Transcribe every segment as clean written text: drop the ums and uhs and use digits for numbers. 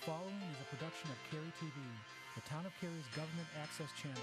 following is a production of Cary TV, the Town of Cary's government access channel.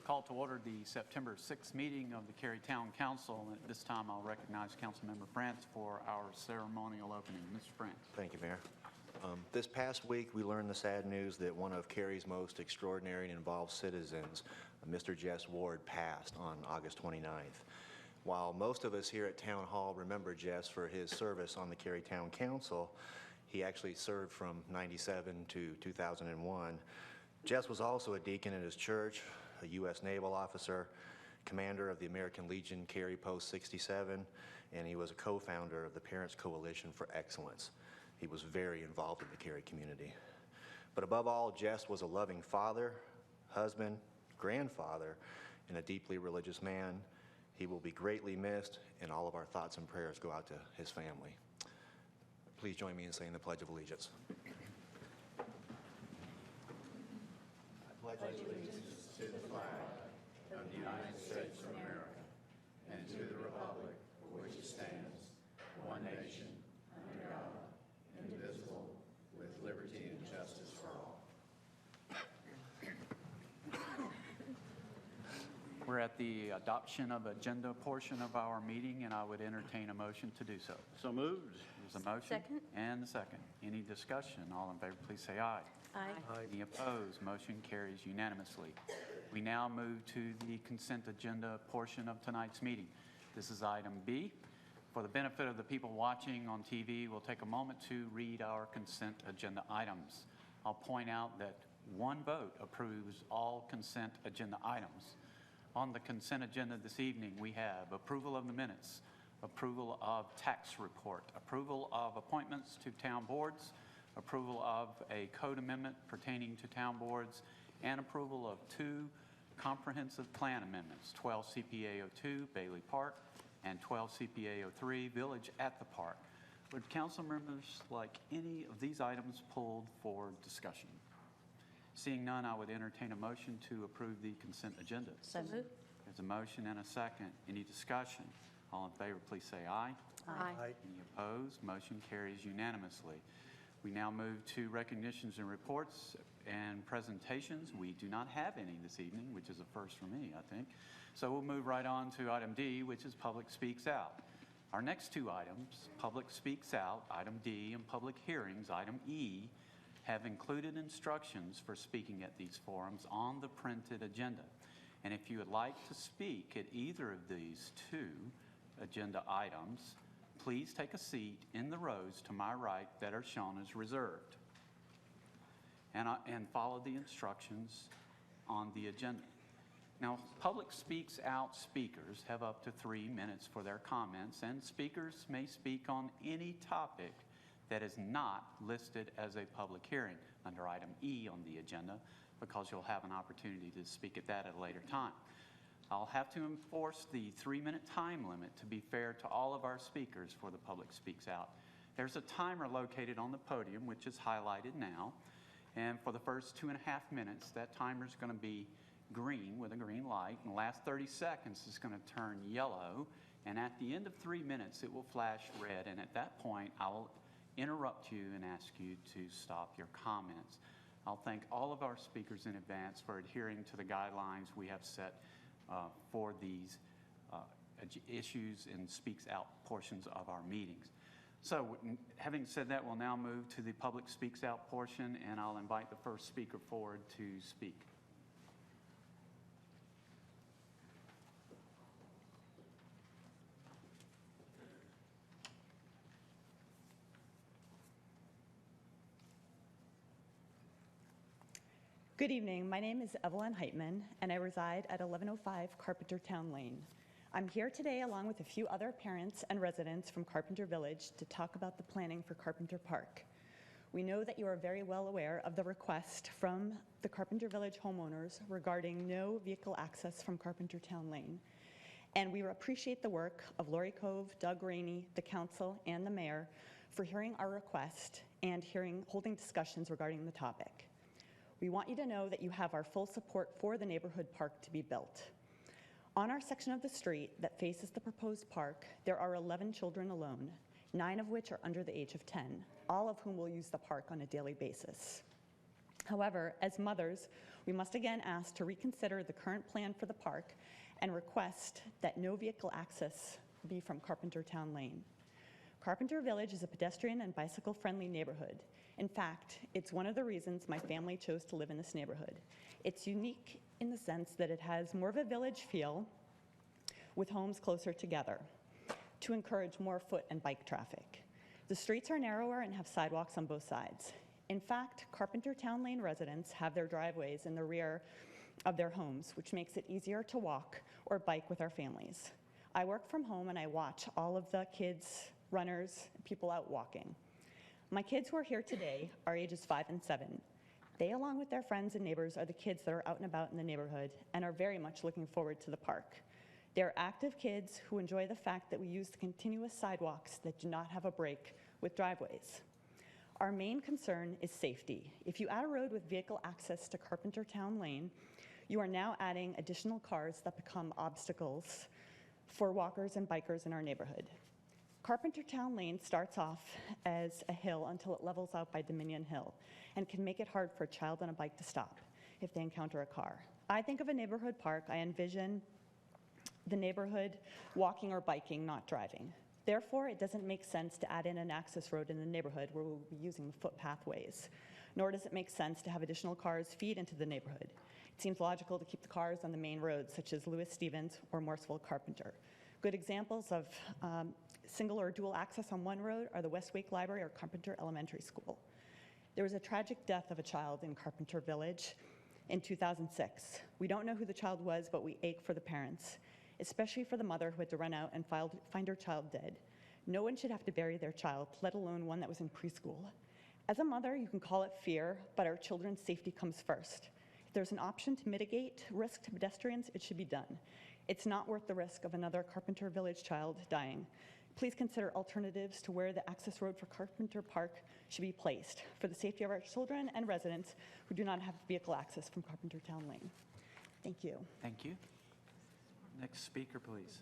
Call to order the September 6th meeting of the Cary Town Council. And at this time, I'll recognize Council Member Frantz for our ceremonial opening. Mr. Frantz. Thank you, Mayor. This past week, we learned the sad news that one of Cary's most extraordinary and involved citizens, Mr. Jess Ward, passed on August 29th. While most of us here at Town Hall remember Jess for his service on the Cary Town Council, he actually served from '97 to 2001. Jess was also a deacon at his church, a U.S. naval officer, commander of the American Legion Cary Post 67, and he was a co-founder of the Parents Coalition for Excellence. He was very involved in the Cary community. But above all, Jess was a loving father, husband, grandfather, and a deeply religious man. He will be greatly missed, and all of our thoughts and prayers go out to his family. Please join me in saying the Pledge of Allegiance. I pledge allegiance to the flag of the United States of America and to the republic for which it stands, one nation, under God, indivisible, with liberty and justice for all. We're at the adoption of agenda portion of our meeting, and I would entertain a motion to do so. So moved. There's a motion. Second. And a second. Any discussion? All in favor, please say aye. Aye. Any opposed? Motion carries unanimously. We now move to the consent agenda portion of tonight's meeting. This is item B. For the benefit of the people watching on TV, we'll take a moment to read our consent agenda items. I'll point out that one vote approves all consent agenda items. On the consent agenda this evening, we have approval of the minutes, approval of tax report, approval of appointments to town boards, approval of a code amendment pertaining to town boards, and approval of two comprehensive plan amendments, 12 CPA 02 Bailey Park and 12 CPA 03 Village at the Park. Would council members like any of these items pulled for discussion? Seeing none, I would entertain a motion to approve the consent agenda. So moved. There's a motion and a second. Any discussion? All in favor, please say aye. Aye. Any opposed? Motion carries unanimously. We now move to recognitions and reports and presentations. We do not have any this evening, which is a first for me, I think. So we'll move right on to item D, which is Public Speaks Out. Our next two items, Public Speaks Out, item D, and Public Hearings, item E, have included instructions for speaking at these forums on the printed agenda. And if you would like to speak at either of these two agenda items, please take a seat in the rows to my right that are shown as reserved. And follow the instructions on the agenda. Now, Public Speaks Out speakers have up to 3 minutes for their comments, and speakers may speak on any topic that is not listed as a public hearing under item E on the agenda, because you'll have an opportunity to speak at that at a later time. I'll have to enforce the 3-minute time limit to be fair to all of our speakers for the Public Speaks Out. There's a timer located on the podium, which is highlighted now, and for the first 2.5 minutes, that timer is going to be green with a green light, and the last 30 seconds is going to turn yellow, and at the end of 3 minutes, it will flash red, and at that point, I will interrupt you and ask you to stop your comments. I'll thank all of our speakers in advance for adhering to the guidelines we have set for these issues and speaks out portions of our meetings. So, having said that, we'll now move to the Public Speaks Out portion, and I'll invite the first speaker forward to speak. Good evening. My name is Evelyn Heitman, and I reside at 1105 Carpenter Town Lane. I'm here today along with a few other parents and residents from Carpenter Village to talk about the planning for Carpenter Park. We know that you are very well aware of the request from the Carpenter Village homeowners regarding no vehicle access from Carpenter Town Lane. And we appreciate the work of Lori Cove, Doug Rainey, the council, and the mayor for hearing our request and holding discussions regarding the topic. We want you to know that you have our full support for the neighborhood park to be built. On our section of the street that faces the proposed park, there are 11 children alone, 9 of which are under the age of 10, all of whom will use the park on a daily basis. However, as mothers, we must again ask to reconsider the current plan for the park and request that no vehicle access be from Carpenter Town Lane. Carpenter Village is a pedestrian and bicycle-friendly neighborhood. In fact, it's one of the reasons my family chose to live in this neighborhood. It's unique in the sense that it has more of a village feel with homes closer together to encourage more foot and bike traffic. The streets are narrower and have sidewalks on both sides. In fact, Carpenter Town Lane residents have their driveways in the rear of their homes, which makes it easier to walk or bike with our families. I work from home and I watch all of the kids, runners, people out walking. My kids who are here today are ages 5 and 7. They, along with their friends and neighbors, are the kids that are out and about in the neighborhood and are very much looking forward to the park. They're active kids who enjoy the fact that we use the continuous sidewalks that do not have a break with driveways. Our main concern is safety. If you add a road with vehicle access to Carpenter Town Lane, you are now adding additional cars that become obstacles for walkers and bikers in our neighborhood. Carpenter Town Lane starts off as a hill until it levels out by Dominion Hill and can make it hard for a child on a bike to stop if they encounter a car. I think of a neighborhood park, I envision the neighborhood walking or biking, not driving. Therefore, it doesn't make sense to add in an access road in the neighborhood where we'll be using the footpathways, nor does it make sense to have additional cars feed into the neighborhood. It seems logical to keep the cars on the main roads, such as Lewis Stevens or Morseville Carpenter. Good examples of single or dual access on one road are the Westwake Library or Carpenter Elementary School. There was a tragic death of a child in Carpenter Village in 2006. We don't know who the child was, but we ache for the parents, especially for the mother who had to run out and find her child dead. No one should have to bury their child, let alone one that was in preschool. As a mother, you can call it fear, but our children's safety comes first. If there's an option to mitigate risk to pedestrians, it should be done. It's not worth the risk of another Carpenter Village child dying. Please consider alternatives to where the access road for Carpenter Park should be placed for the safety of our children and residents who do not have vehicle access from Carpenter Town Lane. Thank you. Thank you. Next speaker, please.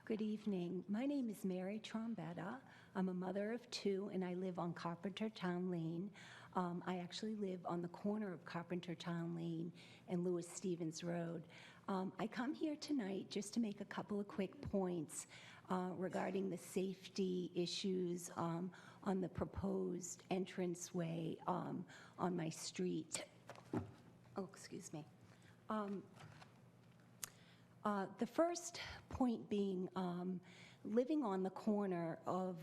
Good evening. My name is Mary Trombetta. I'm a mother of 2, and I live on Carpenter Town Lane. I actually live on the corner of Carpenter Town Lane and Lewis Stevens Road. I come here tonight just to make a couple of quick points regarding the safety issues on the proposed entranceway on my street. Oh, excuse me. The first point being living on the corner of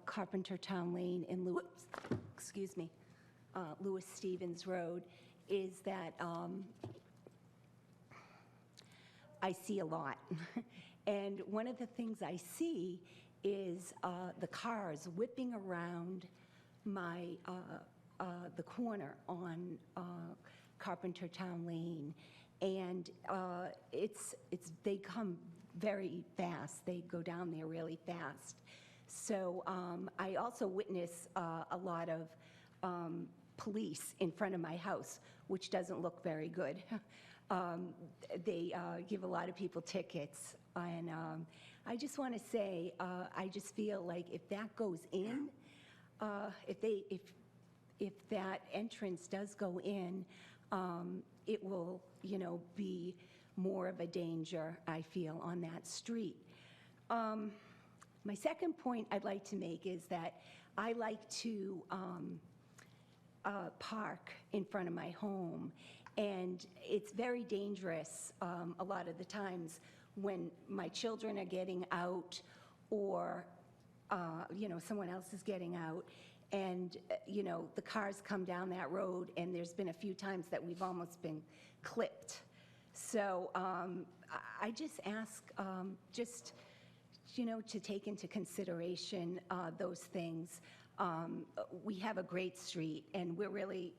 Carpenter Town Lane and Lewis Stevens Road is that I see a lot. And one of the things I see is the cars whipping around the corner on Carpenter Town Lane. And they come very fast. They go down there really fast. So I also witness a lot of police in front of my house, which doesn't look very good. They give a lot of people tickets. And I just want to say, I just feel like if that goes in, if that entrance does go in, it will, be more of a danger, I feel, on that street. My second point I'd like to make is that I like to park in front of my home, and it's very dangerous a lot of the times when my children are getting out or, someone else is getting out, and, the cars come down that road, and there's been a few times that we've almost been clipped. So I just ask, to take into consideration those things. We have a great street, and we're really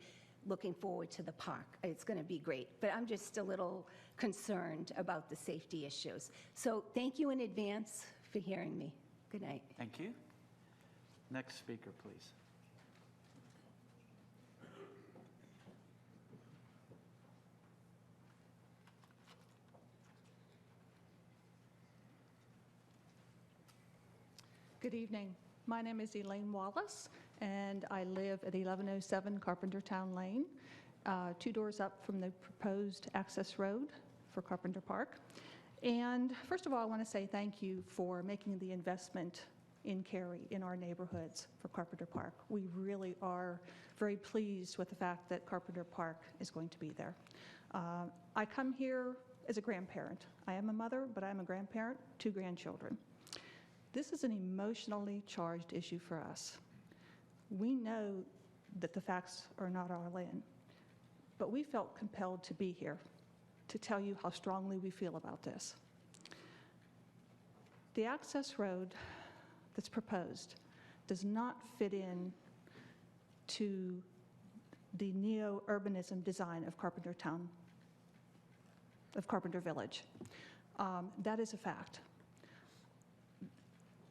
looking forward to the park. It's going to be great, but I'm just a little concerned about the safety issues. So thank you in advance for hearing me. Good night. Thank you. Next speaker, please. Good evening. My name is Elaine Wallace, and I live at 1107 Carpenter Town Lane, 2 doors up from the proposed access road for Carpenter Park. And first of all, I want to say thank you for making the investment in Cary, in our neighborhoods, for Carpenter Park. We really are very pleased with the fact that Carpenter Park is going to be there. I come here as a grandparent. I am a mother, but I'm a grandparent, 2 grandchildren. This is an emotionally charged issue for us. We know that the facts are not all in, but we felt compelled to be here to tell you how strongly we feel about this. The access road that's proposed does not fit in to the neo-urbanism design of Carpenter Village. That is a fact.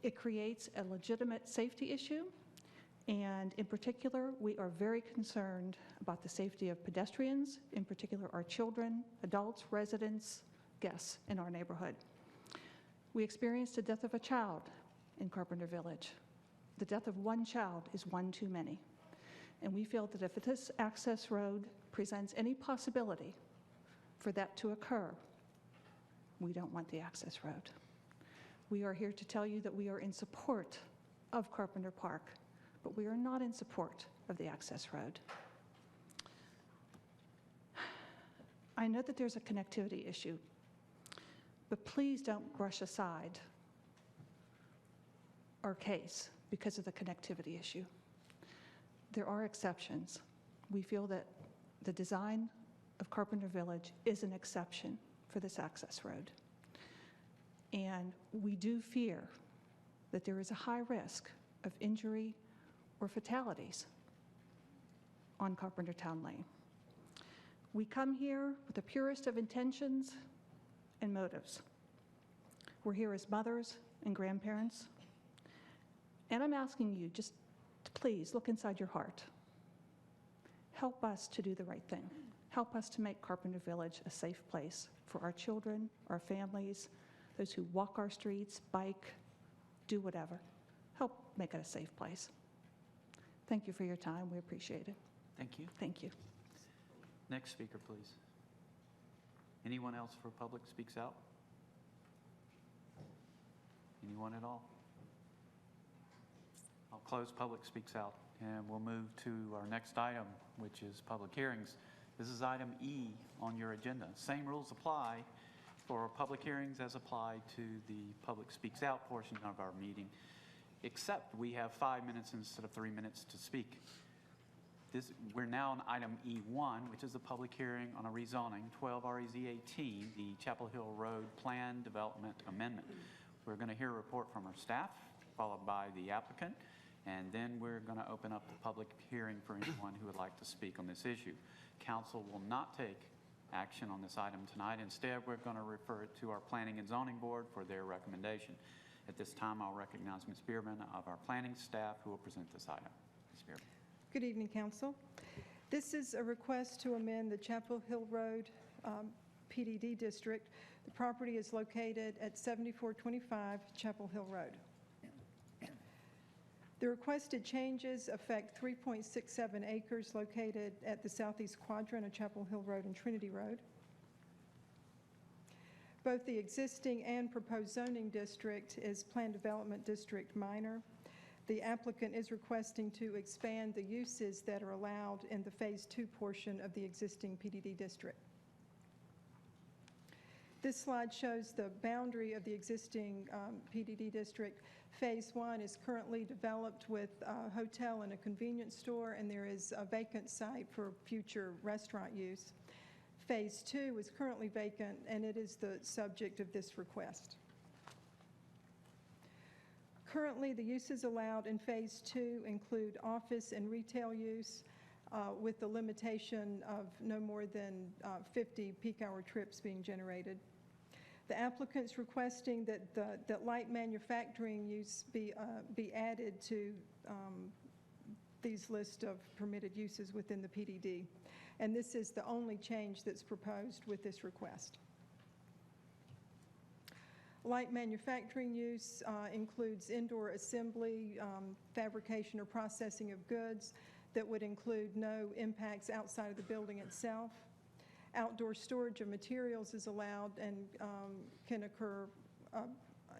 It creates a legitimate safety issue, and in particular, we are very concerned about the safety of pedestrians, in particular our children, adults, residents, guests in our neighborhood. We experienced the death of a child in Carpenter Village. The death of one child is one too many. And we feel that if this access road presents any possibility for that to occur, we don't want the access road. We are here to tell you that we are in support of Carpenter Park, but we are not in support of the access road. I know that there's a connectivity issue, but please don't brush aside our case because of the connectivity issue. There are exceptions. We feel that the design of Carpenter Village is an exception for this access road. And we do fear that there is a high risk of injury or fatalities on Carpenter Town Lane. We come here with the purest of intentions and motives. We're here as mothers and grandparents. And I'm asking you just to please look inside your heart. Help us to do the right thing. Help us to make Carpenter Village a safe place for our children, our families, those who walk our streets, bike, do whatever. Help make it a safe place. Thank you for your time. We appreciate it. Thank you. Thank you. Next speaker, please. Anyone else for public speaks out? Anyone at all? I'll close public speaks out, and we'll move to our next item, which is public hearings. This is item E on your agenda. Same rules apply for public hearings as applied to the public speaks out portion of our meeting, except we have 5 minutes instead of 3 minutes to speak. We're now on item E1, which is a public hearing on a rezoning, 12 REZ 18, the Chapel Hill Road Plan Development Amendment. We're going to hear a report from our staff, followed by the applicant, and then we're going to open up the public hearing for anyone who would like to speak on this issue. Council will not take action on this item tonight. Instead, we're going to refer it to our Planning and Zoning Board for their recommendation. At this time, I'll recognize Ms. Bierman of our planning staff who will present this item. Ms. Bierman. Good evening, Council. This is a request to amend the Chapel Hill Road PDD district. The property is located at 7425 Chapel Hill Road. The requested changes affect 3.67 acres located at the southeast quadrant of Chapel Hill Road and Trinity Road. Both the existing and proposed zoning district is Planned Development District Minor. The applicant is requesting to expand the uses that are allowed in the Phase 2 portion of the existing PDD district. This slide shows the boundary of the existing PDD district. Phase 1 is currently developed with a hotel and a convenience store, and there is a vacant site for future restaurant use. Phase 2 is currently vacant, and it is the subject of this request. Currently, the uses allowed in Phase 2 include office and retail use with the limitation of no more than 50 peak hour trips being generated. The applicant's requesting that light manufacturing use be added to these list of permitted uses within the PDD. And this is the only change that's proposed with this request. Light manufacturing use includes indoor assembly, fabrication or processing of goods that would include no impacts outside of the building itself. Outdoor storage of materials is allowed and can occur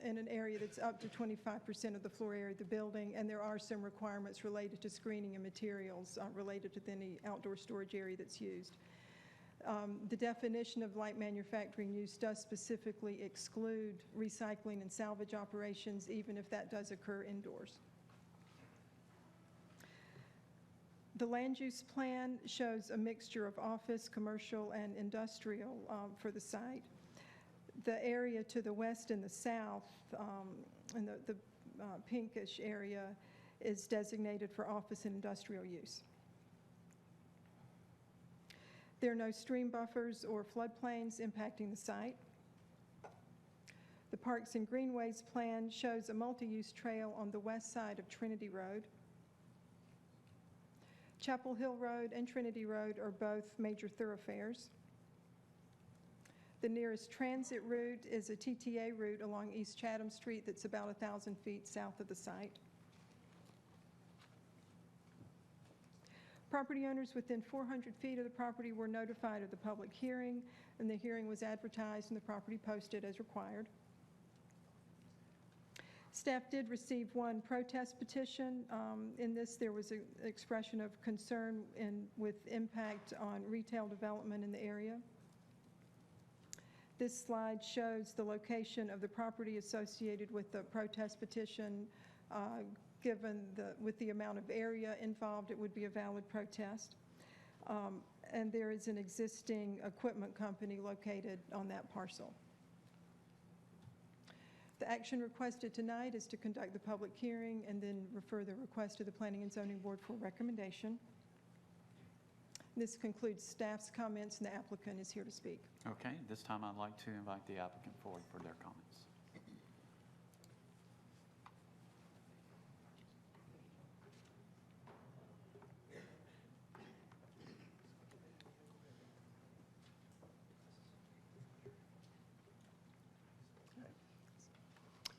in an area that's up to 25% of the floor area of the building, and there are some requirements related to screening of materials related to any outdoor storage area that's used. The definition of light manufacturing use does specifically exclude recycling and salvage operations, even if that does occur indoors. The land use plan shows a mixture of office, commercial, and industrial for the site. The area to the west and the south, and the pinkish area, is designated for office and industrial use. There are no stream buffers or floodplains impacting the site. The Parks and Greenways plan shows a multi-use trail on the west side of Trinity Road. Chapel Hill Road and Trinity Road are both major thoroughfares. The nearest transit route is a TTA route along East Chatham Street that's about 1,000 feet south of the site. Property owners within 400 feet of the property were notified of the public hearing, and the hearing was advertised and the property posted as required. Staff did receive one protest petition. In this, there was an expression of concern with impact on retail development in the area. This slide shows the location of the property associated with the protest petition. Given with the amount of area involved, it would be a valid protest. And there is an existing equipment company located on that parcel. The action requested tonight is to conduct the public hearing and then refer the request to the Planning and Zoning Board for recommendation. This concludes staff's comments, and the applicant is here to speak. Okay, this time I'd like to invite the applicant forward for their comments.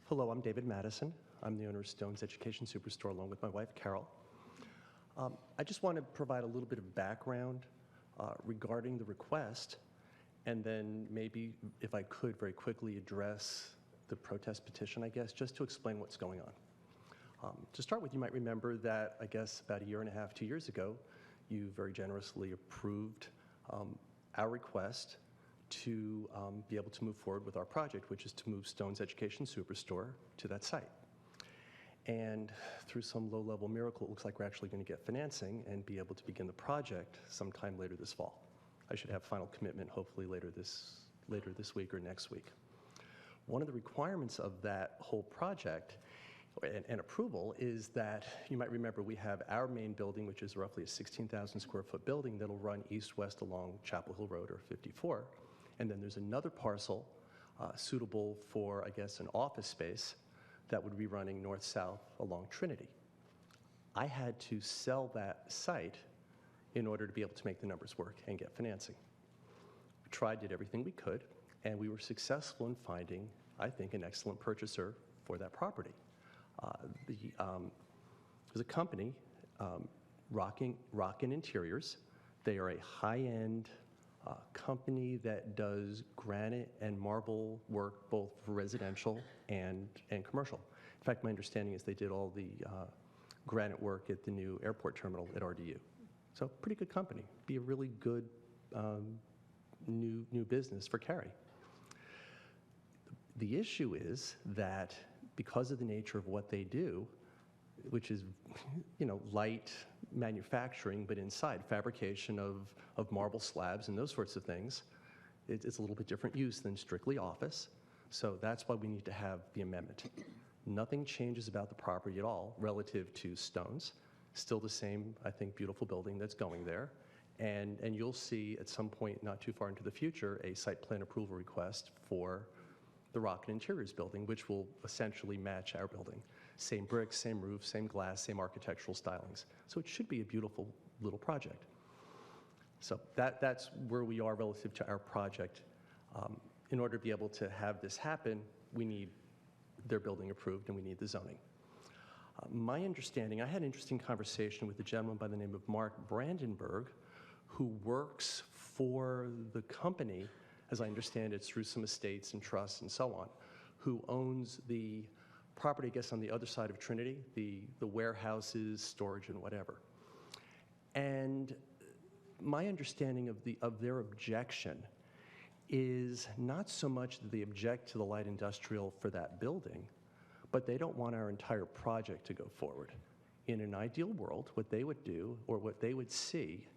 Hello, I'm David Madison. I'm the owner of Stone's Education Superstore along with my wife, Carol. I just want to provide a little bit of background regarding the request, and then maybe, if I could, very quickly address the protest petition, I guess, just to explain what's going on. To start with, you might remember that, I guess, about a year and a half, 2 years ago, you very generously approved our request to be able to move forward with our project, which is to move Stone's Education Superstore to that site. And through some low-level miracle, it looks like we're actually going to get financing and be able to begin the project sometime later this fall. I should have final commitment hopefully later this week or next week. One of the requirements of that whole project and approval is that, you might remember, we have our main building, which is roughly a 16,000 square foot building that'll run east-west along Chapel Hill Road, or 54. And then there's another parcel suitable for, I guess, an office space that would be running north-south along Trinity. I had to sell that site in order to be able to make the numbers work and get financing. We tried, did everything we could, and we were successful in finding, I think, an excellent purchaser for that property. There's a company, Rockin' Interiors. They are a high-end company that does granite and marble work both for residential and commercial. In fact, my understanding is they did all the granite work at the new airport terminal at RDU. So pretty good company. Be a really good new business for Cary. The issue is that because of the nature of what they do, which is, light manufacturing, but inside fabrication of marble slabs and those sorts of things, it's a little bit different use than strictly office. So that's why we need to have the amendment. Nothing changes about the property at all relative to Stone's. Still the same, I think, beautiful building that's going there. And you'll see at some point not too far into the future a site plan approval request for the Rockin' Interiors building, which will essentially match our building. Same bricks, same roof, same glass, same architectural stylings. So it should be a beautiful little project. So that's where we are relative to our project. In order to be able to have this happen, we need their building approved and we need the zoning. My understanding, I had an interesting conversation with a gentleman by the name of Mark Brandenburg, who works for the company, as I understand it, through some estates and trusts and so on, who owns the property, I guess, on the other side of Trinity, the warehouses, storage, and whatever. And my understanding of their objection is not so much that they object to the light industrial for that building, but they don't want our entire project to go forward. In an ideal world, what they would do, or what they would see,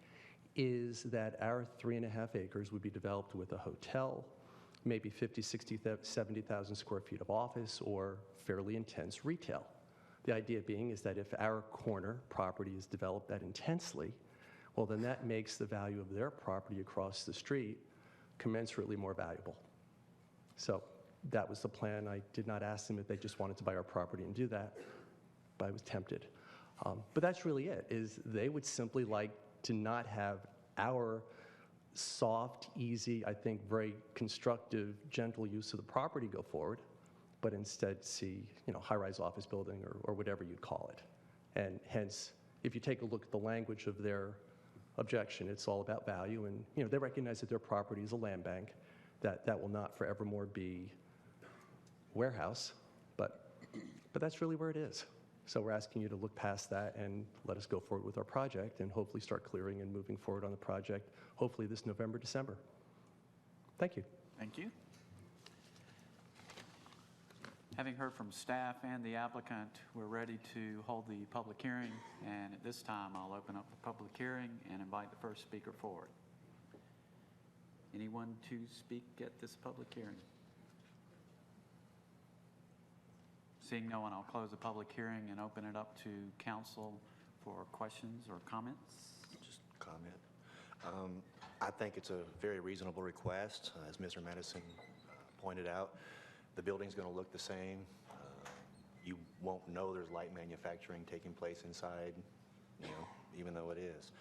is that our 3.5 acres would be developed with a hotel, maybe 50, 60, 70,000 square feet of office, or fairly intense retail. The idea being is that if our corner property is developed that intensely, well, then that makes the value of their property across the street commensurately more valuable. So that was the plan. I did not ask them if they just wanted to buy our property and do that, but I was tempted. But that's really it, is they would simply like to not have our soft, easy, I think very constructive, gentle use of the property go forward, but instead see, high-rise office building or whatever you'd call it. And hence, if you take a look at the language of their objection, it's all about value, and they recognize that their property is a land bank, that will not forevermore be warehouse, but that's really where it is. So we're asking you to look past that and let us go forward with our project and hopefully start clearing and moving forward on the project, hopefully this November, December. Thank you. Thank you. Having heard from staff and the applicant, we're ready to hold the public hearing, and at this time I'll open up the public hearing and invite the first speaker forward. Anyone to speak at this public hearing? Seeing no one, I'll close the public hearing and open it up to council for questions or comments. Just a comment. I think it's a very reasonable request. As Mr. Madison pointed out, the building's going to look the same. You won't know there's light manufacturing taking place inside, even though it is.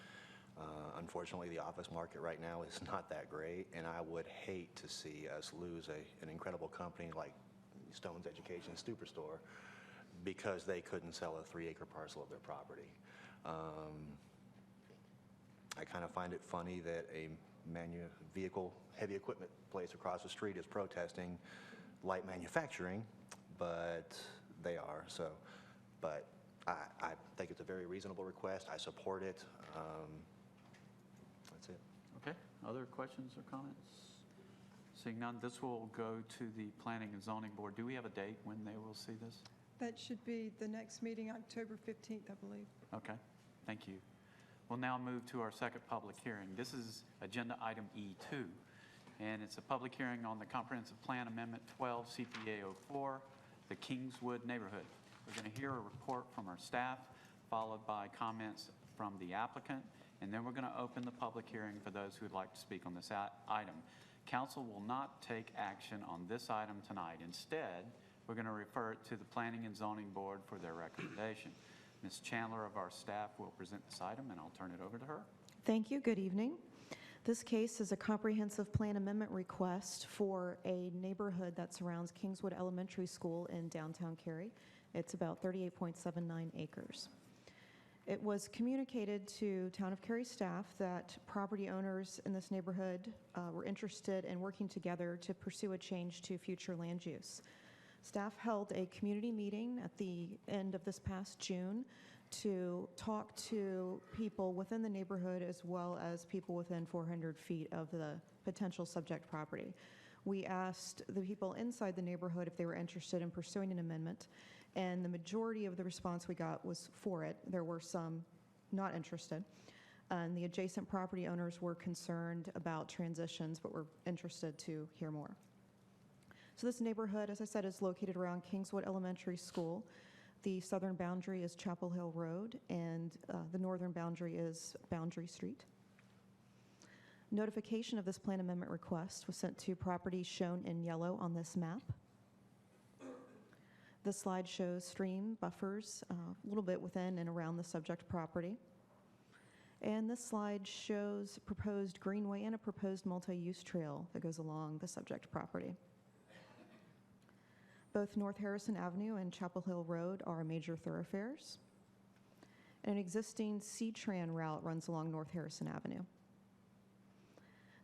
Unfortunately, the office market right now is not that great, and I would hate to see us lose an incredible company like Stone's Education Superstore because they couldn't sell a 3-acre parcel of their property. I kind of find it funny that a vehicle, heavy equipment place across the street is protesting light manufacturing, but they are. So, but I think it's a very reasonable request. I support it. That's it. Okay. Other questions or comments? Seeing none, this will go to the Planning and Zoning Board. Do we have a date when they will see this? That should be the next meeting, October 15th, I believe. Okay, thank you. We'll now move to our second public hearing. This is Agenda Item E2, and it's a public hearing on the Comprehensive Plan Amendment 12 CPA 04, the Kingswood neighborhood. We're going to hear a report from our staff, followed by comments from the applicant, and then we're going to open the public hearing for those who would like to speak on this item. Council will not take action on this item tonight. Instead, we're going to refer it to the Planning and Zoning Board for their recommendation. Ms. Chandler of our staff will present this item, and I'll turn it over to her. Thank you. Good evening. This case is a comprehensive plan amendment request for a neighborhood that surrounds Kingswood Elementary School in downtown Cary. It's about 38.79 acres. It was communicated to Town of Cary staff that property owners in this neighborhood were interested in working together to pursue a change to future land use. Staff held a community meeting at the end of this past June to talk to people within the neighborhood as well as people within 400 feet of the potential subject property. We asked the people inside the neighborhood if they were interested in pursuing an amendment, and the majority of the response we got was for it. There were some not interested, and the adjacent property owners were concerned about transitions but were interested to hear more. So this neighborhood, as I said, is located around Kingswood Elementary School. The southern boundary is Chapel Hill Road, and the northern boundary is Boundary Street. Notification of this plan amendment request was sent to properties shown in yellow on this map. This slide shows stream buffers a little bit within and around the subject property. And this slide shows proposed greenway and a proposed multi-use trail that goes along the subject property. Both North Harrison Avenue and Chapel Hill Road are major thoroughfares. An existing C-Tran route runs along North Harrison Avenue.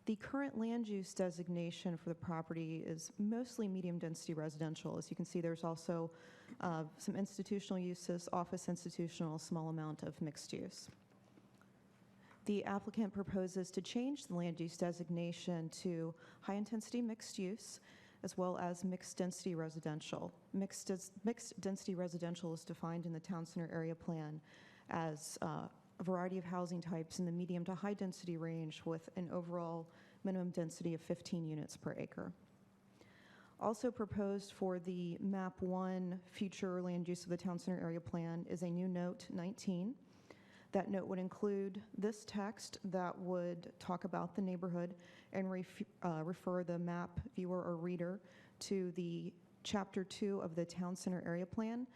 The current land use designation for the property is mostly medium-density residential. As you can see, there's also some institutional uses, office institutional, small amount of mixed use. The applicant proposes to change the land use designation to high-intensity mixed use, as well as mixed-density residential. Mixed-density residential is defined in the Town Center Area Plan as a variety of housing types in the medium to high-density range with an overall minimum density of 15 units per acre. Also proposed for the MAP 1 future land use of the Town Center Area Plan is a new note 19. That note would include this text that would talk about the neighborhood and refer the map viewer or reader to the Chapter 2 of the Town Center Area Plan.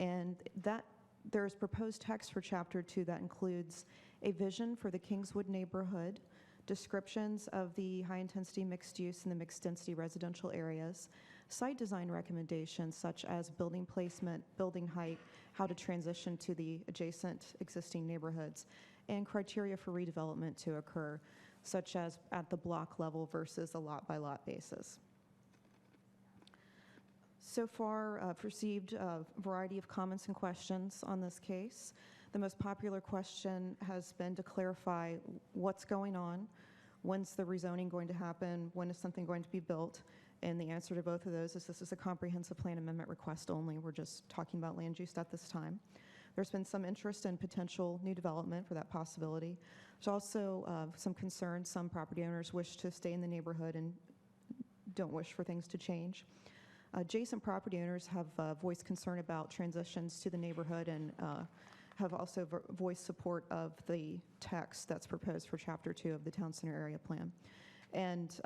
And that there's proposed text for Chapter 2 that includes a vision for the Kingswood neighborhood, descriptions of the high-intensity mixed use and the mixed-density residential areas, site design recommendations such as building placement, building height, how to transition to the adjacent existing neighborhoods, and criteria for redevelopment to occur, such as at the block level versus a lot-by-lot basis. So far, I've received a variety of comments and questions on this case. The most popular question has been to clarify what's going on, when's the rezoning going to happen, when is something going to be built, and the answer to both of those is this is a comprehensive plan amendment request only. We're just talking about land use at this time. There's been some interest in potential new development for that possibility. There's also some concerns. Some property owners wish to stay in the neighborhood and don't wish for things to change. Adjacent property owners have voiced concern about transitions to the neighborhood and have also voiced support of the text that's proposed for Chapter 2 of the Town Center Area Plan. And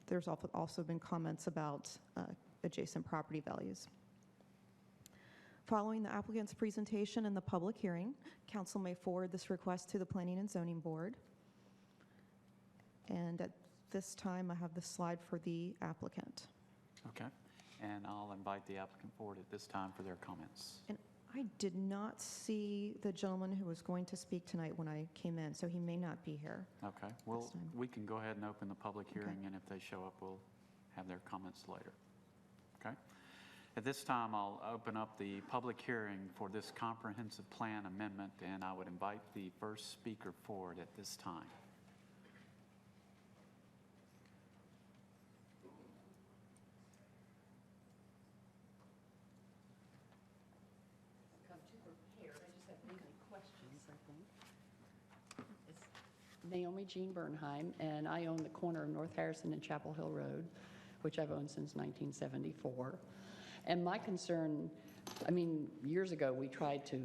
there's also been comments about adjacent property values. Following the applicant's presentation and the public hearing, council may forward this request to the Planning and Zoning Board. And at this time, I have the slide for the applicant. Okay, and I'll invite the applicant forward at this time for their comments. And I did not see the gentleman who was going to speak tonight when I came in, so he may not be here. Okay, well, we can go ahead and open the public hearing, and if they show up, we'll have their comments later. Okay? At this time, I'll open up the public hearing for this comprehensive plan amendment, and I would invite the first speaker forward at this time. It's Naomi Jean Bernheim, and I own the corner of North Harrison and Chapel Hill Road, which I've owned since 1974. And my concern, I mean, years ago, we tried to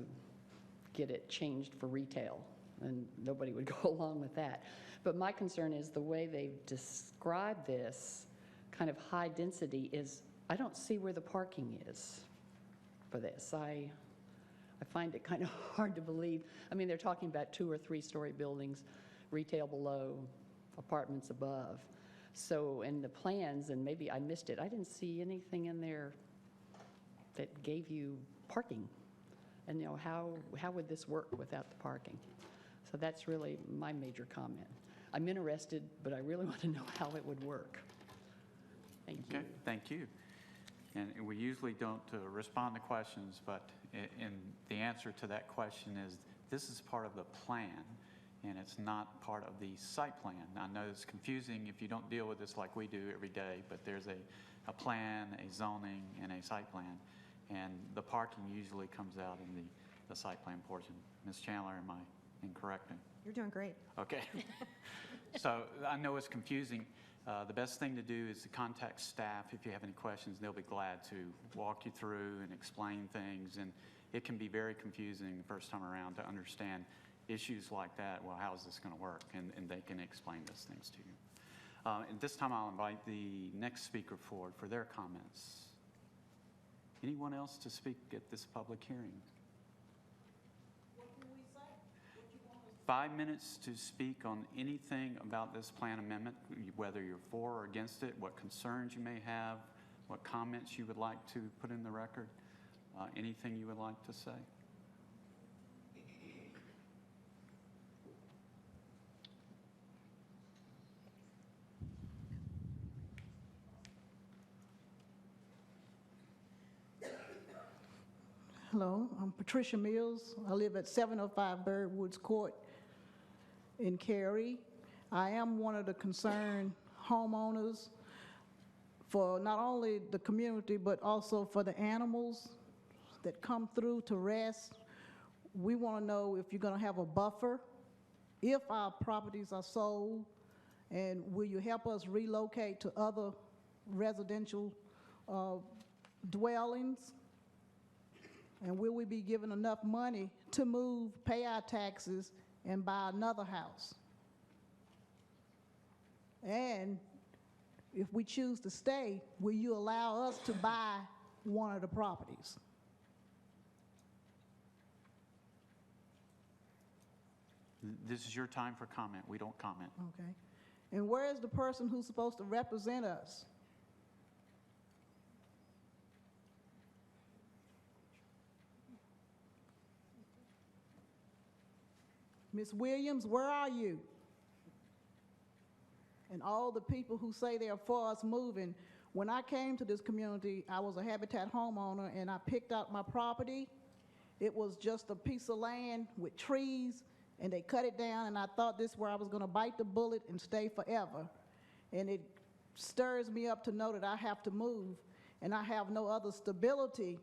get it changed for retail, and nobody would go along with that. But my concern is the way they've described this kind of high density is, I don't see where the parking is for this. I find it kind of hard to believe. I mean, they're talking about 2 or 3 story buildings, retail below, apartments above. So in the plans, and maybe I missed it, I didn't see anything in there that gave you parking. And you know, how would this work without the parking? So that's really my major comment. I'm interested, but I really want to know how it would work. Thank you. Okay, thank you. And we usually don't respond to questions, but in the answer to that question is this is part of the plan, and it's not part of the site plan. I know it's confusing if you don't deal with this like we do every day, but there's a plan, a zoning, and a site plan. And the parking usually comes out in the site plan portion. Ms. Chandler, am I incorrect? You're doing great. Okay. So I know it's confusing. The best thing to do is to contact staff if you have any questions. They'll be glad to walk you through and explain things. And it can be very confusing the first time around to understand issues like that. Well, how is this going to work? And they can explain those things to you. At this time, I'll invite the next speaker forward for their comments. Anyone else to speak at this public hearing? What can we say? What you want us to 5 minutes to speak on anything about this plan amendment, whether you're for or against it, what concerns you may have, what comments you would like to put in the record, anything you would like to say. Hello, I'm Patricia Mills. I live at 705 Birdwoods Court in Cary. I am one of the concerned homeowners for not only the community, but also for the animals that come through to rest. We want to know if you're going to have a buffer, if our properties are sold, and will you help us relocate to other residential dwellings? And will we be given enough money to move, pay our taxes, and buy another house? And if we choose to stay, will you allow us to buy one of the properties? This is your time for comment. We don't comment. Okay. And where is the person who's supposed to represent us? Ms. Williams, where are you? And all the people who say they're for us moving. When I came to this community, I was a Habitat homeowner, and I picked out my property. It was just a piece of land with trees, and they cut it down, and I thought this is where I was going to bite the bullet and stay forever. And it stirs me up to know that I have to move, and I have no other stability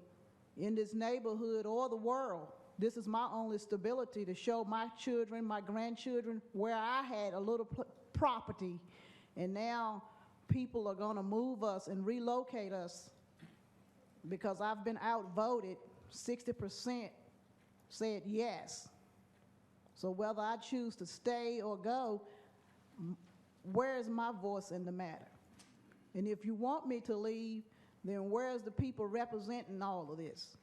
in this neighborhood or the world. This is my only stability, to show my children, my grandchildren, where I had a little property, and now people are going to move us and relocate us because I've been outvoted. 60% said yes. So whether I choose to stay or go, where is my voice in the matter? And if you want me to leave, then where's the people representing all of this?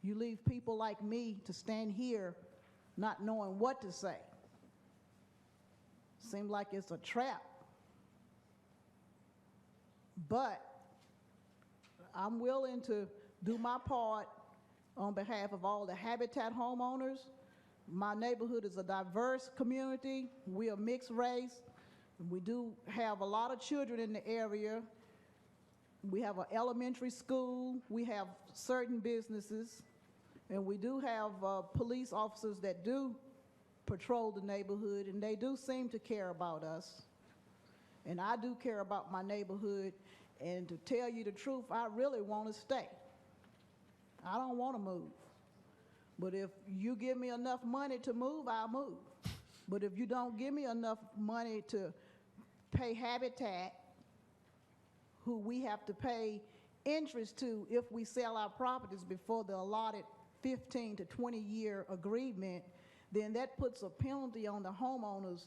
You leave people like me to stand here not knowing what to say. Seems like it's a trap. But I'm willing to do my part on behalf of all the Habitat homeowners. My neighborhood is a diverse community. We are mixed race. We do have a lot of children in the area. We have an elementary school. We have certain businesses. And we do have police officers that do patrol the neighborhood, and they do seem to care about us. And I do care about my neighborhood. And to tell you the truth, I really want to stay. I don't want to move. But if you give me enough money to move, I'll move. But if you don't give me enough money to pay Habitat, who we have to pay interest to if we sell our properties before the allotted 15 to 20-year agreement, then that puts a penalty on the homeowners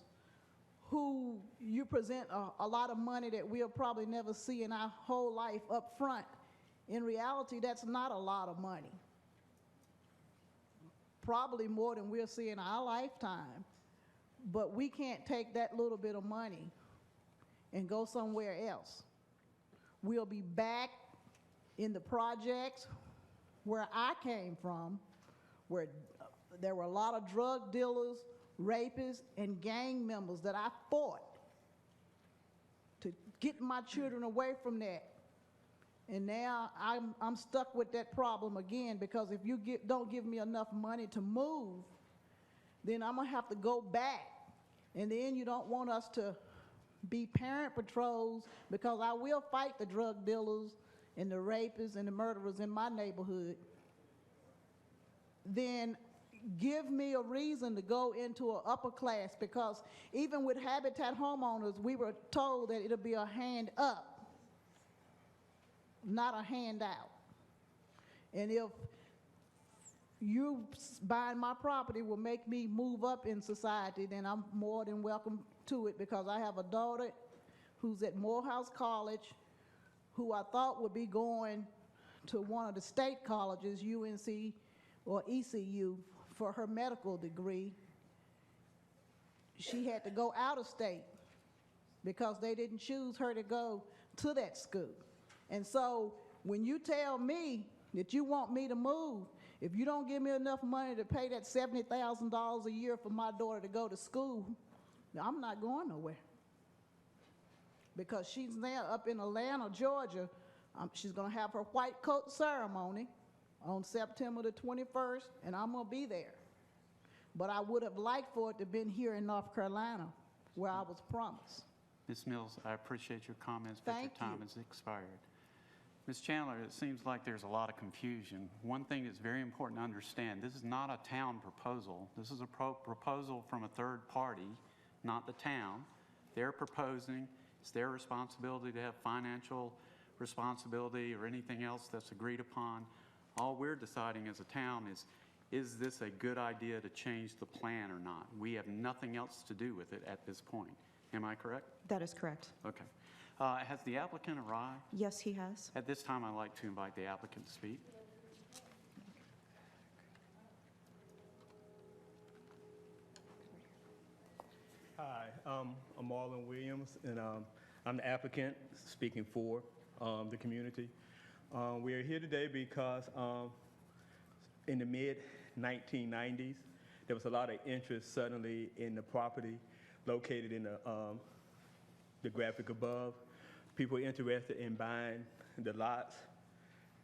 who you present a lot of money that we'll probably never see in our whole life up front. In reality, that's not a lot of money. Probably more than we'll see in our lifetime. But we can't take that little bit of money and go somewhere else. We'll be back in the projects where I came from, where there were a lot of drug dealers, rapists, and gang members that I fought to get my children away from that. And now I'm stuck with that problem again, because if you don't give me enough money to move, then I'm gonna have to go back. And then you don't want us to be parent patrols, because I will fight the drug dealers and the rapists and the murderers in my neighborhood. Then give me a reason to go into an upper class, because even with Habitat homeowners, we were told that it'll be a hand up, not a handout. And if you buying my property will make me move up in society, then I'm more than welcome to it, because I have a daughter who's at Morehouse College, who I thought would be going to one of the state colleges, UNC or ECU, for her medical degree. She had to go out of state because they didn't choose her to go to that school. And so when you tell me that you want me to move, if you don't give me enough money to pay that $70,000 a year for my daughter to go to school, I'm not going nowhere. Because she's now up in Atlanta, Georgia. She's going to have her white coat ceremony on September the 21st, and I'm going to be there. But I would have liked for it to have been here in North Carolina, where I was promised. Ms. Mills, I appreciate your comments, but your Thank time you. has expired. Ms. Chandler, it seems like there's a lot of confusion. One thing that's very important to understand, this is not a town proposal. This is a proposal from a third party, not the town. They're proposing. It's their responsibility to have financial responsibility or anything else that's agreed upon. All we're deciding as a town is this a good idea to change the plan or not? We have nothing else to do with it at this point. Am I correct? That is correct. Okay. Has the applicant arrived? Yes, he has. At this time, I'd like to invite the applicant to speak. Hi, I'm Marlon Williams, and I'm the applicant speaking for the community. We are here today because in the mid-1990s, there was a lot of interest suddenly in the property located in the graphic above. People were interested in buying the lots,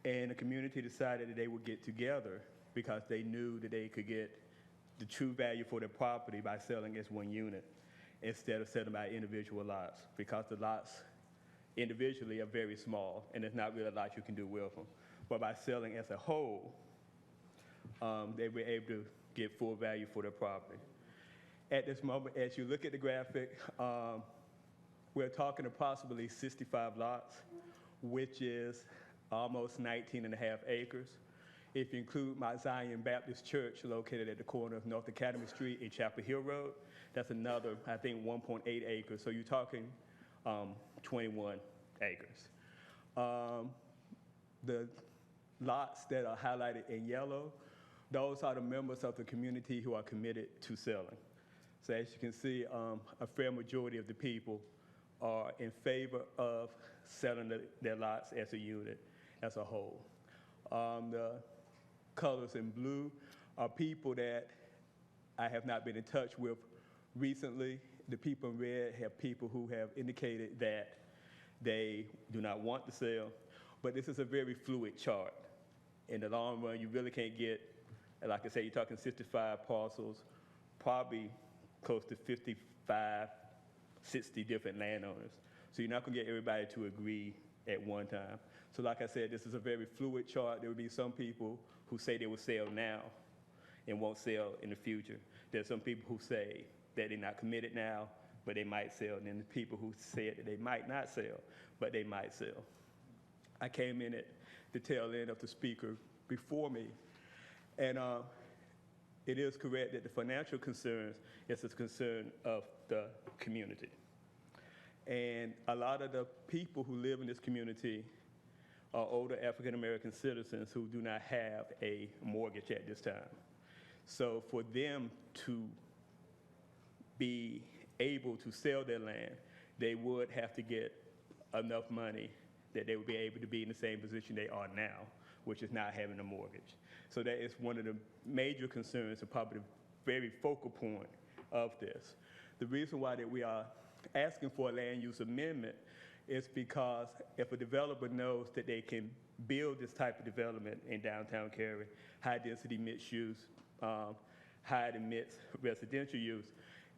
and the community decided that they would get together because they knew that they could get the true value for their property by selling as one unit instead of selling by individual lots, because the lots individually are very small and there's not really a lot you can do with them. But by selling as a whole, they were able to get full value for their property. At this moment, as you look at the graphic, we're talking approximately 65 lots, which is almost 19 and a half acres. If you include Mount Zion Baptist Church, located at the corner of North Academy Street and Chapel Hill Road, that's another, I think, 1.8 acres. So you're talking 21 acres. The lots that are highlighted in yellow, those are the members of the community who are committed to selling. So as you can see, a fair majority of the people are in favor of selling their lots as a unit, as a whole. The colors in blue are people that I have not been in touch with recently. The people in red have people who have indicated that they do not want to sell, but this is a very fluid chart. In the long run, you really can't get, like I say, you're talking 65 parcels, probably close to 55, 60 different landowners. So you're not gonna get everybody to agree at one time. So like I said, this is a very fluid chart. There will be some people who say they will sell now, and won't sell in the future. There's some people who say that they're not committed now, but they might sell, and then the people who said that they might not sell, but they might sell. I came in at the tail end of the speaker before me, and it is correct that the financial concerns is a concern of the community. And a lot of the people who live in this community are older African-American citizens who do not have a mortgage at this time. So for them to be able to sell their land, they would have to get enough money that they would be able to be in the same position they are now, which is not having a mortgage. So that is one of the major concerns and probably the very focal point of this. The reason why that we are asking for a land use amendment is because if a developer knows that they can build this type of development in downtown Cary, high-density mixed use, high and mixed residential use,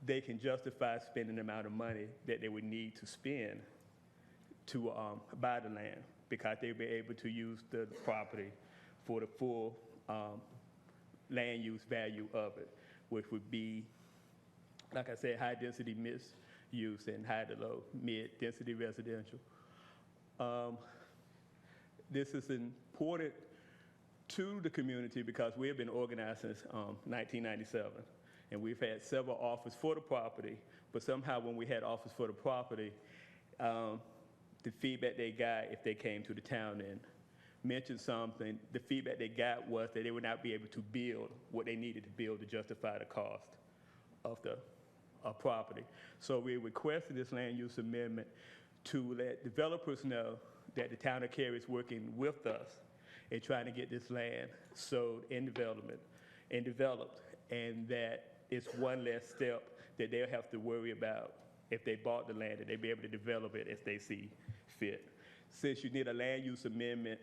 they can justify spending the amount of money that they would need to spend to buy the land, because they'll be able to use the property for the full land use value of it, which would be, like I said, high-density mixed use and high to low mid-density residential. This is important to the community because we have been organized since 1997, and we've had several offers for the property, but somehow when we had offers for the property, the feedback they got, if they came to the town and mentioned something, the feedback they got was that they would not be able to build what they needed to build to justify the cost of the property. So we requested this land use amendment to let developers know that the town of Cary is working with us in trying to get this land sold in development and developed, and that it's one less step that they'll have to worry about if they bought the land, that they'll be able to develop it as they see fit. Since you need a land use amendment,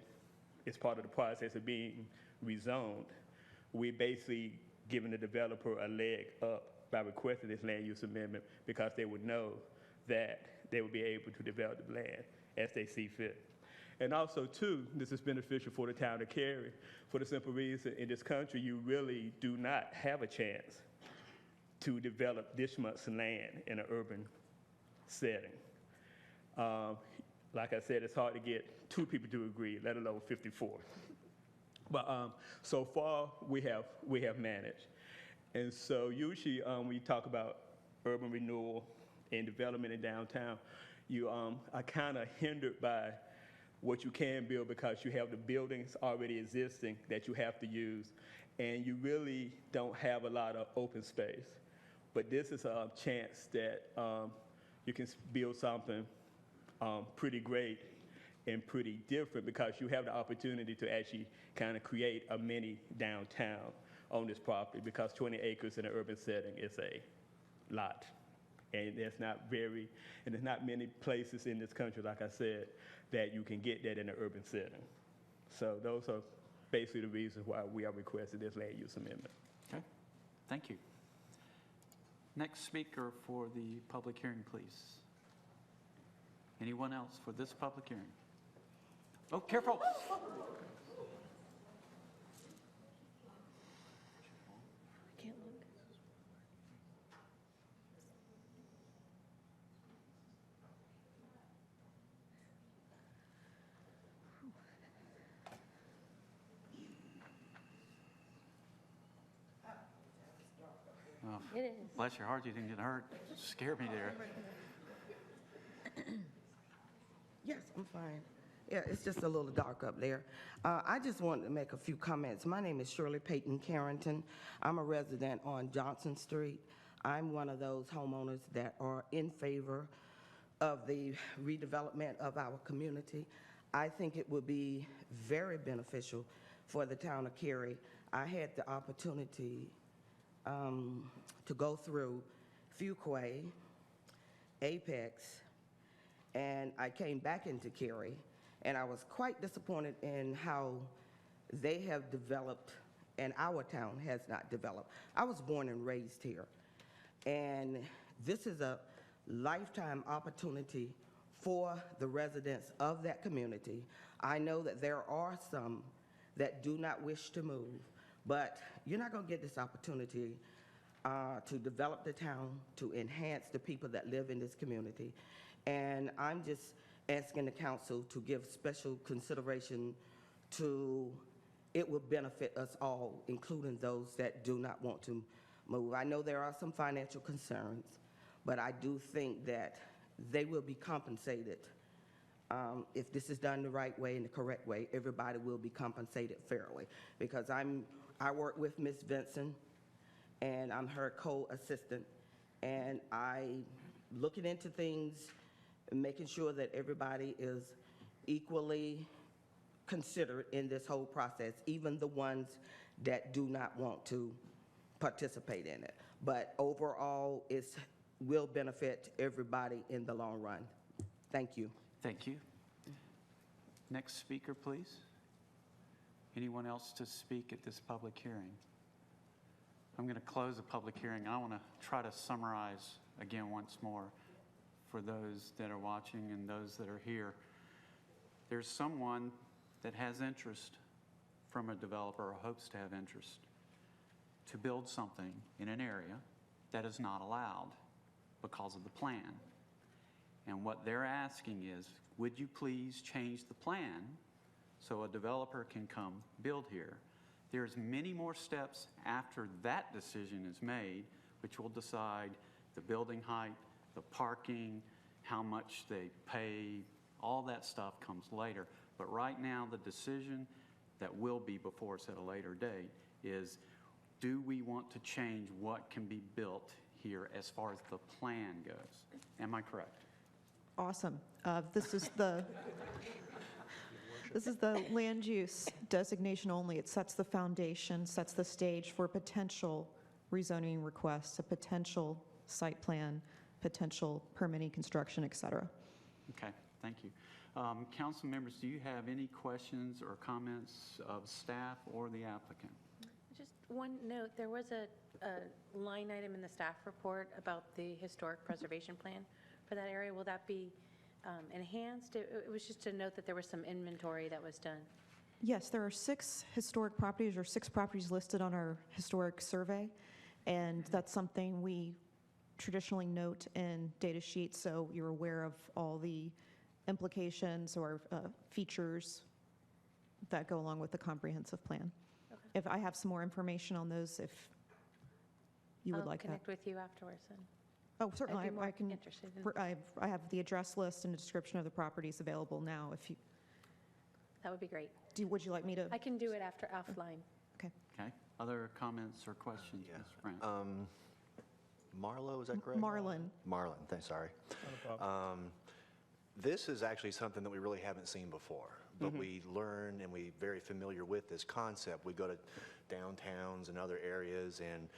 it's part of the process of being rezoned, we're basically giving the developer a leg up by requesting this land use amendment, because they would know that they would be able to develop the land as they see fit. And also, too, this is beneficial for the town of Cary for the simple reason in this country you really do not have a chance to develop this much land in an urban setting. Like I said, it's hard to get 2 people to agree, let alone 54. But so far, we have managed. And so usually when you talk about urban renewal and development in downtown, you are kind of hindered by what you can build because you have the buildings already existing that you have to use, and you really don't have a lot of open space. But this is a chance that you can build something pretty great and pretty different, because you have the opportunity to actually kind of create a mini downtown on this property, because 20 acres in an urban setting is a lot. And there's not many places in this country, like I said, that you can get that in an urban setting. So those are basically the reasons why we are requesting this land use amendment. Okay, thank you. Next speaker for the public hearing, please. Anyone else for this public hearing? Oh, careful. Can't look. Oh, It is. bless your heart, you didn't get hurt. Scared me there. Yes, I'm fine. Yeah, it's just a little dark up there. I just wanted to make a few comments. My name is Shirley Payton Carrington. I'm a resident on Johnson Street. I'm one of those homeowners that are in favor of the redevelopment of our community. I think it would be very beneficial for the town of Cary. I had the opportunity to go through Fuquay, Apex, and I came back into Cary, and I was quite disappointed in how they have developed and our town has not developed. I was born and raised here, and this is a lifetime opportunity for the residents of that community. I know that there are some that do not wish to move, But you're not going to get this opportunity to develop the town, to enhance the people that live in this community. And I'm just asking the council to give special consideration to, it will benefit us all, including those that do not want to move. I know there are some financial concerns, but I do think that they will be compensated. If this is done the right way and the correct way, everybody will be compensated fairly. Because I work with Ms. Vinson, and I'm her co-assistant, and I looking into things, making sure that everybody is equally considered in this whole process, even the ones that do not want to participate in it. But overall, it will benefit everybody in the long run. Thank you. Thank you. Next speaker, please. Anyone else to speak at this public hearing? I'm going to close the public hearing. I want to try to summarize again once more for those that are watching and those that are here. There's someone that has interest from a developer or hopes to have interest to build something in an area that is not allowed because of the plan. And what they're asking is, would you please change the plan so a developer can come build here? There's many more steps after that decision is made, which will decide the building height, the parking, how much they pay, all that stuff comes later. But right now, the decision that will be before us at a later date is, do we want to change what can be built here as far as the plan goes? Am I correct? Awesome. This is the land use designation only. It sets the foundation, sets the stage for potential rezoning requests, a potential site plan, potential permitting, construction, et cetera. Okay, thank you. Council members, do you have any questions or comments of staff or the applicant? Just one note, there was a line item in the staff report about the historic preservation plan for that area. Will that be enhanced? It was just to note that there was some inventory that was done. Yes, there are 6 historic properties or 6 properties listed on our historic survey, and that's something we traditionally note in data sheets, so you're aware of all the implications or features that go along with the comprehensive plan. Okay. If I have some more information on those, if you would like that. I'll connect with you afterwards. And Oh, certainly. I'd be more I can. interested in- I have the address list and a description of the properties available now. If you That would be great. would you like me to? I can do it offline. Okay. Okay. Other comments or questions, Yeah. Mr. Frantz? Marlo, is that correct? Marlin. Marlin, sorry. This is actually something that we really haven't seen before, but we learn and we're very familiar with this concept. We go to downtowns and other areas and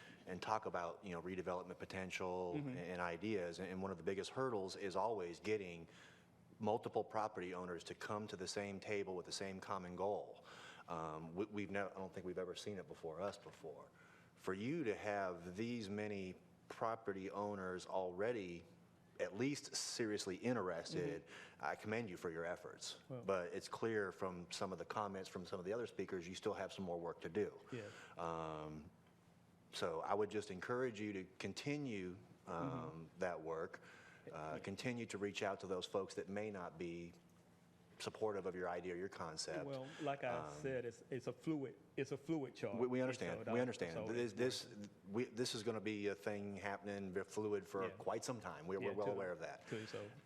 talk about, redevelopment potential and ideas, and one of the biggest hurdles is always getting multiple property owners to come to the same table with the same common goal. I don't think we've ever seen it before. For you to have these many property owners already at least seriously interested, I commend you for your efforts. Well, but it's clear from some of the comments from some of the other speakers, you still have some more work to do. yes. So I would just encourage you to continue that work, continue to reach out to those folks that may not be supportive of your idea or your concept. Well, like I said, it's a fluid chart. We understand. So We understand. so This is going to be a thing happening, fluid for Yeah. quite some time. We're well aware of that.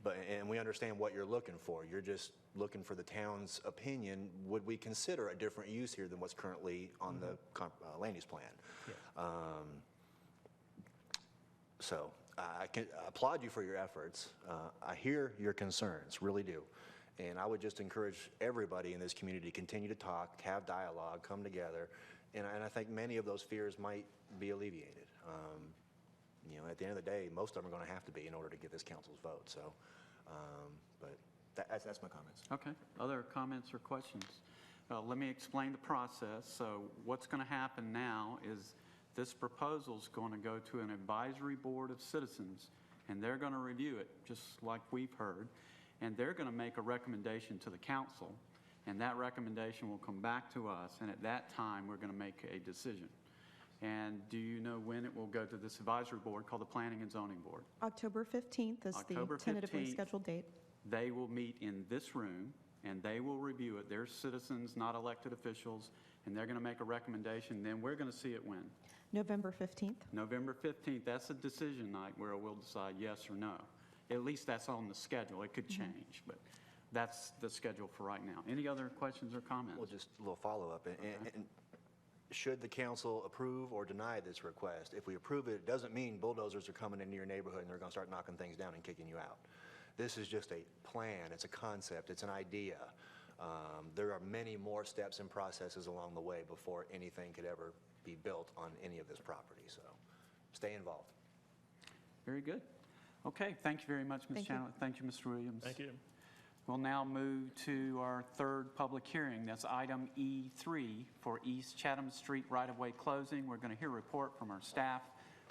So And we understand what you're looking for. You're just looking for the town's opinion. Would we consider a different use here than what's currently on the land use plan? Yes. So I can applaud you for your efforts. I hear your concerns, really do. And I would just encourage everybody in this community to continue to talk, have dialogue, come together. And I think many of those fears might be alleviated. At the end of the day, most of them are going to have to be in order to get this council's vote. So, but that's my comments. Okay. Other comments or questions? Let me explain the process. So what's going to happen now is this proposal is going to go to an advisory board of citizens, and they're going to review it, just like we've heard. And they're going to make a recommendation to the council. And that recommendation will come back to us, and at that time, we're going to make a decision. And do you know when it will go to this advisory board called the Planning and Zoning Board? October 15th is October the tentatively 15th. scheduled date. They will meet in this room, and they will review it. They're citizens, not elected officials, and they're going to make a recommendation. Then we're going to see it when? November 15th. November 15th. That's a decision night where we'll decide yes or no. At least that's on the schedule. It could change, but that's the schedule for right now. Any other questions or comments? Well, just a little follow-up. And should the council approve or deny this request? If we approve it, it doesn't mean bulldozers are coming into your neighborhood and they're going to start knocking things down and kicking you out. This is just a plan, it's a concept, it's an idea. There are many more steps and processes along the way before anything could ever be built on any of this property, so stay involved. Very good. Okay, thank you very much, Ms. Chandler. Thank you, Mr. Williams. Thank you. We'll now move to our third public hearing. That's item E3 for East Chatham Street right-of-way closing. We're going to hear a report from our staff.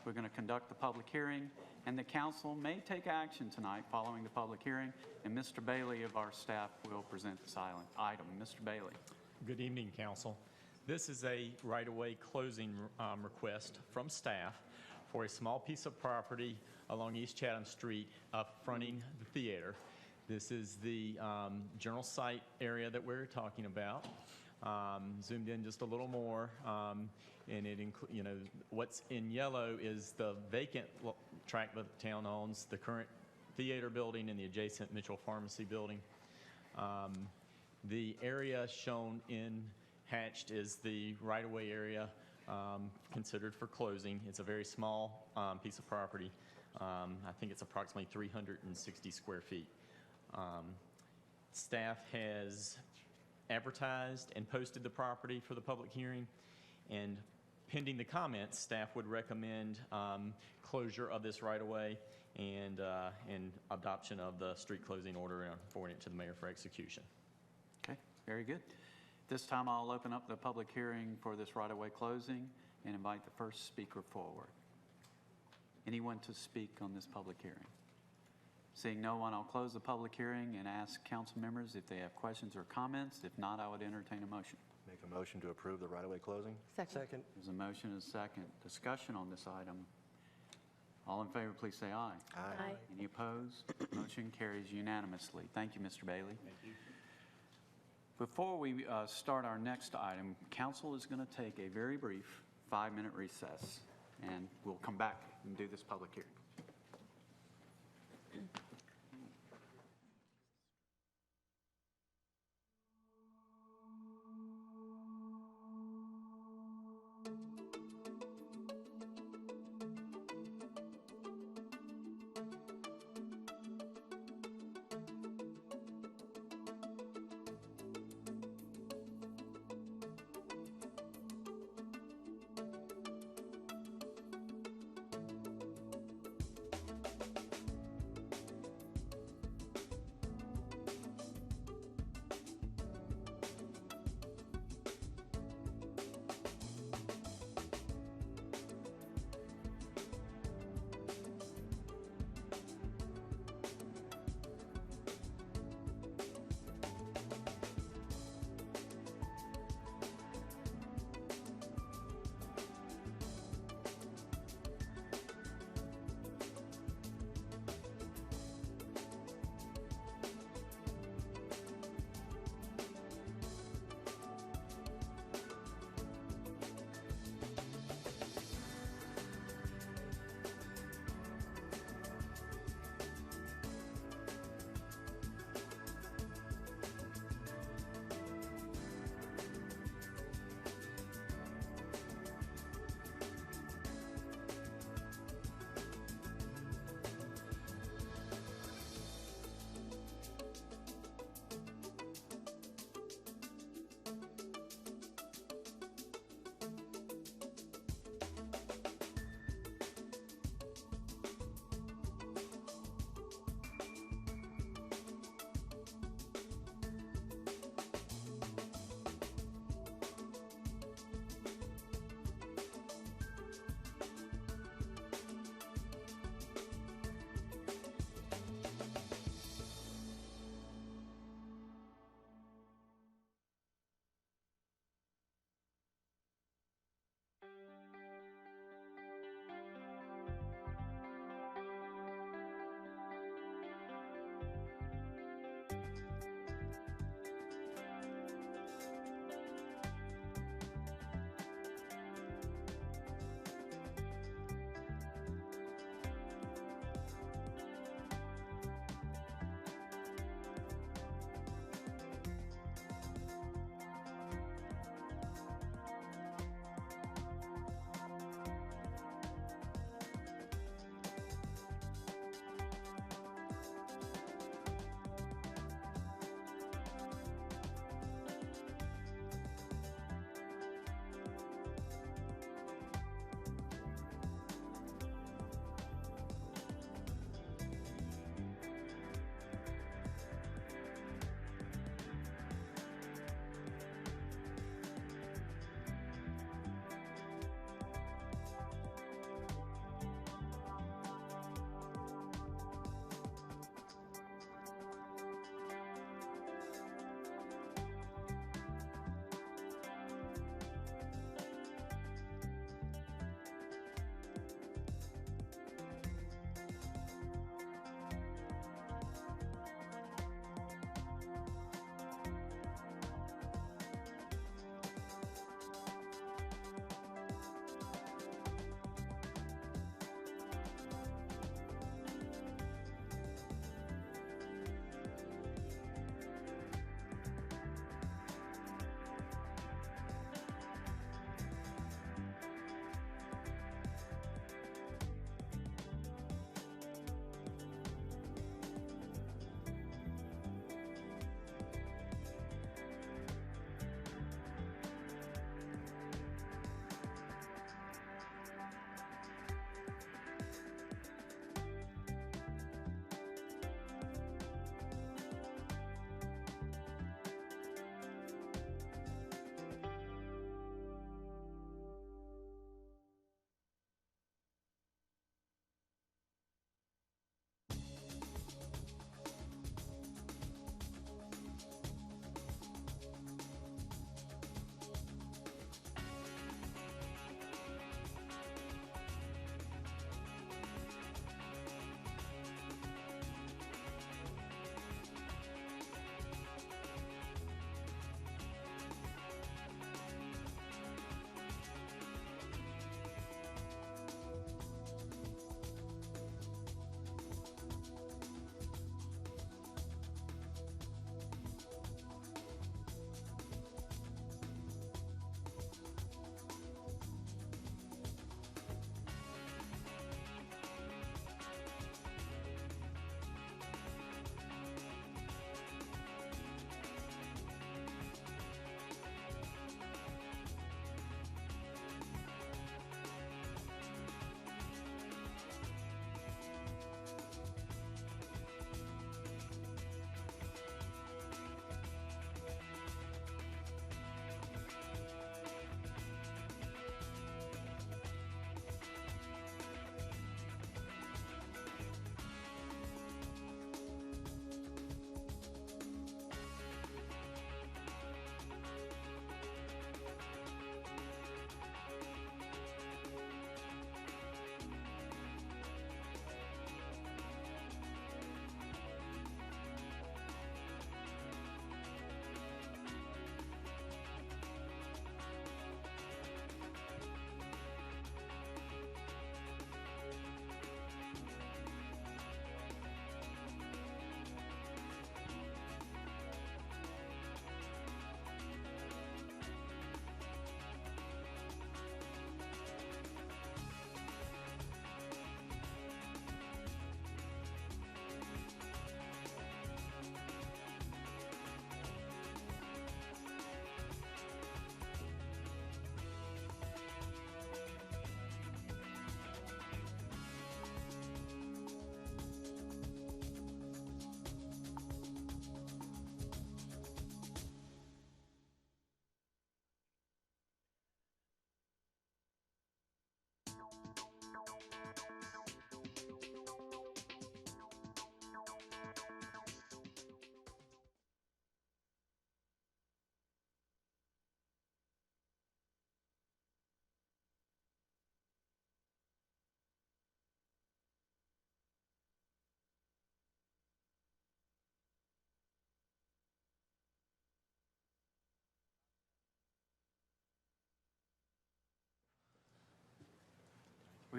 We're going to conduct the public hearing, and the council may take action tonight following the public hearing, and Mr. Bailey of our staff will present this item. Mr. Bailey. Good evening, council. This is a right-of-way closing request from staff for a small piece of property along East Chatham Street fronting the theater. This is the general site area that we're talking about. Zoomed in just a little more, and it includes, you know, what's in yellow is the vacant tract that the town owns, the current theater building and the adjacent Mitchell Pharmacy building. The area shown in hatched is the right-of-way area considered for closing. It's a very small piece of property. I think it's approximately 360 square feet. Staff has advertised and posted the property for the public hearing, and pending the comments, staff would recommend closure of this right-of-way and adoption of the street closing order and forwarding it to the mayor for execution. Okay, very good. This time I'll open up the public hearing for this right-of-way closing and invite the first speaker forward. Anyone to speak on this public hearing? Seeing no one, I'll close the public hearing and ask council members if they have questions or comments. If not, I would entertain a motion. Make a motion to approve the right-of-way closing? Second. There's a motion and a second. Discussion on this item. All in favor, please say aye. Aye. Any opposed? Motion carries unanimously. Thank you, Mr. Bailey. Thank you. Before we start our next item, council is going to take a very brief 5-minute recess, and we'll come back and do this public hearing.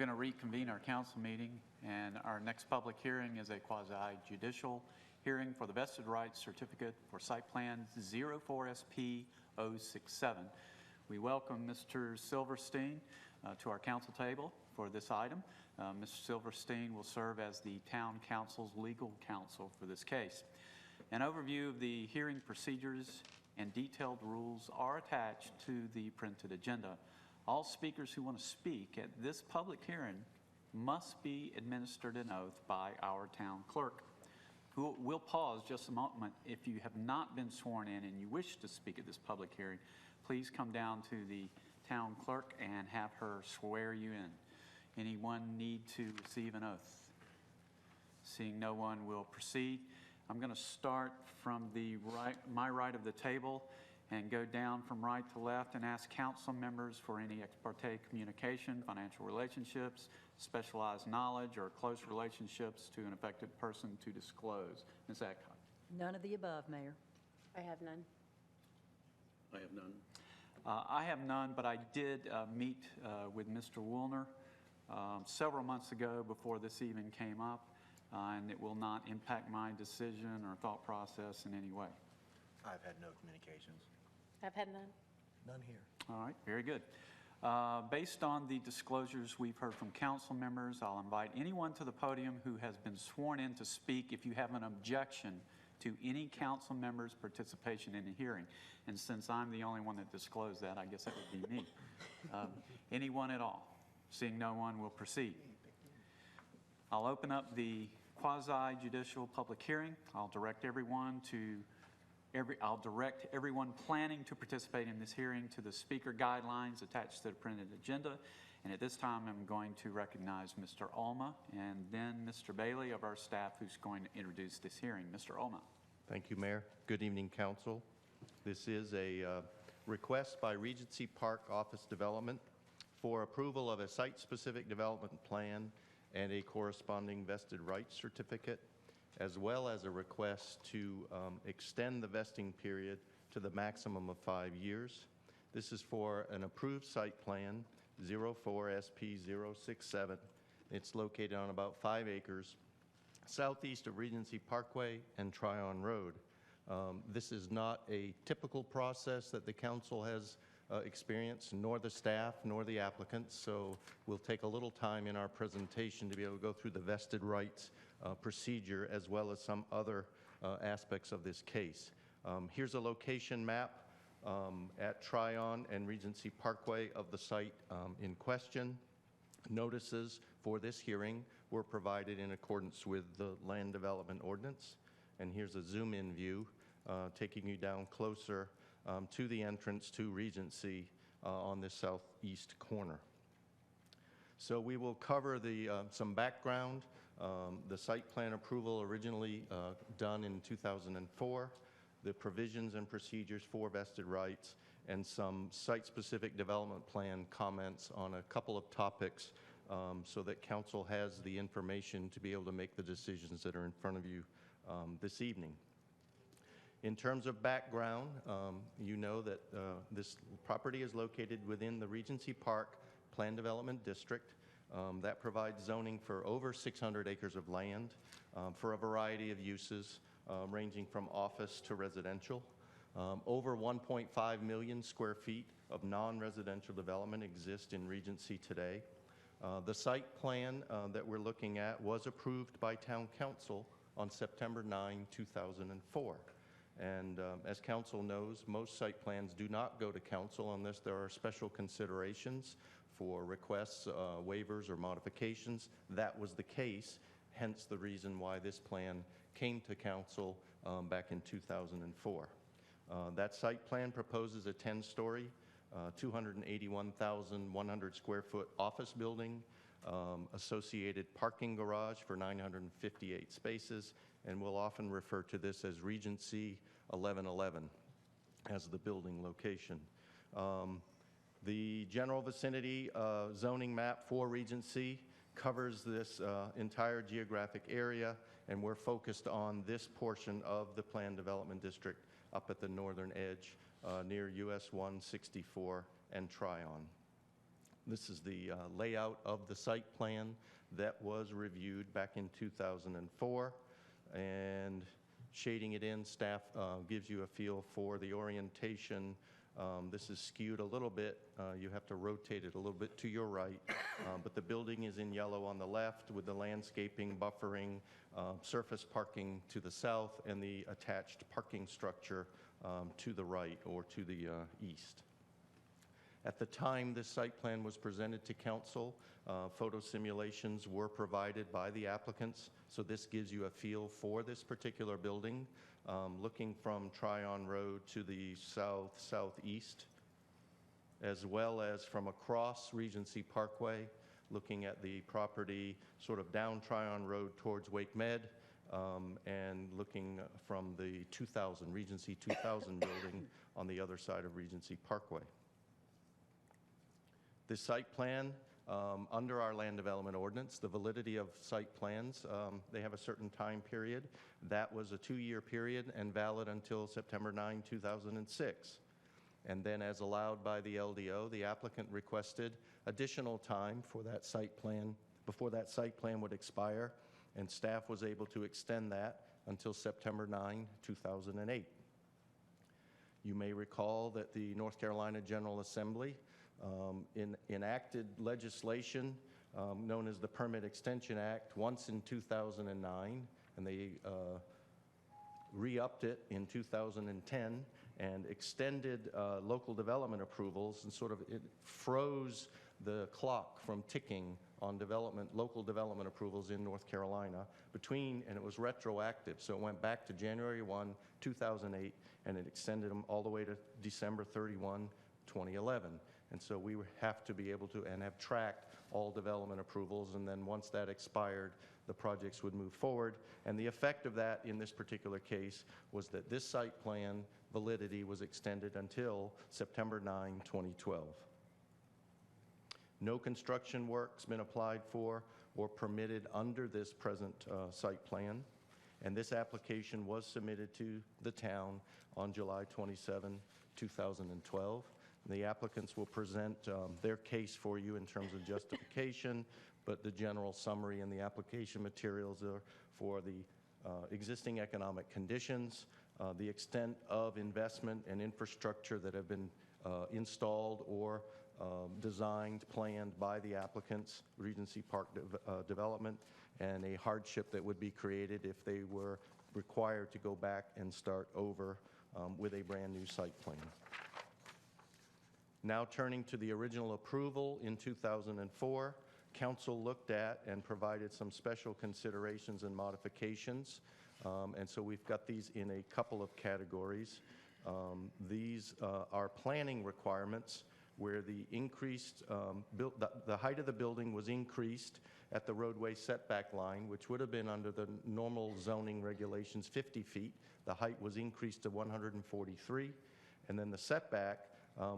We're going to reconvene our council meeting, and our next public hearing is a quasi-judicial hearing for the vested rights certificate for site plan 04SP067. We welcome Mr. Silverstein to our council table for this item. Mr. Silverstein will serve as the town council's legal counsel for this case. An overview of the hearing procedures and detailed rules are attached to the printed agenda. All speakers who want to speak at this public hearing must be administered an oath by our town clerk. We'll pause just a moment. If you have not been sworn in and you wish to speak at this public hearing, please come down to the town clerk and have her swear you in. Anyone need to receive an oath? Seeing no one, will proceed. I'm going to start from my right of the table and go down from right to left and ask council members for any ex parte communication, financial relationships, specialized knowledge, or close relationships to an affected person to disclose. Ms. Adcock. None of the above, Mayor. I have none. I have none. I have none, but I did meet with Mr. Woolner several months ago before this even came up, and it will not impact my decision or thought process in any way. I've had no communications. I've had none. None here. All right, very good. Based on the disclosures we've heard from council members, I'll invite anyone to the podium who has been sworn in to speak if you have an objection to any council member's participation in the hearing. And since I'm the only one that disclosed that, I guess that would be me. Anyone at all? Seeing no one, will proceed. I'll open up the quasi-judicial public hearing. I'll direct everyone planning to participate in this hearing to the speaker guidelines attached to the printed agenda. And at this time, I'm going to recognize Mr. Alma and then Mr. Bailey of our staff, who's going to introduce this hearing. Mr. Alma. Thank you, Mayor. Good evening, Council. This is a request by Regency Park Office Development for approval of a site-specific development plan and a corresponding vested rights certificate, as well as a request to extend the vesting period to the maximum of 5 years. This is for an approved site plan, 04SP067. It's located on about 5 acres southeast of Regency Parkway and Tryon Road. This is not a typical process that the council has experienced, nor the staff, nor the applicants, so we'll take a little time in our presentation to be able to go through the vested rights procedure as well as some other aspects of this case. Here's a location map at Tryon and Regency Parkway of the site in question. Notices for this hearing were provided in accordance with the Land Development Ordinance. And here's a zoom-in view taking you down closer to the entrance to Regency on this southeast corner. So we will cover some background. The site plan approval originally done in 2004, the provisions and procedures for vested rights, and some site-specific development plan comments on a couple of topics so that council has the information to be able to make the decisions that are in front of you this evening. In terms of background, you know that this property is located within the Regency Park Plan Development District. That provides zoning for over 600 acres of land for a variety of uses ranging from office to residential. Over 1.5 million square feet of non-residential development exist in Regency today. The site plan that we're looking at was approved by Town Council on September 9, 2004. And as council knows, most site plans do not go to council unless there are special considerations for requests, waivers, or modifications. That was the case, hence the reason why this plan came to council back in 2004. That site plan proposes a 10-story, 281,100 square foot office building, associated parking garage for 958 spaces, and we'll often refer to this as Regency 1111 as the building location. The general vicinity zoning map for Regency covers this entire geographic area, and we're focused on this portion of the Planned Development District up at the northern edge near US 164 and Tryon. This is the layout of the site plan that was reviewed back in 2004. And shading it in, staff gives you a feel for the orientation. This is skewed a little bit. You have to rotate it a little bit to your right. But the building is in yellow on the left with the landscaping, buffering, surface parking to the south, and the attached parking structure to the right or to the east. At the time this site plan was presented to council, photo simulations were provided by the applicants, so this gives you a feel for this particular building. Looking from Tryon Road to the southeast, as well as from across Regency Parkway, looking at the property sort of down Tryon Road towards Wake Med, and looking from the Regency 2000 building on the other side of Regency Parkway. This site plan, under our land development ordinance, the validity of site plans, they have a certain time period. That was a 2-year period and valid until September 9, 2006. And then, as allowed by the LDO, the applicant requested additional time for that site plan, before that site plan would expire, and staff was able to extend that until September 9, 2008. You may recall that the North Carolina General Assembly enacted legislation known as the Permit Extension Act once in 2009, and they re-upped it in 2010 and extended local development approvals, and sort of it froze the clock from ticking on local development approvals in North Carolina and it was retroactive, so it went back to January 1, 2008, and it extended them all the way to December 31, 2011. And so we have to be able to and have tracked all development approvals, and then once that expired, the projects would move forward. And the effect of that in this particular case was that this site plan validity was extended until September 9, 2012. No construction work's been applied for or permitted under this present site plan, and this application was submitted to the town on July 27, 2012. The applicants will present their case for you in terms of justification, but the general summary in the application materials are for the existing economic conditions, the extent of investment and infrastructure that have been installed or designed, planned by the applicants, Regency Park Development, and a hardship that would be created if they were required to go back and start over with a brand new site plan. Now turning to the original approval in 2004, Council looked at and provided some special considerations and modifications, and so we've got these in a couple of categories. These are planning requirements where the the height of the building was increased at the roadway setback line, which would have been under the normal zoning regulations 50 feet. The height was increased to 143, and then the setback,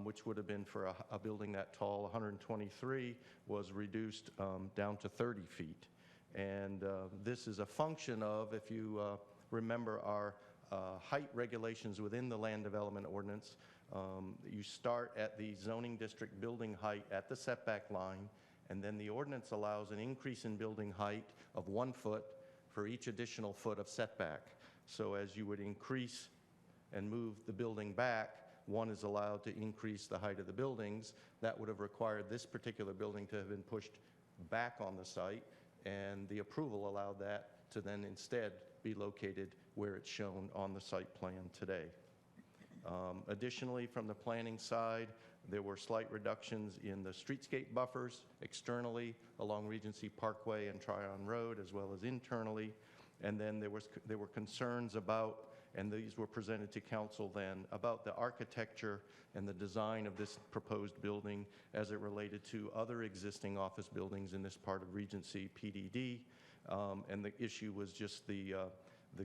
which would have been for a building that tall, 123, was reduced down to 30 feet. And this is a function of, if you remember our height regulations within the land development ordinance, you start at the zoning district building height at the setback line, and then the ordinance allows an increase in building height of 1 foot for each additional foot of setback. So as you would increase and move the building back, one is allowed to increase the height of the buildings. That would have required this particular building to have been pushed back on the site, and the approval allowed that to then instead be located where it's shown on the site plan today. Additionally, from the planning side, there were slight reductions in the streetscape buffers externally along Regency Parkway and Tryon Road, as well as internally. And then there were concerns about, and these were presented to council then, about the architecture and the design of this proposed building as it related to other existing office buildings in this part of Regency PDD. And the issue was just the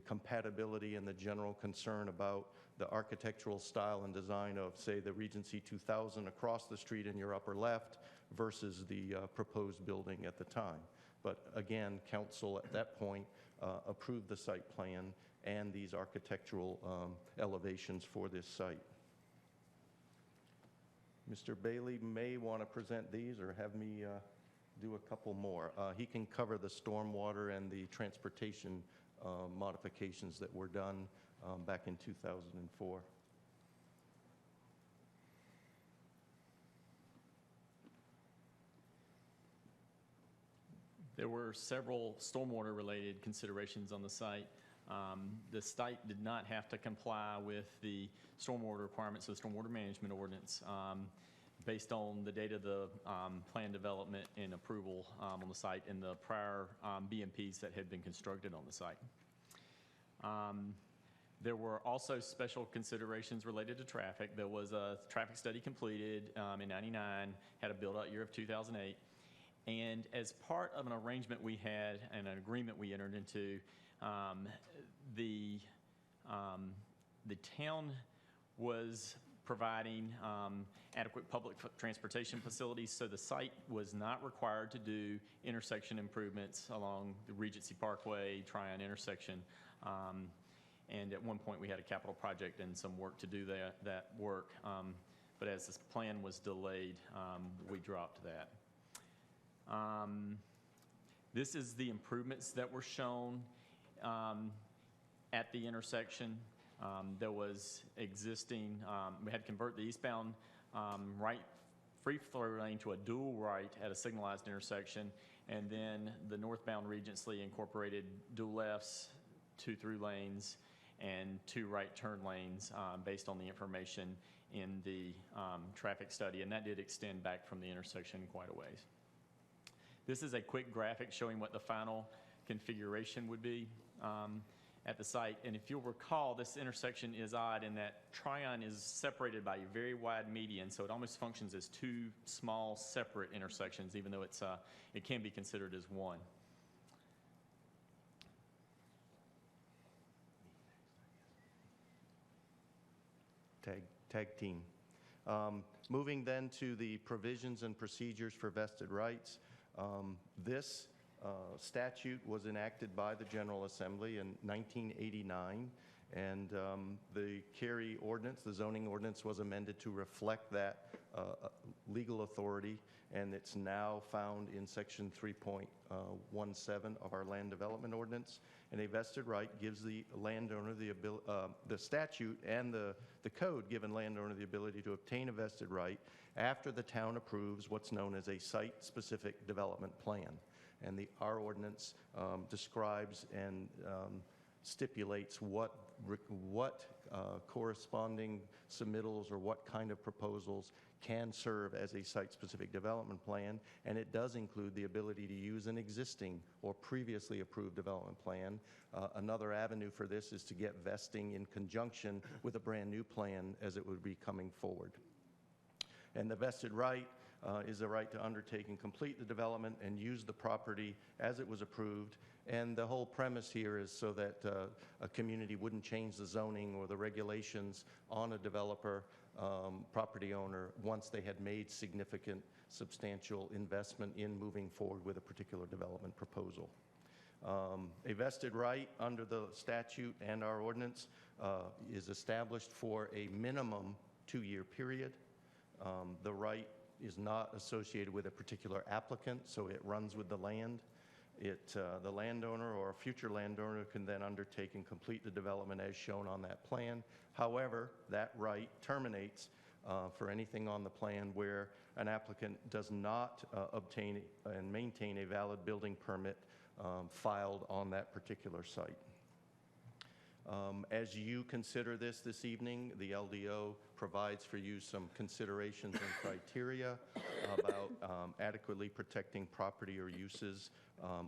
compatibility and the general concern about the architectural style and design of, say, the Regency 2000 across the street in your upper left versus the proposed building at the time. But again, council at that point approved the site plan and these architectural elevations for this site. Mr. Bailey may want to present these or have me do a couple more. He can cover the stormwater and the transportation modifications that were done back in 2004. There were several stormwater-related considerations on the site. The site did not have to comply with the stormwater requirements of the Stormwater Management Ordinance based on the date of the plan development and approval on the site and the prior BMPs that had been constructed on the site. There were also special considerations related to traffic. There was a traffic study completed in '99, had a build-out year of 2008. And as part of an arrangement we had and an agreement we entered into, the town was providing adequate public transportation facilities, so the site was not required to do intersection improvements along the Regency Parkway, Tryon intersection. And at one point we had a capital project and some work to do that work. But as this plan was delayed, we dropped that. This is the improvements that were shown at the intersection. There was existing, we had to convert the eastbound right free flow lane to a dual right at a signalized intersection, and then the northbound Regency incorporated dual lefts, 2 through lanes, and 2 right turn lanes based on the information in the traffic study, and that did extend back from the intersection quite a ways. This is a quick graphic showing what the final configuration would be at the site. And if you'll recall, this intersection is odd in that Tryon is separated by a very wide median, so it almost functions as 2 small separate intersections, even though it can be considered as one. Tag team. Moving then to the provisions and procedures for vested rights. This statute was enacted by the General Assembly in 1989, and the Cary ordinance, the zoning ordinance, was amended to reflect that legal authority, and it's now found in section 3.17 of our land development ordinance. And a vested right gives the landowner the ability, the statute and the code given landowner the ability to obtain a vested right after the town approves what's known as a site-specific development plan. And our ordinance describes and stipulates what corresponding submittals or what kind of proposals can serve as a site-specific development plan, and it does include the ability to use an existing or previously approved development plan. Another avenue for this is to get vesting in conjunction with a brand new plan as it would be coming forward. And the vested right is the right to undertake and complete the development and use the property as it was approved. And the whole premise here is so that a community wouldn't change the zoning or the regulations on a developer, property owner, once they had made significant, substantial investment in moving forward with a particular development proposal. A vested right under the statute and our ordinance is established for a minimum 2-year period. The right is not associated with a particular applicant, so it runs with the land. The landowner or a future landowner can then undertake and complete the development as shown on that plan. However, that right terminates for anything on the plan where an applicant does not obtain and maintain a valid building permit filed on that particular site. As you consider this evening, the LDO provides for you some considerations and criteria about adequately protecting property or uses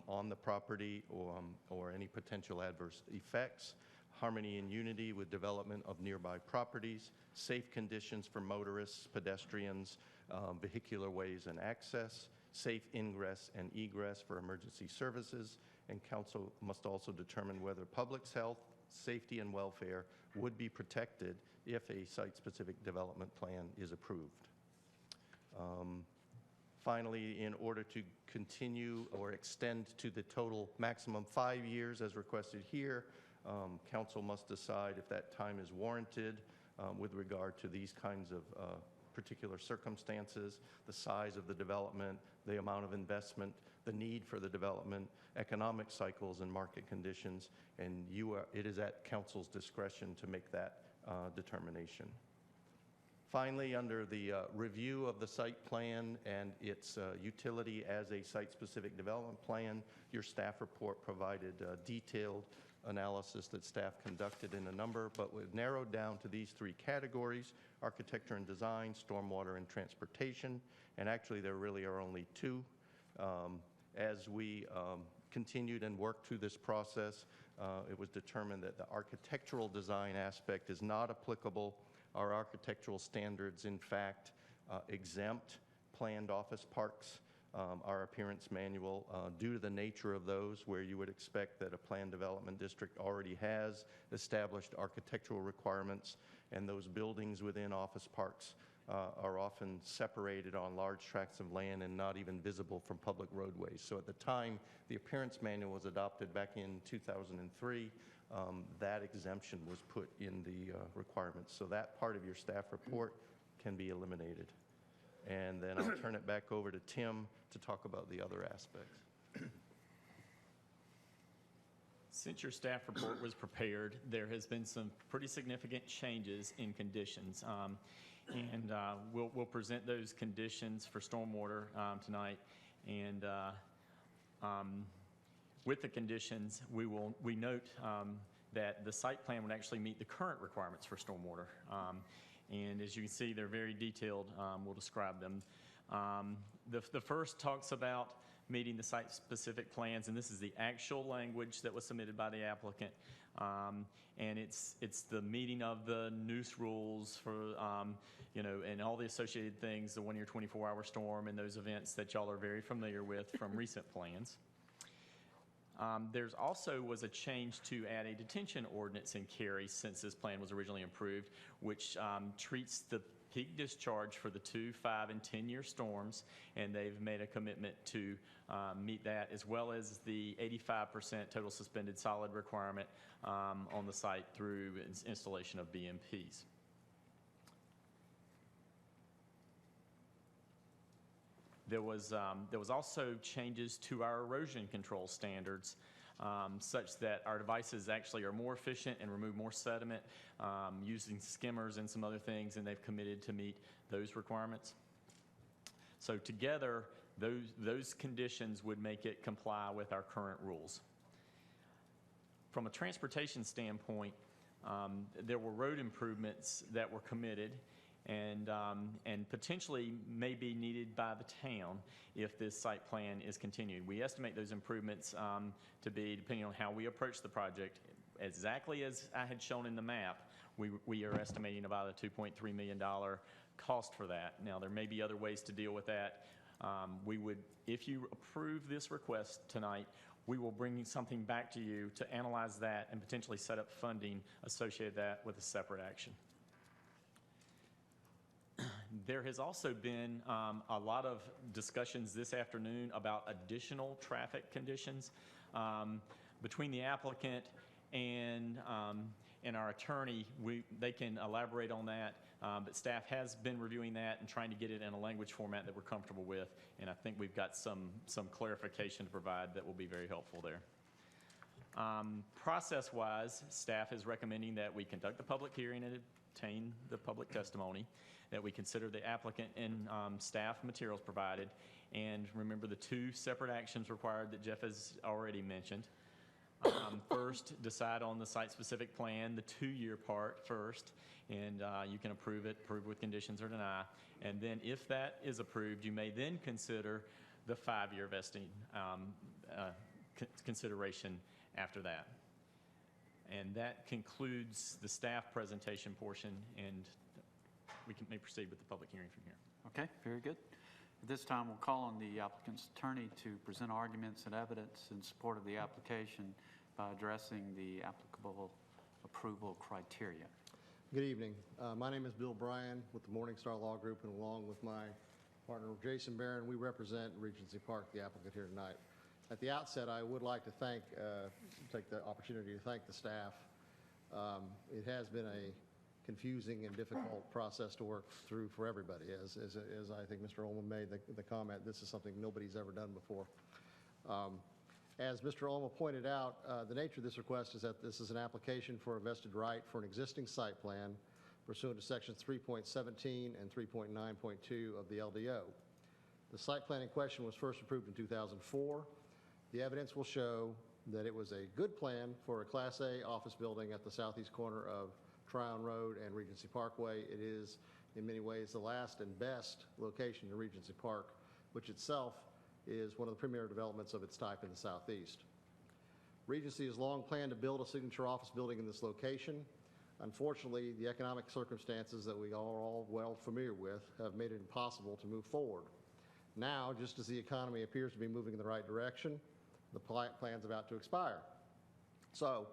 on the property or any potential adverse effects, harmony and unity with development of nearby properties, safe conditions for motorists, pedestrians, vehicular ways and access, safe ingress and egress for emergency services, and council must also determine whether public's health, safety, and welfare would be protected if a site-specific development plan is approved. Finally, in order to continue or extend to the total maximum 5 years as requested here, council must decide if that time is warranted with regard to these kinds of particular circumstances, the size of the development, the amount of investment, the need for the development, economic cycles and market conditions, and it is at council's discretion to make that determination. Finally, under the review of the site plan and its utility as a site-specific development plan, your staff report provided detailed analysis that staff conducted in a number, but we've narrowed down to these three categories: architecture and design, stormwater, and transportation. And actually, there really are only two. As we continued and worked through this process, it was determined that the architectural design aspect is not applicable. Our architectural standards, in fact, exempt planned office parks. Our appearance manual, due to the nature of those, where you would expect that a planned development district already has established architectural requirements, and those buildings within office parks are often separated on large tracts of land and not even visible from public roadways. So at the time the appearance manual was adopted back in 2003, that exemption was put in the requirements. So that part of your staff report can be eliminated. And then I'll turn it back over to Tim to talk about the other aspects. Since your staff report was prepared, there has been some pretty significant changes in conditions. And we'll present those conditions for stormwater tonight. And with the conditions, we note that the site plan would actually meet the current requirements for stormwater. And as you can see, they're very detailed. We'll describe them. The first talks about meeting the site-specific plans, and this is the actual language that was submitted by the applicant. And it's the meeting of the noose rules for, and all the associated things, the one-year 24-hour storm and those events that y'all are very familiar with from recent plans. There's also was a change to add a detention ordinance in Cary since this plan was originally approved, which treats the peak discharge for the 2, 5, and 10-year storms, and they've made a commitment to meet that, as well as the 85% total suspended solid requirement on the site through installation of BMPs. There was also changes to our erosion control standards, such that our devices actually are more efficient and remove more sediment using skimmers and some other things, and they've committed to meet those requirements. So together, those conditions would make it comply with our current rules. From a transportation standpoint, there were road improvements that were committed and potentially may be needed by the town if this site plan is continued. We estimate those improvements to be, depending on how we approach the project, exactly as I had shown in the map. We are estimating about a $2.3 million cost for that. Now, there may be other ways to deal with that. If you approve this request tonight, we will bring something back to you to analyze that and potentially set up funding associated with that with a separate action. There has also been a lot of discussions this afternoon about additional traffic conditions. Between the applicant and our attorney, they can elaborate on that, but staff has been reviewing that and trying to get it in a language format that we're comfortable with, and I think we've got some clarification to provide that will be very helpful there. Process-wise, staff is recommending that we conduct the public hearing and obtain the public testimony, that we consider the applicant and staff materials provided, and remember the 2 separate actions required that Jeff has already mentioned. First, decide on the site-specific plan, the 2-year part first, and you can approve with conditions or deny. And then if that is approved, you may then consider the 5-year vesting consideration after that. And that concludes the staff presentation portion, and we may proceed with the public hearing from here. Okay, very good. At this time, we'll call on the applicant's attorney to present arguments and evidence in support of the application by addressing the applicable approval criteria. Good evening. My name is Bill Bryan with the Morningstar Law Group, and along with my partner Jason Barron, we represent Regency Park, the applicant here tonight. At the outset, I would like to take the opportunity to thank the staff. It has been a confusing and difficult process to work through for everybody. As I think Mr. Ullman made the comment, this is something nobody's ever done before. As Mr. Ullman pointed out, the nature of this request is that this is an application for a vested right for an existing site plan pursuant to sections 3.17 and 3.9.2 of the LDO. The site plan in question was first approved in 2004. The evidence will show that it was a good plan for a Class A office building at the southeast corner of Tryon Road and Regency Parkway. It is, in many ways, the last and best location in Regency Park, which itself is one of the premier developments of its type in the southeast. Regency has long planned to build a signature office building in this location. Unfortunately, the economic circumstances that we are all well familiar with have made it impossible to move forward. Now, just as the economy appears to be moving in the right direction, the plan's about to expire. So,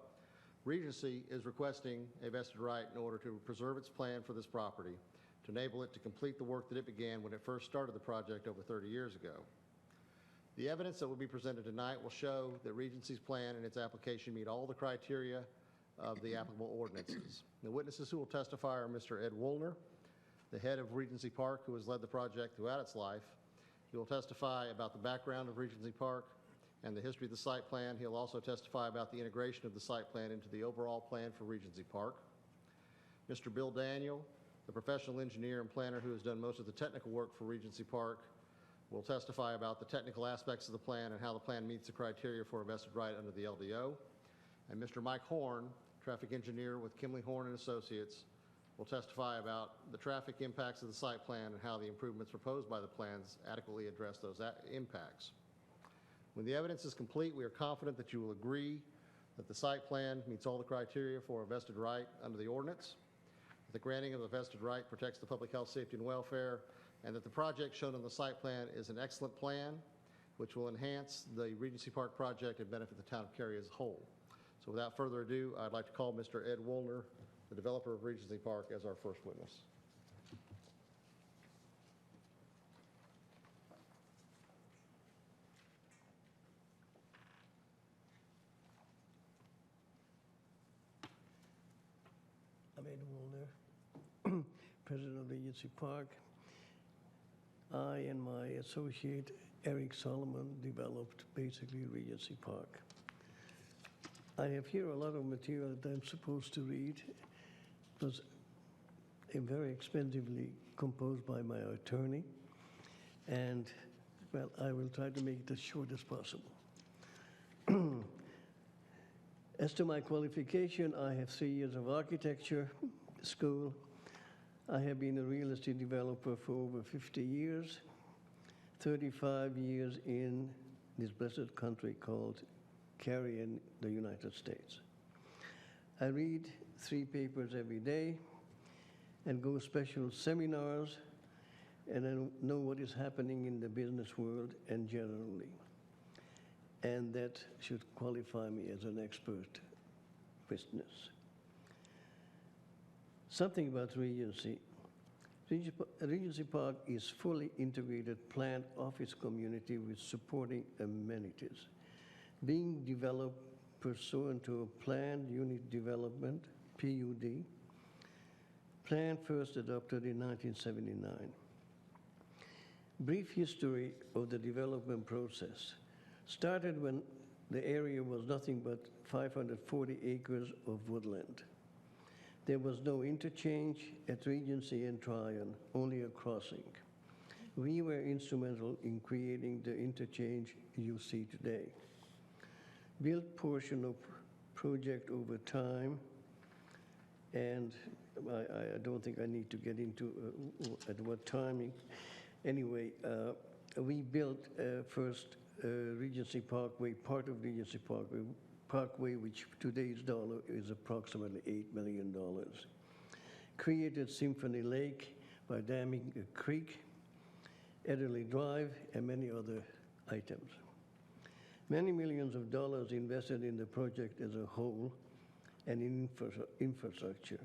Regency is requesting a vested right in order to preserve its plan for this property, to enable it to complete the work that it began when it first started the project over 30 years ago. The evidence that will be presented tonight will show that Regency's plan and its application meet all the criteria of the applicable ordinances. The witnesses who will testify are Mr. Ed Woolner, the head of Regency Park, who has led the project throughout its life. He will testify about the background of Regency Park and the history of the site plan. He'll also testify about the integration of the site plan into the overall plan for Regency Park. Mr. Bill Daniel, the professional engineer and planner who has done most of the technical work for Regency Park, will testify about the technical aspects of the plan and how the plan meets the criteria for a vested right under the LDO. And Mr. Mike Horn, traffic engineer with Kimley Horn and Associates, will testify about the traffic impacts of the site plan and how the improvements proposed by the plans adequately address those impacts. When the evidence is complete, we are confident that you will agree that the site plan meets all the criteria for a vested right under the ordinance, that the granting of the vested right protects the public health, safety, and welfare, and that the project shown on the site plan is an excellent plan which will enhance the Regency Park project and benefit the town of Cary as a whole. So without further ado, I'd like to call Mr. Ed Woolner, the developer of Regency Park, as our first witness. I'm Ed Woolner, president of Regency Park. I and my associate, Eric Solomon, developed basically Regency Park. I have here a lot of material that I'm supposed to read. It was very expensively composed by my attorney, and, well, I will try to make it as short as possible. As to my qualification, I have 3 years of architecture school. I have been a real estate developer for over 50 years, 35 years in this blessed country called Cary in the United States. I read 3 papers every day and go special seminars, and I know what is happening in the business world and generally. And that should qualify me as an expert witness. Something about Regency. Regency Park is fully integrated planned office community with supporting amenities, being developed pursuant to a planned unit development, PUD, plan first adopted in 1979. Brief history of the development process. Started when the area was nothing but 540 acres of woodland. There was no interchange at Regency and Tryon, only a crossing. We were instrumental in creating the interchange you see today. Built portion of project over time, and I don't think I need to get into at what timing. Anyway, we built first Regency Parkway, part of Regency Parkway, which today's dollar is approximately $8 million. Created Symphony Lake by damming a creek, Ederly Drive, and many other items. Many millions of dollars invested in the project as a whole and in infrastructure.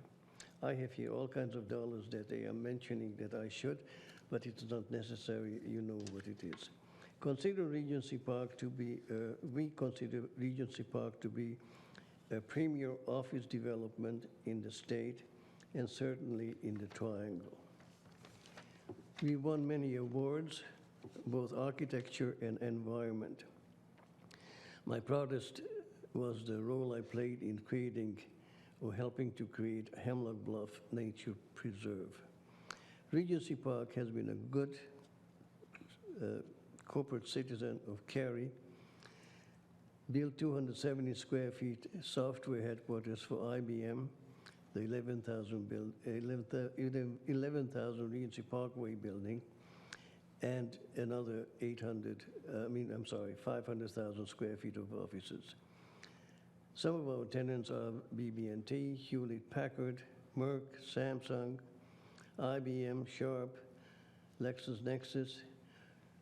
I have here all kinds of dollars that they are mentioning that I should, but it's not necessary, you know what it is. Consider Regency Park to be, we consider Regency Park to be a premier office development in the state and certainly in the Triangle. We won many awards, both architecture and environment. My proudest was the role I played in creating or helping to create Hemlock Bluff Nature Preserve. Regency Park has been a good corporate citizen of Cary, built 270 square feet software headquarters for IBM, the 11,000 Regency Parkway building, and another 500,000 square feet of offices. Some of our tenants are BB&T, Hewlett-Packard, Merck, Samsung, IBM, Sharp, LexisNexis.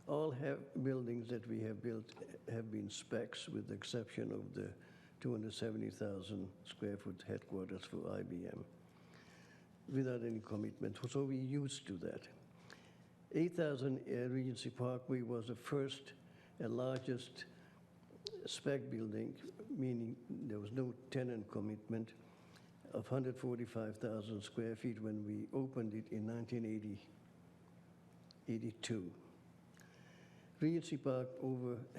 All have buildings that we have built have been specs, with the exception of the 270,000 square foot headquarters for IBM, without any commitment. So we're used to that. 8,000 Regency Parkway was the first and largest spec building, meaning there was no tenant commitment, of 145,000 square feet when we opened it in 1982. Regency Park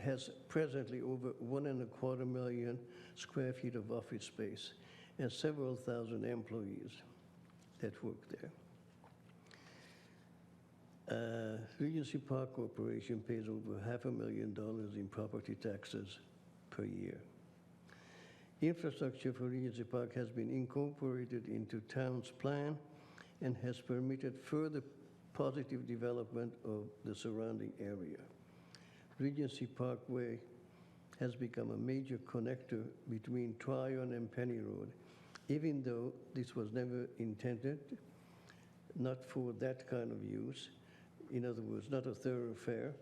has presently over 1.25 million square feet of office space and several thousand employees that work there. Regency Park Corporation pays over $500,000 in property taxes per year. Infrastructure for Regency Park has been incorporated into town's plan and has permitted further positive development of the surrounding area. Regency Parkway has become a major connector between Tryon and Penny Road, even though this was never intended, not for that kind of use. In other words, not a thoroughfare.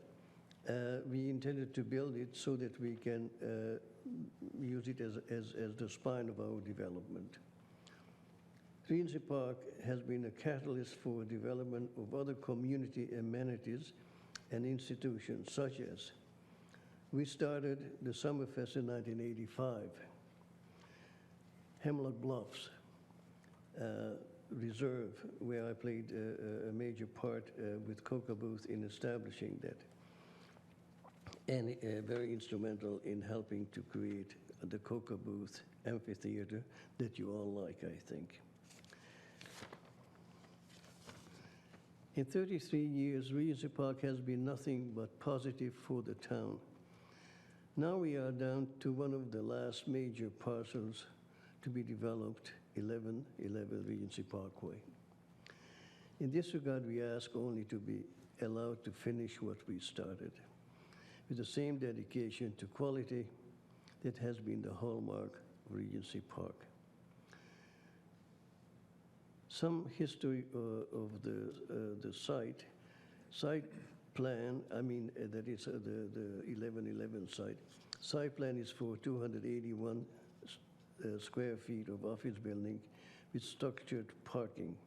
We intended to build it so that we can use it as the spine of our development. Regency Park has been a catalyst for development of other community amenities and institutions, such as we started the Summerfest in 1985, Hemlock Bluffs Reserve, where I played a major part with Coca Booth in establishing that, and very instrumental in helping to create the Coca Booth Amphitheater that you all like, I think. In 33 years, Regency Park has been nothing but positive for the town. Now we are down to one of the last major parcels to be developed, 1111 Regency Parkway. In this regard, we ask only to be allowed to finish what we started, with the same dedication to quality that has been the hallmark of Regency Park. Some history of the site plan, that is the 1111 site. Site plan is for 281 square feet of office building with structured parking.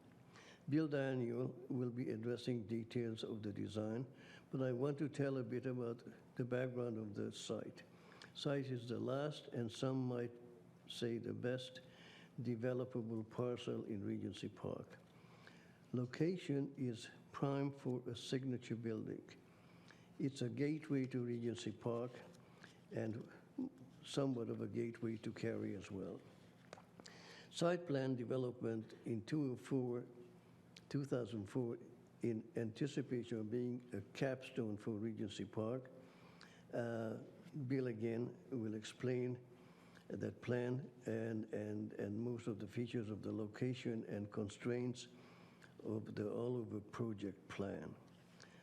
Bill Daniel will be addressing details of the design, but I want to tell a bit about the background of the site. Site is the last, and some might say the best, developable parcel in Regency Park. Location is prime for a signature building. It's a gateway to Regency Park and somewhat of a gateway to Cary as well. Site plan development in 2004 in anticipation of being a capstone for Regency Park. Bill again will explain that plan and most of the features of the location and constraints of the all-over project plan.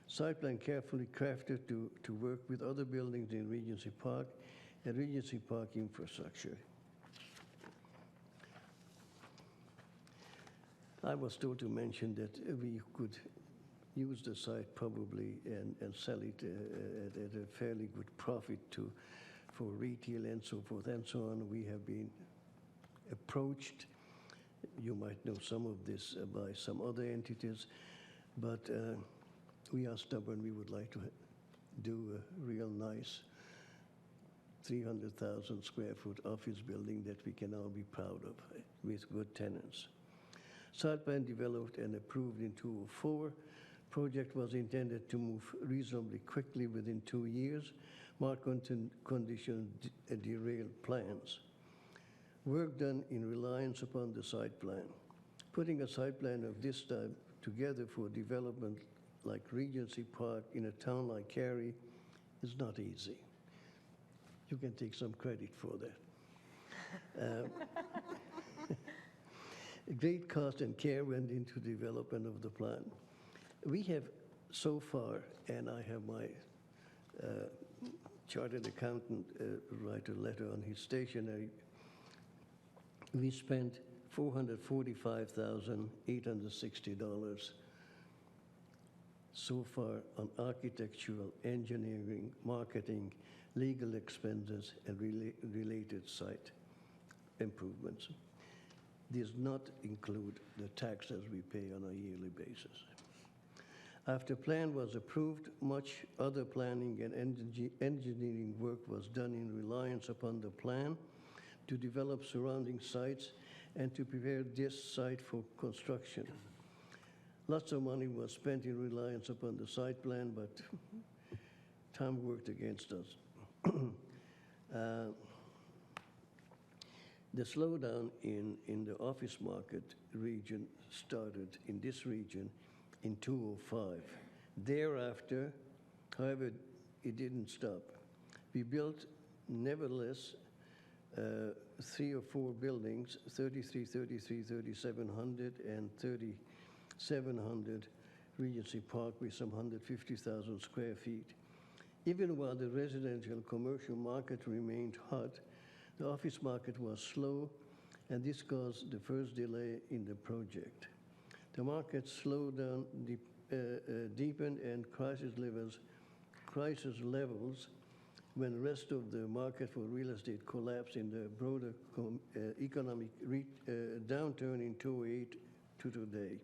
Site plan carefully crafted to work with other buildings in Regency Park and Regency Park infrastructure. I was told to mention that we could use the site probably and sell it at a fairly good profit for retail and so forth and so on. We have been approached, you might know some of this, by some other entities, but we are stubborn. We would like to do a real nice 300,000 square foot office building that we can all be proud of with good tenants. Site plan developed and approved in 2004. Project was intended to move reasonably quickly within 2 years. Market conditions derailed plans. Work done in reliance upon the site plan. Putting a site plan of this type together for development like Regency Park in a town like Cary is not easy. You can take some credit for that. Great cost and care went into development of the plan. We have so far, and I have my chartered accountant write a letter on his stationery, we spent $445,860 so far on architectural, engineering, marketing, legal expenses, and related site improvements. Does not include the taxes we pay on a yearly basis. After plan was approved, much other planning and engineering work was done in reliance upon the plan to develop surrounding sites and to prepare this site for construction. Lots of money was spent in reliance upon the site plan, but time worked against us. The slowdown in the office market region started in this region in 2005. Thereafter, however, it didn't stop. We built, nevertheless, 3 or 4 buildings, 33, 3700, and 3700 Regency Park with some 150,000 square feet. Even while the residential commercial market remained hot, the office market was slow, and this caused the first delay in the project. The market slowed down, deepened, and crisis levels when the rest of the market for real estate collapsed in the broader economic downturn in 2008 to today.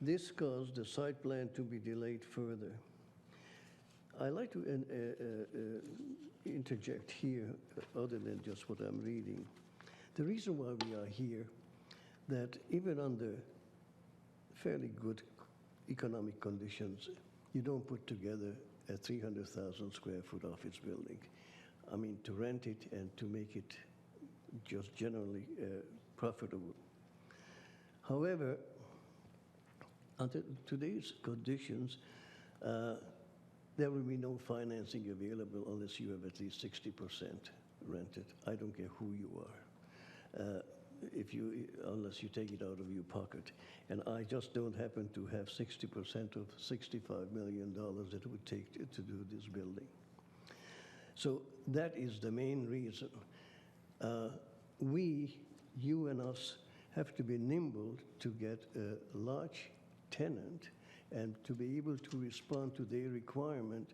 This caused the site plan to be delayed further. I'd like to interject here, other than just what I'm reading. The reason why we are here, that even under fairly good economic conditions, you don't put together a 300,000 square foot office building. I mean, to rent it and to make it just generally profitable. However, under today's conditions, there will be no financing available unless you have at least 60% rented. I don't care who you are, unless you take it out of your pocket. And I just don't happen to have 60% of $65 million that it would take to do this building. So that is the main reason. You and us, have to be nimble to get a large tenant and to be able to respond to their requirement,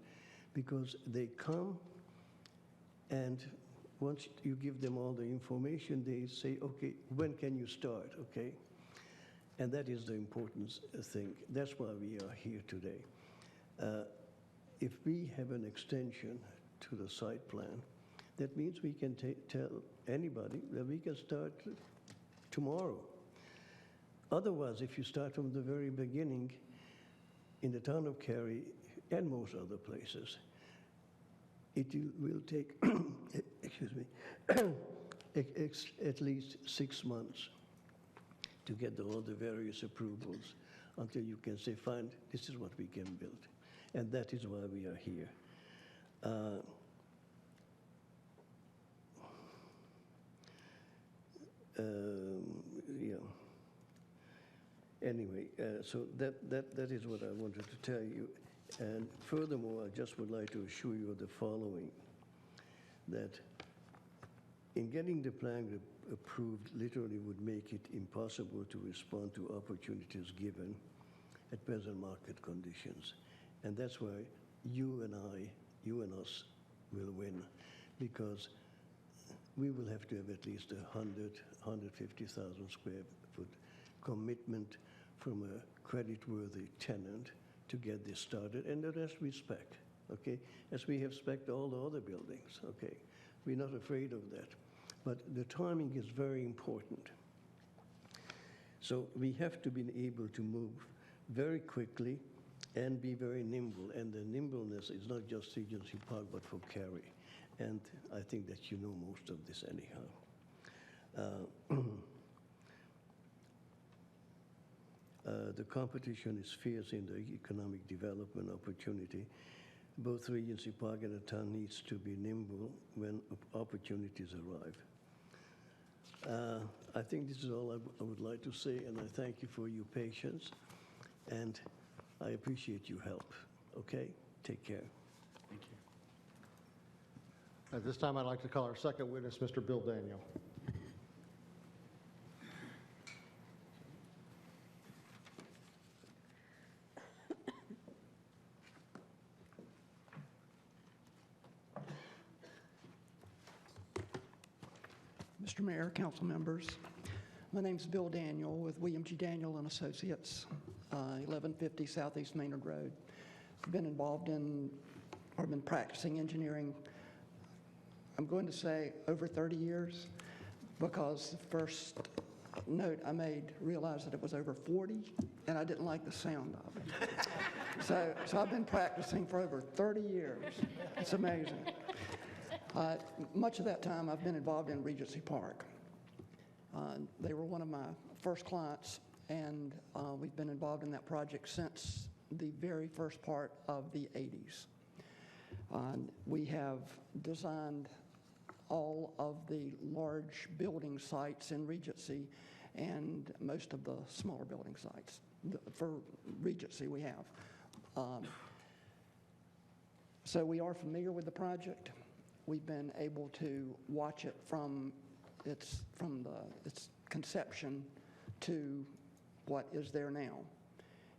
because they come and once you give them all the information, they say, okay, when can you start, okay? And that is the important thing. That's why we are here today. If we have an extension to the site plan, that means we can tell anybody that we can start tomorrow. Otherwise, if you start from the very beginning, in the town of Cary and most other places, it will take, excuse me, at least 6 months to get all the various approvals until you can say, fine, this is what we can build. And that is why we are here. Yeah. Anyway, so that is what I wanted to tell you. And furthermore, I just would like to assure you of the following, that in getting the plan approved literally would make it impossible to respond to opportunities given at present market conditions. And that's why you and us will win, because we will have to have at least 150,000 square foot commitment from a creditworthy tenant to get this started, and the rest we spec, okay? As we have spec'd all the other buildings, okay? We're not afraid of that. But the timing is very important. So we have to be able to move very quickly and be very nimble. And the nimbleness is not just Regency Park, but for Cary. And I think that you know most of this anyhow. The competition is fierce in the economic development opportunity. Both Regency Park and the town needs to be nimble when opportunities arrive. I think this is all I would like to say, and I thank you for your patience, and I appreciate your help. Okay? Take care. Thank you. At this time, I'd like to call our second witness, Mr. Bill Daniel. Mr. Mayor, council members, my name's Bill Daniel with William G. Daniel and Associates, 1150 Southeast Maynard Road. I've been involved in, or been practicing engineering, I'm going to say over 30 years, because the first note I made realized that it was over 40, and I didn't like the sound of it. So I've been practicing for over 30 years. It's amazing. Much of that time I've been involved in Regency Park. They were one of my first clients, and we've been involved in that project since the very first part of the 80s. We have designed all of the large building sites in Regency and most of the smaller building sites. For Regency we have. So we are familiar with the project. We've been able to watch it from its conception to what is there now.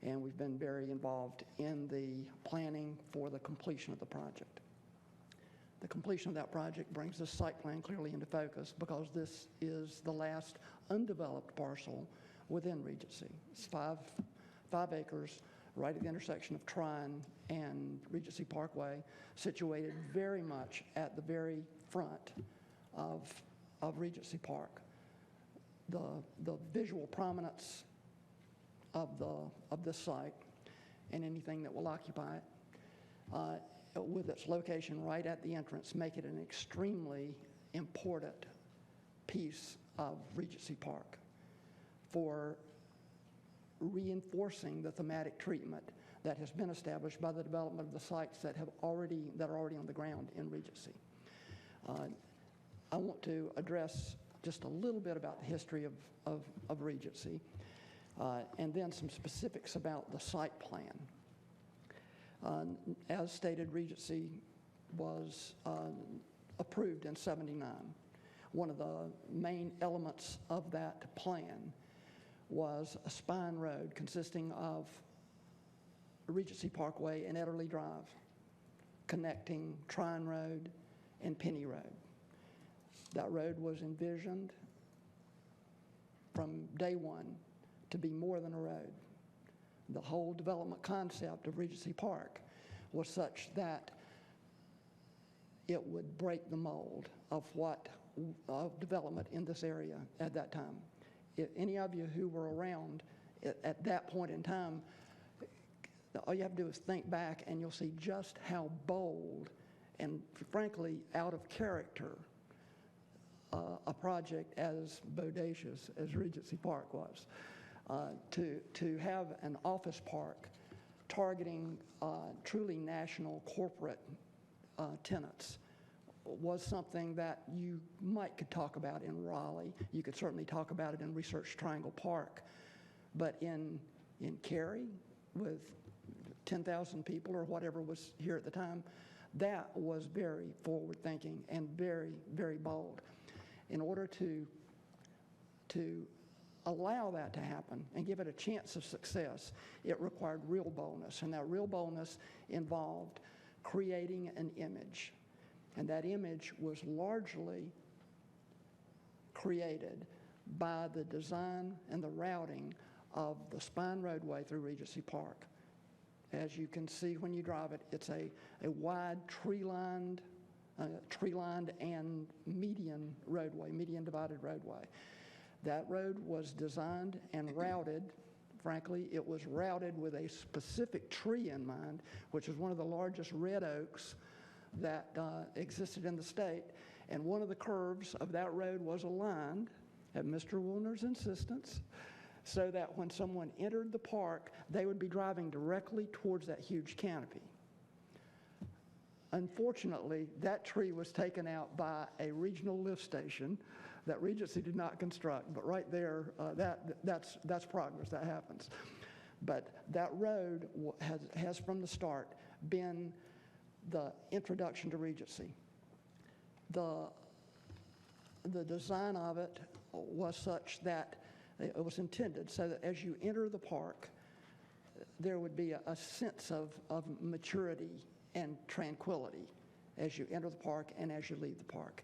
And we've been very involved in the planning for the completion of the project. The completion of that project brings the site plan clearly into focus because this is the last undeveloped parcel within Regency. It's 5 acres right at the intersection of Trine and Regency Parkway, situated very much at the very front of Regency Park. The visual prominence of this site and anything that will occupy it, with its location right at the entrance, make it an extremely important piece of Regency Park for reinforcing the thematic treatment that has been established by the development of the sites that are already on the ground in Regency. I want to address just a little bit about the history of Regency, and then some specifics about the site plan. As stated, Regency was approved in '79. One of the main elements of that plan was a spine road consisting of Regency Parkway and Ederly Drive, connecting Trine Road and Penny Road. That road was envisioned from day one to be more than a road. The whole development concept of Regency Park was such that it would break the mold of development in this area at that time. If any of you who were around at that point in time, all you have to do is think back and you'll see just how bold and frankly out of character a project as bodacious as Regency Park was. To have an office park targeting truly national corporate tenants was something that you could talk about in Raleigh. You could certainly talk about it in Research Triangle Park. But in Cary, with 10,000 people or whatever was here at the time, that was very forward-thinking and very, very bold. In order to allow that to happen and give it a chance of success, it required real boldness. And that real boldness involved creating an image. And that image was largely created by the design and the routing of the spine roadway through Regency Park. As you can see when you drive it, it's a wide tree-lined and median roadway, median divided roadway. That road was designed and routed. Frankly, it was routed with a specific tree in mind, which is one of the largest red oaks that existed in the state. And one of the curves of that road was aligned, at Mr. Woolner's insistence, so that when someone entered the park, they would be driving directly towards that huge canopy. Unfortunately, that tree was taken out by a regional lift station that Regency did not construct, but right there, that's progress, that happens. But that road has from the start been the introduction to Regency. The design of it was such that it was intended so that as you enter the park, there would be a sense of maturity and tranquility as you enter the park and as you leave the park.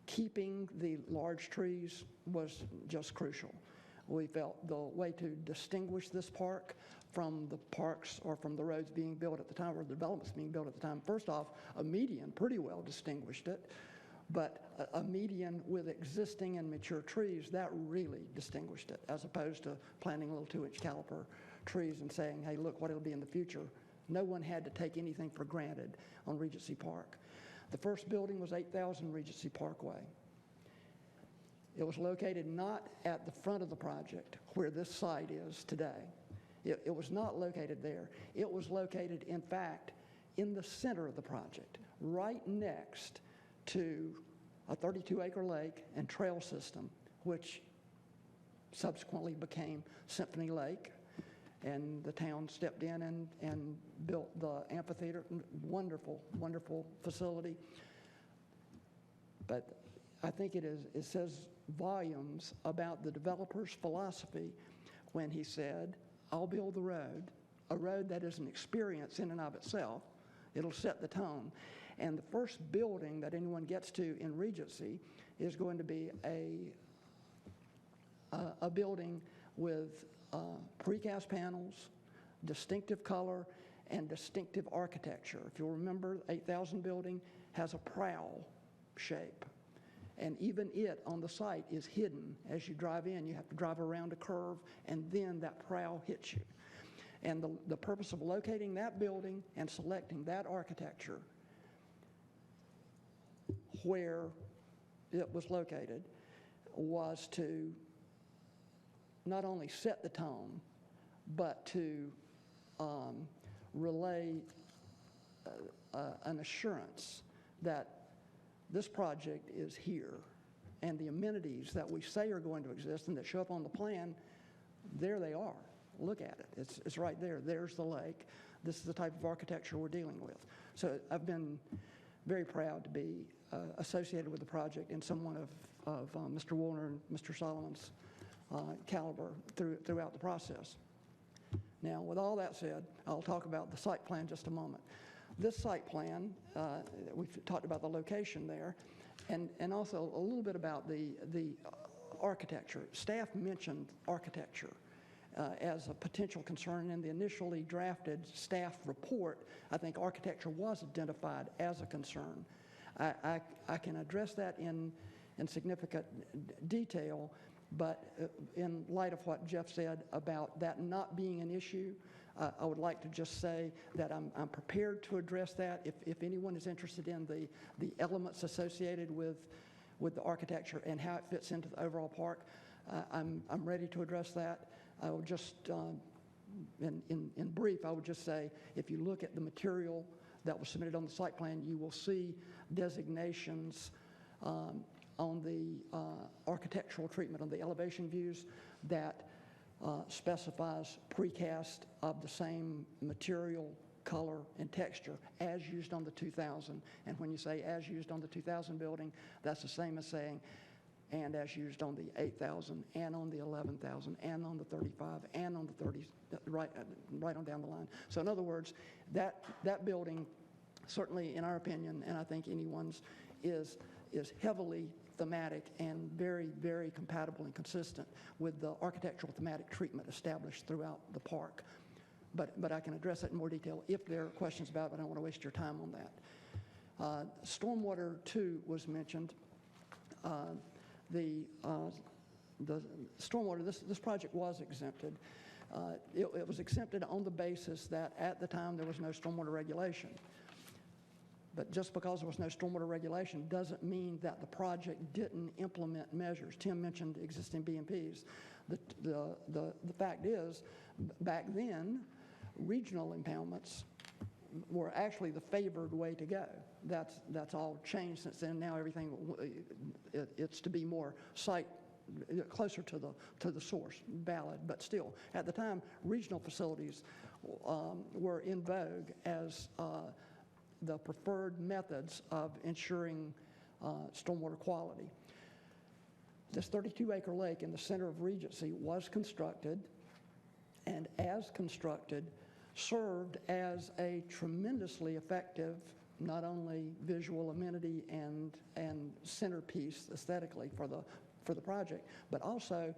Keeping the large trees was just crucial. We felt the way to distinguish this park from the parks or from the roads being built at the time, or the developments being built at the time. First off, a median pretty well distinguished it, but a median with existing and mature trees, that really distinguished it, as opposed to planting little 2-inch caliper trees and saying, hey, look what it'll be in the future. No one had to take anything for granted on Regency Park. The first building was 8,000 Regency Parkway. It was located not at the front of the project, where this site is today. It was not located there. It was located, in fact, in the center of the project, right next to a 32-acre lake and trail system, which subsequently became Symphony Lake. And the town stepped in and built the amphitheater. Wonderful, wonderful facility. But I think it says volumes about the developer's philosophy when he said, I'll build the road, a road that is an experience in and of itself. It'll set the tone. And the first building that anyone gets to in Regency is going to be a building with precast panels, distinctive color, and distinctive architecture. If you'll remember, 8,000 building has a prow shape. And even it on the site is hidden. As you drive in, you have to drive around a curve, and then that prow hits you. And the purpose of locating that building and selecting that architecture where it was located was to not only set the tone, but to relay an assurance that this project is here, and the amenities that we say are going to exist and that show up on the plan, there they are. Look at it. It's right there. There's the lake. This is the type of architecture we're dealing with. So I've been very proud to be associated with the project and someone of Mr. Woolner and Mr. Solomon's caliber throughout the process. Now, with all that said, I'll talk about the site plan just a moment. This site plan, we've talked about the location there, and also a little bit about the architecture. Staff mentioned architecture as a potential concern in the initially drafted staff report. I think architecture was identified as a concern. I can address that in significant detail, but in light of what Jeff said about that not being an issue, I would like to just say that I'm prepared to address that. If anyone is interested in the elements associated with the architecture and how it fits into the overall park, I'm ready to address that. I will just, in brief, I would just say, if you look at the material that was submitted on the site plan, you will see designations on the architectural treatment, on the elevation views, that specifies precast of the same material, color, and texture as used on the 2000. And when you say as used on the 2000 building, that's the same as saying and as used on the 8,000 and on the 11,000 and on the 35 and on the 30, right on down the line. So in other words, that building, certainly in our opinion, and I think anyone's, is heavily thematic and very, very compatible and consistent with the architectural thematic treatment established throughout the park. But I can address that in more detail if there are questions about it, but I don't want to waste your time on that. Stormwater 2 was mentioned. The the stormwater, this project was exempted. It was exempted on the basis that at the time there was no stormwater regulation. But just because there was no stormwater regulation doesn't mean that the project didn't implement measures. Tim mentioned existing BMPs. The fact is, back then, regional impoundments were actually the favored way to go. That's all changed since then. Now everything, it's to be more site, closer to the source, valid, but still. At the time, regional facilities were in vogue as the preferred methods of ensuring stormwater quality. This 32-acre lake in the center of Regency was constructed, and as constructed, served as a tremendously effective, not only visual amenity and centerpiece aesthetically for the project, but also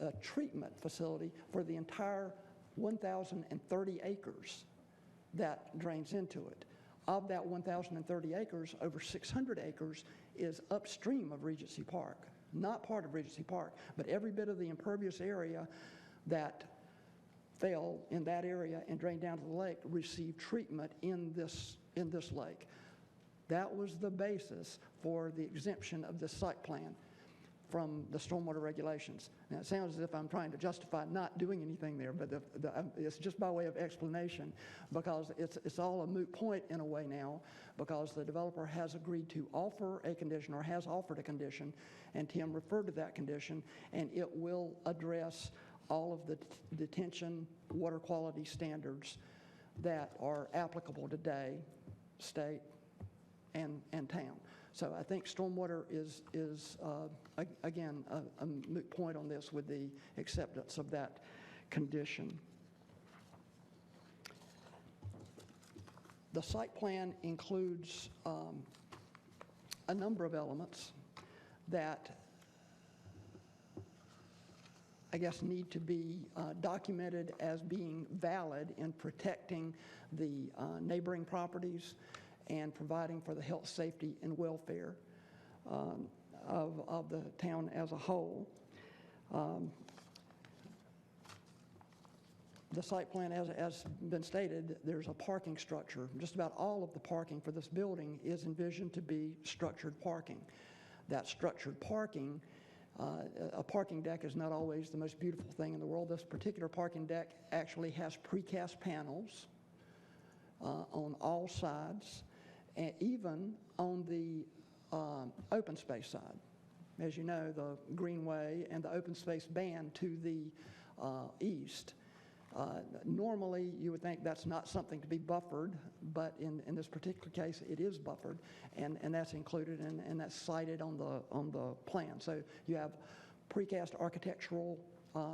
a treatment facility for the entire 1,030 acres that drains into it. Of that 1,030 acres, over 600 acres is upstream of Regency Park, not part of Regency Park, but every bit of the impervious area that fell in that area and drained down to the lake received treatment in this lake. That was the basis for the exemption of this site plan from the stormwater regulations. Now, it sounds as if I'm trying to justify not doing anything there, but it's just by way of explanation, because it's all a moot point in a way now, because the developer has agreed to offer a condition, or has offered a condition, and Tim referred to that condition, and it will address all of the detention water quality standards that are applicable today, state and town. So I think stormwater is again, a moot point on this with the acceptance of that condition. The site plan includes a number of elements that I guess need to be documented as being valid in protecting the neighboring properties and providing for the health, safety, and welfare of the town as a whole. The site plan, as been stated, there's a parking structure. Just about all of the parking for this building is envisioned to be structured parking. That structured parking, a parking deck is not always the most beautiful thing in the world. This particular parking deck actually has precast panels on all sides, and even on the open space side. As you know, the greenway and the open space band to the east. Normally, you would think that's not something to be buffered, but in this particular case, it is buffered, and that's included and that's cited on the plan. So you have precast architectural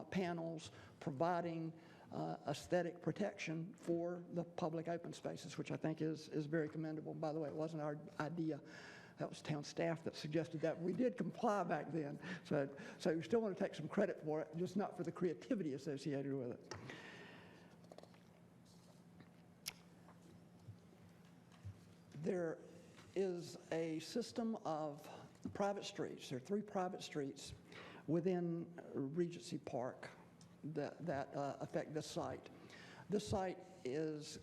panels providing aesthetic protection for the public open spaces, which I think is very commendable. By the way, it wasn't our idea. That was town staff that suggested that. We did comply back then. So you still want to take some credit for it, just not for the creativity associated with it. There is a system of private streets. There are 3 private streets within Regency Park that affect this site. This site is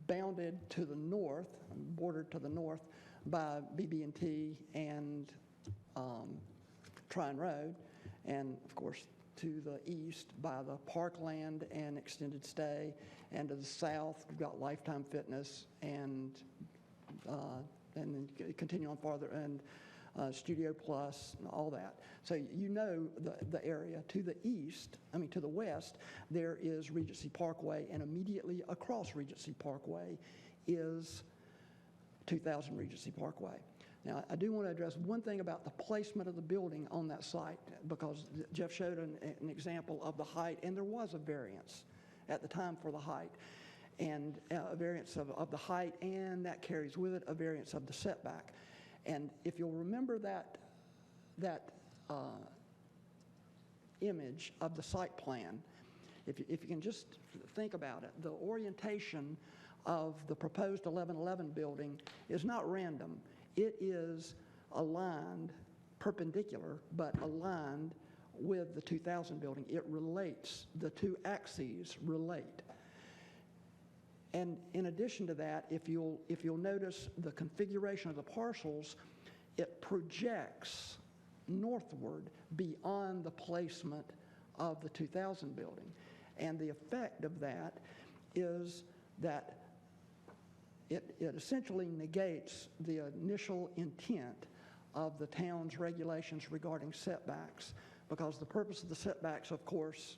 bounded to the north, bordered to the north by BB&T and Tryon Road, and of course to the east by the Parkland and Extended Stay, and to the south we've got Lifetime Fitness and then continue on farther, and Studio Plus, and all that. So you know the area. To the east, to the west, there is Regency Parkway, and immediately across Regency Parkway is 2000 Regency Parkway. Now, I do want to address one thing about the placement of the building on that site, because Jeff showed an example of the height, and there was a variance at the time for the height, and a variance of the height, and that carries with it a variance of the setback. And if you'll remember that image of the site plan, if you can just think about it, the orientation of the proposed 1111 building is not random. It is aligned, perpendicular, but aligned with the 2000 building. It relates, the two axes relate. And in addition to that, if you'll notice the configuration of the parcels, it projects northward beyond the placement of the 2000 building. And the effect of that is that it essentially negates the initial intent of the town's regulations regarding setbacks, because the purpose of the setbacks, of course,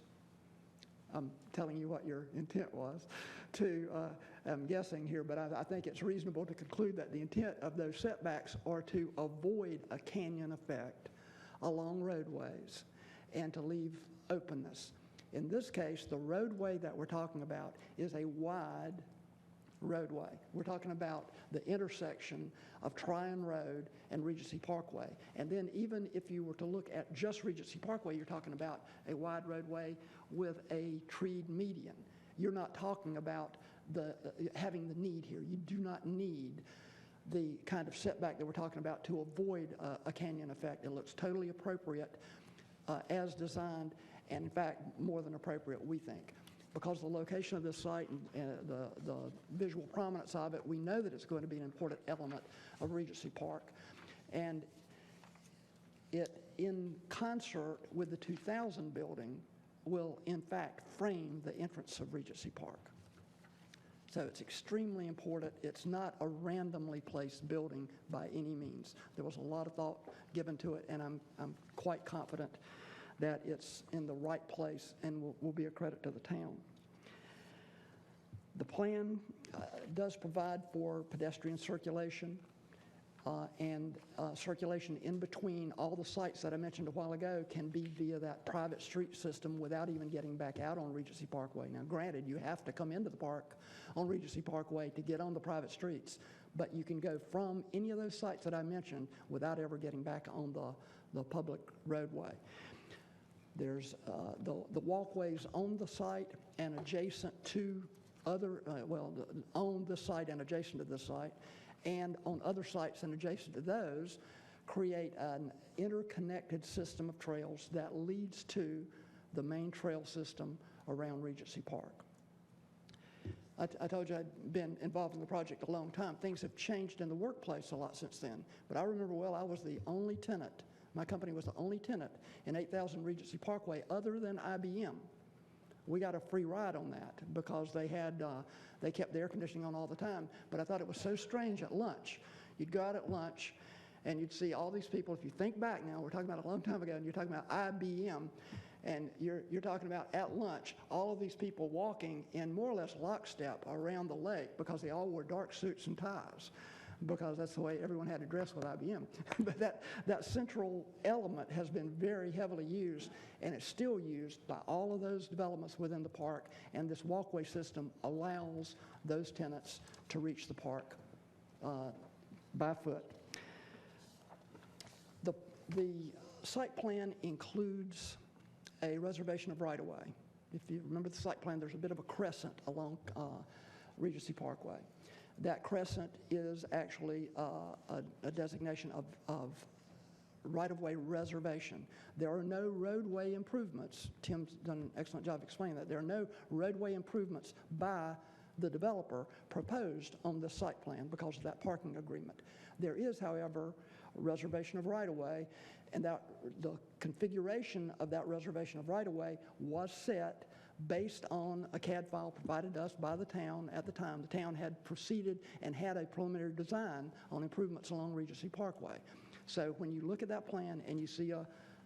I'm telling you what your intent was, I'm guessing here, but I think it's reasonable to conclude that the intent of those setbacks are to avoid a canyon effect along roadways and to leave openness. In this case, the roadway that we're talking about is a wide roadway. We're talking about the intersection of Tryon Road and Regency Parkway. And then even if you were to look at just Regency Parkway, you're talking about a wide roadway with a treed median. You're not talking about having the need here. You do not need the kind of setback that we're talking about to avoid a canyon effect. It looks totally appropriate as designed, and in fact, more than appropriate, we think. Because of the location of this site and the visual prominence of it, we know that it's going to be an important element of Regency Park. And it, in concert with the 2000 building, will in fact frame the entrance of Regency Park. So it's extremely important. It's not a randomly placed building by any means. There was a lot of thought given to it, and I'm quite confident that it's in the right place and will be a credit to the town. The plan does provide for pedestrian circulation and circulation in between all the sites that I mentioned a while ago can be via that private street system without even getting back out on Regency Parkway. Now, granted, you have to come into the park on Regency Parkway to get on the private streets, but you can go from any of those sites that I mentioned without ever getting back on the public roadway. There's the walkways on the site and adjacent to other, on this site and adjacent to this site, and on other sites and adjacent to those, create an interconnected system of trails that leads to the main trail system around Regency Park. I told you I'd been involved in the project a long time. Things have changed in the workplace a lot since then, but I remember well, I was the only tenant. My company was the only tenant in 8000 Regency Parkway other than IBM. We got a free ride on that because they kept the air conditioning on all the time. But I thought it was so strange at lunch. You'd go out at lunch and you'd see all these people. If you think back now, we're talking about a long time ago, and you're talking about IBM, and you're talking about at lunch, all of these people walking in more or less lockstep around the lake because they all wore dark suits and ties, because that's the way everyone had to dress with IBM. But that central element has been very heavily used, and it's still used by all of those developments within the park, and this walkway system allows those tenants to reach the park by foot. The site plan includes a reservation of right-of-way. If you remember the site plan, there's a bit of a crescent along Regency Parkway. That crescent is actually a designation of right-of-way reservation. There are no roadway improvements. Tim's done an excellent job explaining that. There are no roadway improvements by the developer proposed on the site plan because of that parking agreement. There is, however, a reservation of right-of-way, and that the configuration of that reservation of right-of-way was set based on a CAD file provided to us by the town at the time. The town had proceeded and had a preliminary design on improvements along Regency Parkway. So when you look at that plan and you see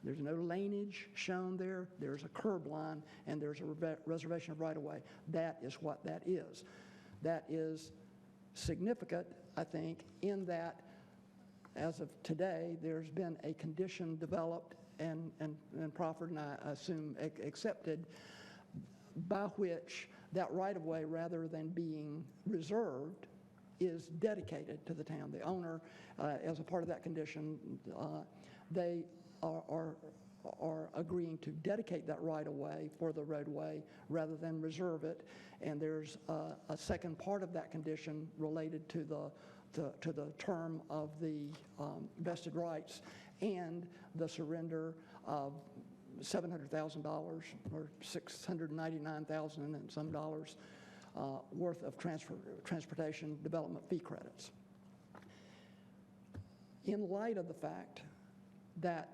there's no laneage shown there, there's a curb line, and there's a reservation of right-of-way, that is what that is. That is significant, I think, in that as of today, there's been a condition developed and proffered, and I assume accepted, by which that right-of-way, rather than being reserved, is dedicated to the town. The owner, as a part of that condition, they are agreeing to dedicate that right-of-way for the roadway rather than reserve it. And there's a second part of that condition related to the term of the vested rights and the surrender of $700,000 or $699,000 and some dollars worth of transportation development fee credits. In light of the fact that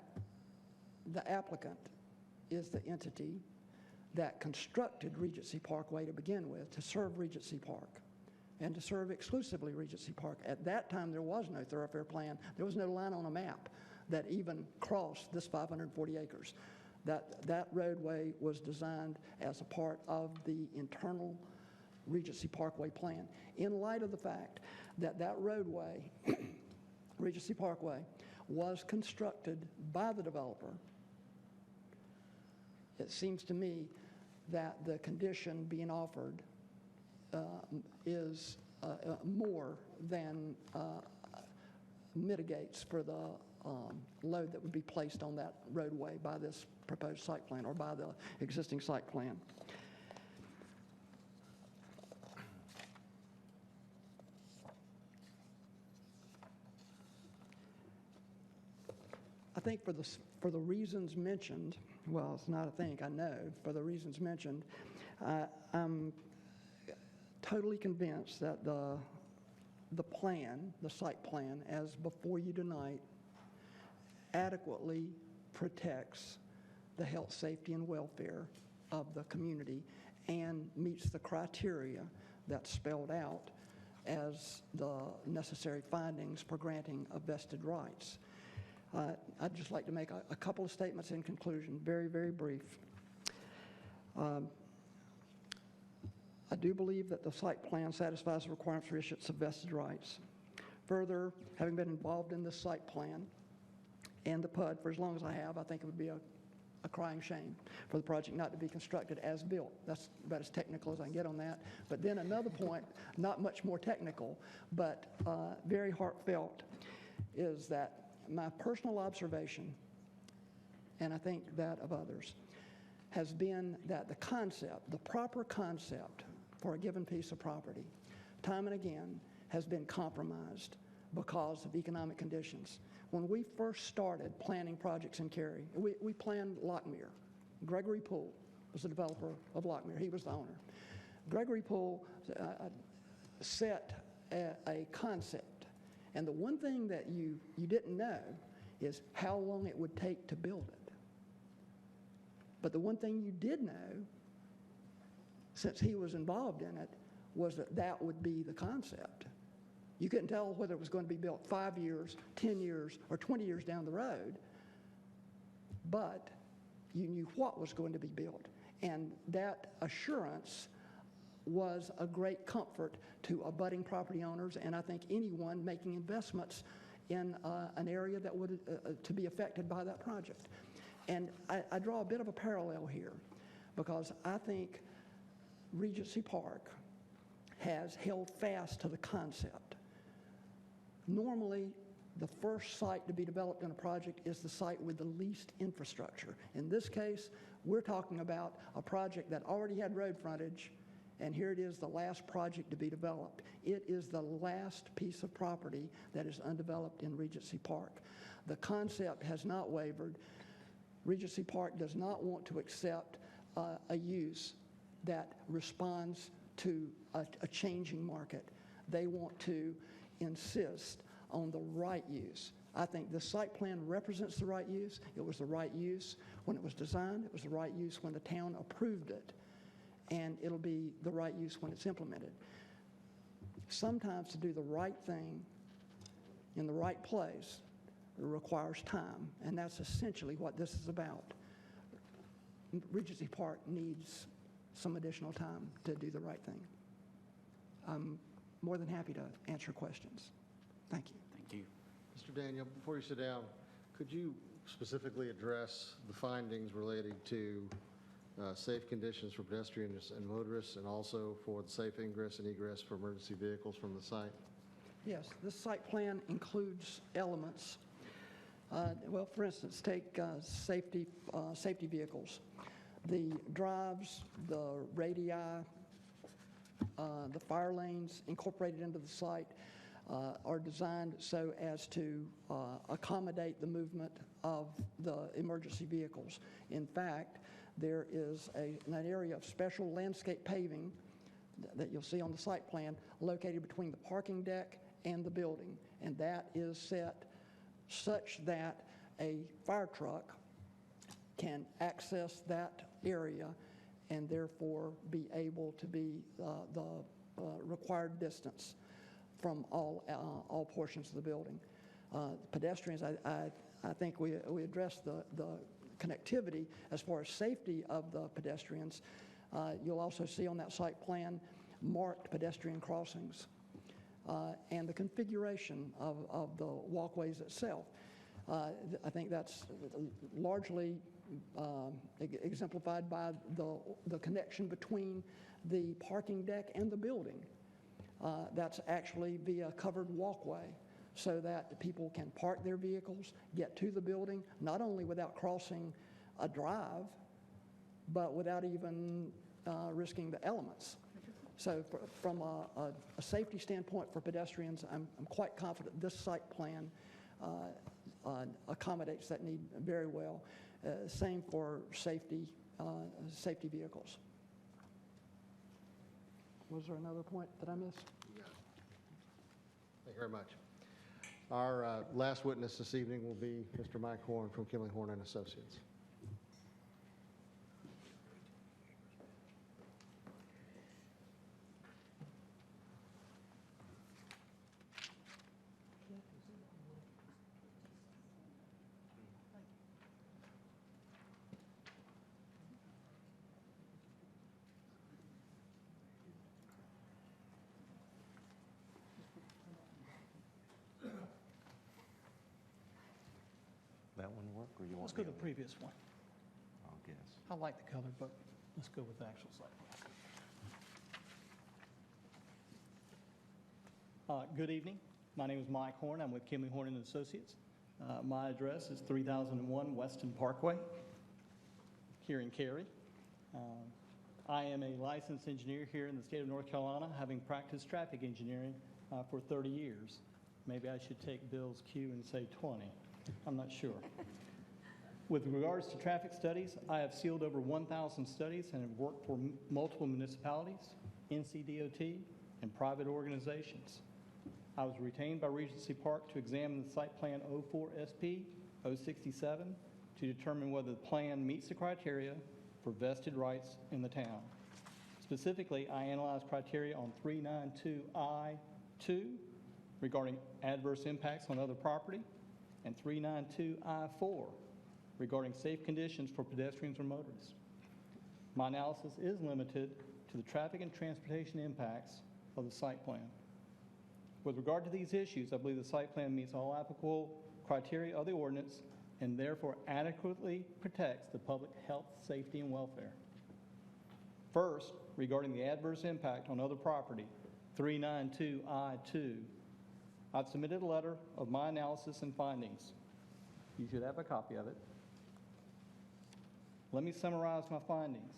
the applicant is the entity that constructed Regency Parkway to begin with to serve Regency Park and to serve exclusively Regency Park. At that time, there was no thoroughfare plan. There was no line on a map that even crossed this 540 acres. That roadway was designed as a part of the internal Regency Parkway plan. In light of the fact that that roadway, Regency Parkway, was constructed by the developer, it seems to me that the condition being offered is more than mitigates for the load that would be placed on that roadway by this proposed site plan or by the existing site plan. I think for the reasons mentioned, well, it's not a think, I know, for the reasons mentioned, I'm totally convinced that the plan, the site plan, as before you tonight, adequately protects the health, safety, and welfare of the community and meets the criteria that's spelled out as the necessary findings for granting of vested rights. I'd just like to make a couple of statements in conclusion, very, very brief. I do believe that the site plan satisfies the requirements for issuance of vested rights. Further, having been involved in this site plan and the PUD for as long as I have, I think it would be a crying shame for the project not to be constructed as built. That's about as technical as I can get on that. But then another point, not much more technical, but very heartfelt, is that my personal observation, and I think that of others, has been that the concept, the proper concept for a given piece of property, time and again, has been compromised because of economic conditions. When we first started planning projects in Cary, we planned Lockmere. Gregory Poole was the developer of Lockmere. He was the owner. Gregory Poole set a concept. And the one thing that you didn't know is how long it would take to build it. But the one thing you did know, since he was involved in it, was that that would be the concept. You couldn't tell whether it was going to be built 5 years, 10 years, or 20 years down the road, but you knew what was going to be built. And that assurance was a great comfort to abutting property owners and I think anyone making investments in an area that would to be affected by that project. And I draw a bit of a parallel here because I think Regency Park has held fast to the concept. Normally, the first site to be developed in a project is the site with the least infrastructure. In this case, we're talking about a project that already had road frontage, and here it is, the last project to be developed. It is the last piece of property that is undeveloped in Regency Park. The concept has not wavered. Regency Park does not want to accept a use that responds to a changing market. They want to insist on the right use. I think the site plan represents the right use. It was the right use when it was designed. It was the right use when the town approved it. And it'll be the right use when it's implemented. Sometimes to do the right thing in the right place requires time, and that's essentially what this is about. Regency Park needs some additional time to do the right thing. I'm more than happy to answer questions. Thank you. Thank you. Mr. Daniel, before you sit down, could you specifically address the findings relating to safe conditions for pedestrians and motorists, and also for the safe ingress and egress for emergency vehicles from the site? Yes, this site plan includes elements. Well, for instance, take safety vehicles. The drives, the radii, the fire lanes incorporated into the site are designed so as to accommodate the movement of the emergency vehicles. In fact, there is an area of special landscape paving that you'll see on the site plan located between the parking deck and the building, and that is set such that a fire truck can access that area and therefore be able to be the required distance from all portions of the building. Pedestrians, I think we addressed the connectivity as far as safety of the pedestrians. You'll also see on that site plan marked pedestrian crossings and the configuration of the walkways itself. I think that's largely exemplified by the connection between the parking deck and the building. That's actually via covered walkway so that people can park their vehicles, get to the building, not only without crossing a drive, but without even risking the elements. So from a safety standpoint for pedestrians, I'm quite confident this site plan accommodates that need very well. Same for safety vehicles. Was there another point that I missed? Yeah. Thank you very much. Our last witness this evening will be Mr. Mike Horn from Kimley Horn and Associates. That one work, or you want? Let's go to the previous one. I'll guess. I like the color, but let's go with the actual site. Good evening. My name is Mike Horn. I'm with Kimley Horn and Associates. My address is 3001 Weston Parkway here in Cary. I am a licensed engineer here in the state of North Carolina, having practiced traffic engineering for 30 years. Maybe I should take Bill's cue and say 20. I'm not sure. With regards to traffic studies, I have sealed over 1,000 studies and have worked for multiple municipalities, NCDOT, and private organizations. I was retained by Regency Park to examine the site plan 04SP-067 to determine whether the plan meets the criteria for vested rights in the town. Specifically, I analyzed criteria on 392I2 regarding adverse impacts on other property, and 392I4 regarding safe conditions for pedestrians or motorists. My analysis is limited to the traffic and transportation impacts of the site plan. With regard to these issues, I believe the site plan meets all applicable criteria of the ordinance and therefore adequately protects the public health, safety, and welfare. First, regarding the adverse impact on other property, 392I2, I've submitted a letter of my analysis and findings. You should have a copy of it. Let me summarize my findings.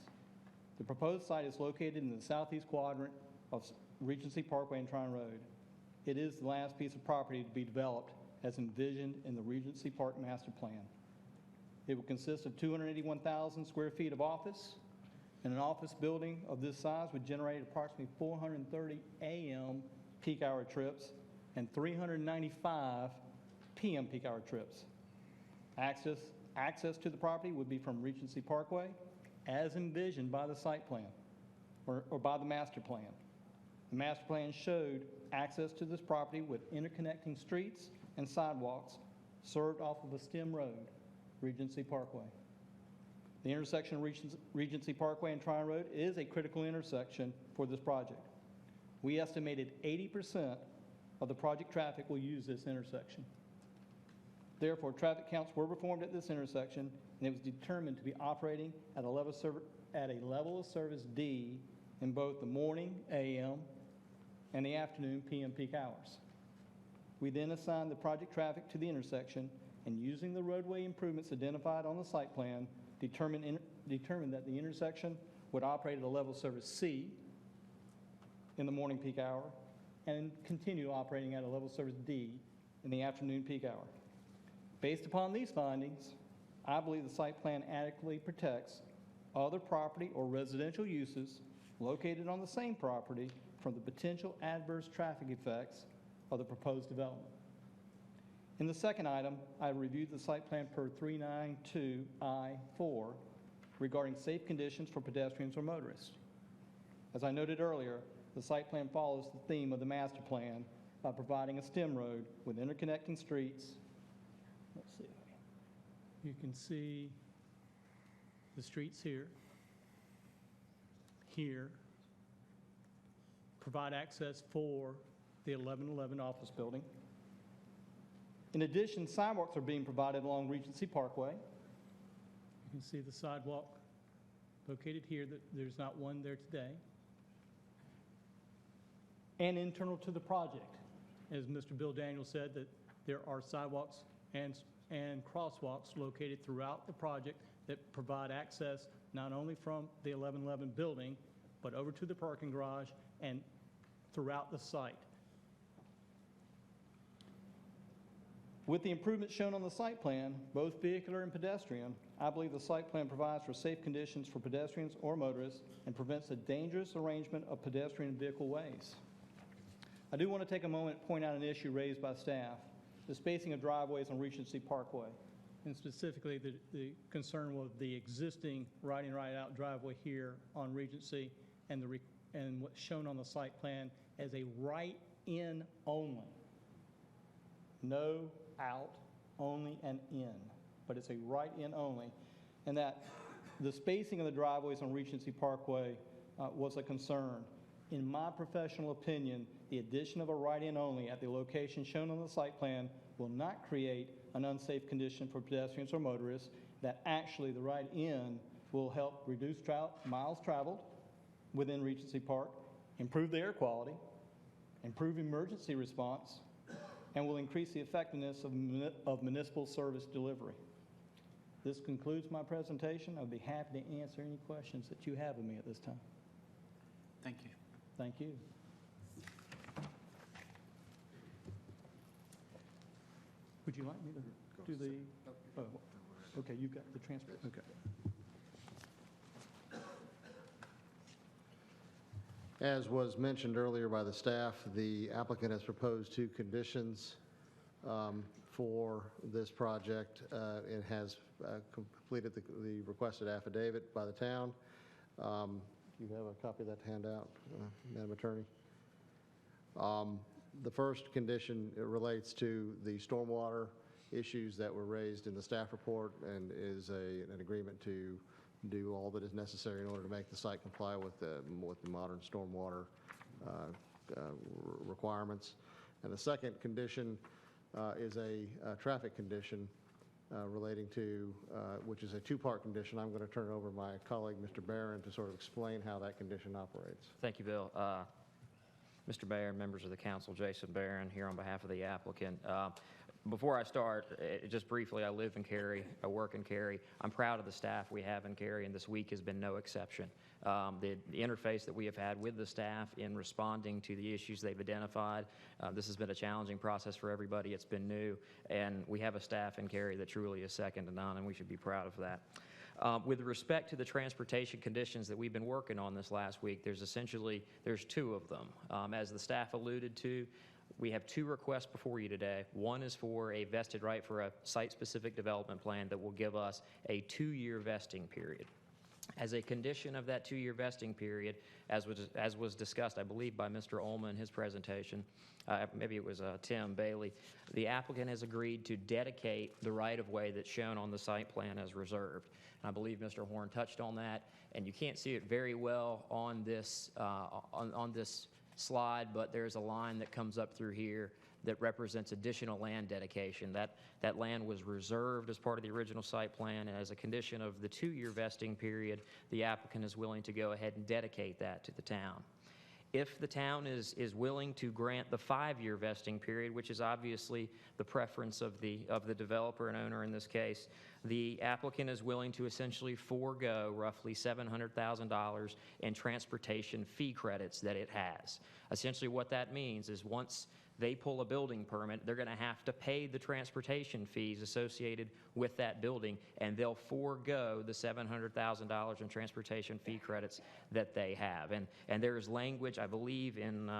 The proposed site is located in the southeast quadrant of Regency Parkway and Tryon Road. It is the last piece of property to be developed as envisioned in the Regency Park Master Plan. It will consist of 281,000 square feet of office, and an office building of this size would generate approximately 430 AM peak hour trips and 395 PM peak hour trips. Access to the property would be from Regency Parkway as envisioned by the site plan or by the master plan. The master plan showed access to this property with interconnecting streets and sidewalks served off of a stem road, Regency Parkway. The intersection of Regency Parkway and Tryon Road is a critical intersection for this project. We estimated 80% of the project traffic will use this intersection. Therefore, traffic counts were performed at this intersection, and it was determined to be operating at a level of service D in both the morning, AM, and the afternoon, PM peak hours. We then assigned the project traffic to the intersection, and using the roadway improvements identified on the site plan, determined that the intersection would operate at a level of service C in the morning peak hour and continue operating at a level service D in the afternoon peak hour. Based upon these findings, I believe the site plan adequately protects other property or residential uses located on the same property from the potential adverse traffic effects of the proposed development. In the second item, I reviewed the site plan per 392I4 regarding safe conditions for pedestrians or motorists. As I noted earlier, the site plan follows the theme of the master plan by providing a stem road with interconnecting streets. Let's see. You can see the streets here, provide access for the 1111 office building. In addition, sidewalks are being provided along Regency Parkway. You can see the sidewalk located here. There's not one there today. And internal to the project, as Mr. Bill Daniels said, that there are sidewalks and crosswalks located throughout the project that provide access not only from the 1111 building, but over to the parking garage and throughout the site. With the improvements shown on the site plan, both vehicular and pedestrian, I believe the site plan provides for safe conditions for pedestrians or motorists and prevents a dangerous arrangement of pedestrian and vehicle ways. I do want to take a moment and point out an issue raised by staff, the spacing of driveways on Regency Parkway, and specifically the concern with the existing right-in, right-out driveway here on Regency and what's shown on the site plan as a right-in only. No out, only an in, but it's a right-in only, and that the spacing of the driveways on Regency Parkway was a concern. In my professional opinion, the addition of a right-in only at the location shown on the site plan will not create an unsafe condition for pedestrians or motorists, that actually the right-in will help reduce miles traveled within Regency Park, improve the air quality, improve emergency response, and will increase the effectiveness of municipal service delivery. This concludes my presentation. I'd be happy to answer any questions that you have of me at this time. Thank you. Thank you. Would you like me to do the, oh, okay, you've got the transport, okay. As was mentioned earlier by the staff, the applicant has proposed 2 conditions for this project. It has completed the requested affidavit by the town. You have a copy of that handout, Madam Attorney. The first condition relates to the stormwater issues that were raised in the staff report and is an agreement to do all that is necessary in order to make the site comply with the modern stormwater requirements. And the second condition is a traffic condition relating to, which is a 2-part condition. I'm going to turn it over to my colleague, Mr. Barron, to sort of explain how that condition operates. Thank you, Bill. Mr. Mayor, members of the council, Jason Barron here on behalf of the applicant. Before I start, just briefly, I live in Cary, I work in Cary. I'm proud of the staff we have in Cary, and this week has been no exception. The interface that we have had with the staff in responding to the issues they've identified, this has been a challenging process for everybody. It's been new, and we have a staff in Cary that truly is second to none, and we should be proud of that. With respect to the transportation conditions that we've been working on this last week, there's 2 of them. As the staff alluded to, we have 2 requests before you today. One is for a vested right for a site-specific development plan that will give us a 2-year vesting period. As a condition of that 2-year vesting period, as was discussed, I believe, by Mr. Ullman in his presentation, maybe it was Tim Bailey, the applicant has agreed to dedicate the right-of-way that's shown on the site plan as reserved. And I believe Mr. Horn touched on that, and you can't see it very well on this slide, but there's a line that comes up through here that represents additional land dedication. That land was reserved as part of the original site plan, and as a condition of the 2-year vesting period, the applicant is willing to go ahead and dedicate that to the town. If the town is willing to grant the 5-year vesting period, which is obviously the preference of the developer and owner in this case, the applicant is willing to essentially forego roughly $700,000 in transportation fee credits that it has. Essentially what that means is once they pull a building permit, they're going to have to pay the transportation fees associated with that building, and they'll forego the $700,000 in transportation fee credits that they have. And there is language, I believe, in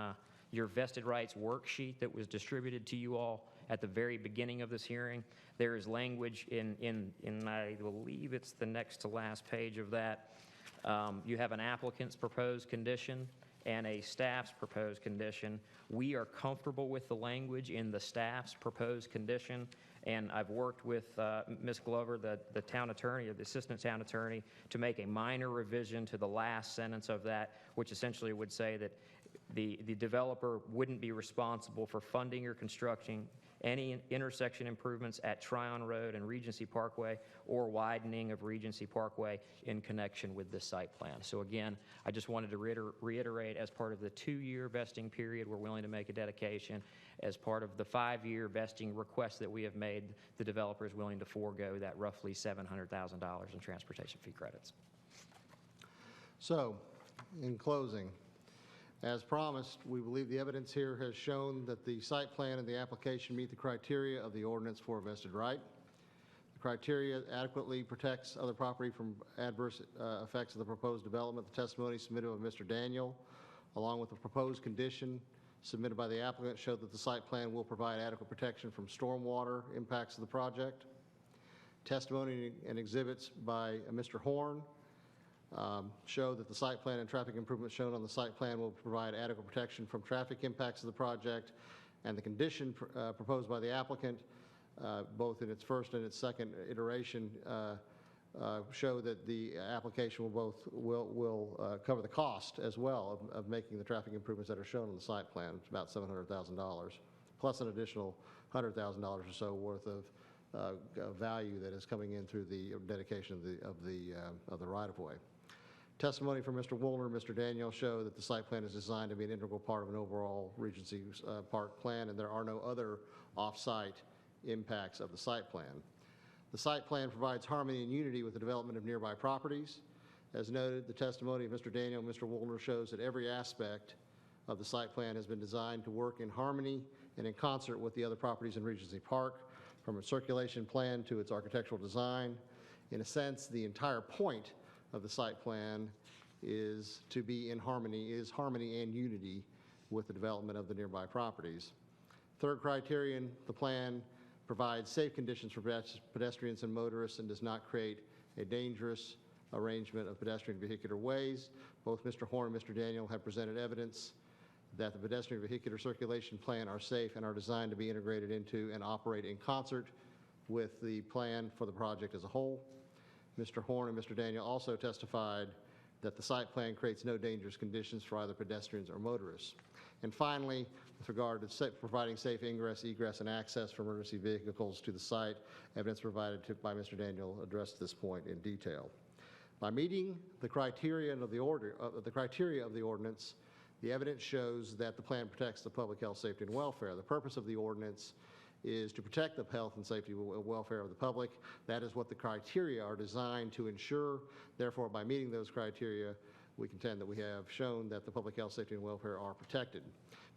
your vested rights worksheet that was distributed to you all at the very beginning of this hearing. There is language in I believe it's the next to last page of that. You have an applicant's proposed condition and a staff's proposed condition. We are comfortable with the language in the staff's proposed condition, and I've worked with Ms. Glover, the town attorney, or the assistant town attorney, to make a minor revision to the last sentence of that, which essentially would say that the developer wouldn't be responsible for funding or constructing any intersection improvements at Tryon Road and Regency Parkway or widening of Regency Parkway in connection with this site plan. So again, I just wanted to reiterate, as part of the 2-year vesting period, we're willing to make a dedication. As part of the 5-year vesting request that we have made, the developer is willing to forego that roughly $700,000 in transportation fee credits. So, in closing, as promised, we believe the evidence here has shown that the site plan and the application meet the criteria of the ordinance for a vested right. The criteria adequately protects other property from adverse effects of the proposed development. The testimony submitted by Mr. Daniel, along with the proposed condition submitted by the applicant, showed that the site plan will provide adequate protection from stormwater impacts of the project. Testimony and exhibits by Mr. Horn show that the site plan and traffic improvements shown on the site plan will provide adequate protection from traffic impacts of the project, and the condition proposed by the applicant, both in its first and its second iteration, show that the application will cover the cost as well of making the traffic improvements that are shown on the site plan. It's about $700,000, plus an additional $100,000 or so worth of value that is coming in through the dedication of the right-of-way. Testimony from Mr. Woolner and Mr. Daniel show that the site plan is designed to be an integral part of an overall Regency Park plan, and there are no other off-site impacts of the site plan. The site plan provides harmony and unity with the development of nearby properties. As noted, the testimony of Mr. Daniel and Mr. Woolner shows that every aspect of the site plan has been designed to work in harmony and in concert with the other properties in Regency Park, from a circulation plan to its architectural design. In a sense, the entire point of the site plan is to be in harmony, and unity with the development of the nearby properties. Third criterion, the plan provides safe conditions for pedestrians and motorists and does not create a dangerous arrangement of pedestrian vehicular ways. Both Mr. Horn and Mr. Daniel have presented evidence that the pedestrian vehicular circulation plan are safe and are designed to be integrated into and operate in concert with the plan for the project as a whole. Mr. Horn and Mr. Daniel also testified that the site plan creates no dangerous conditions for either pedestrians or motorists. And finally, with regard to providing safe ingress, egress, and access for emergency vehicles to the site, evidence provided by Mr. Daniel addressed this point in detail. By meeting the criteria of the ordinance, the evidence shows that the plan protects the public health, safety, and welfare. The purpose of the ordinance is to protect the health and safety and welfare of the public. That is what the criteria are designed to ensure. Therefore, by meeting those criteria, we contend that we have shown that the public health, safety, and welfare are protected.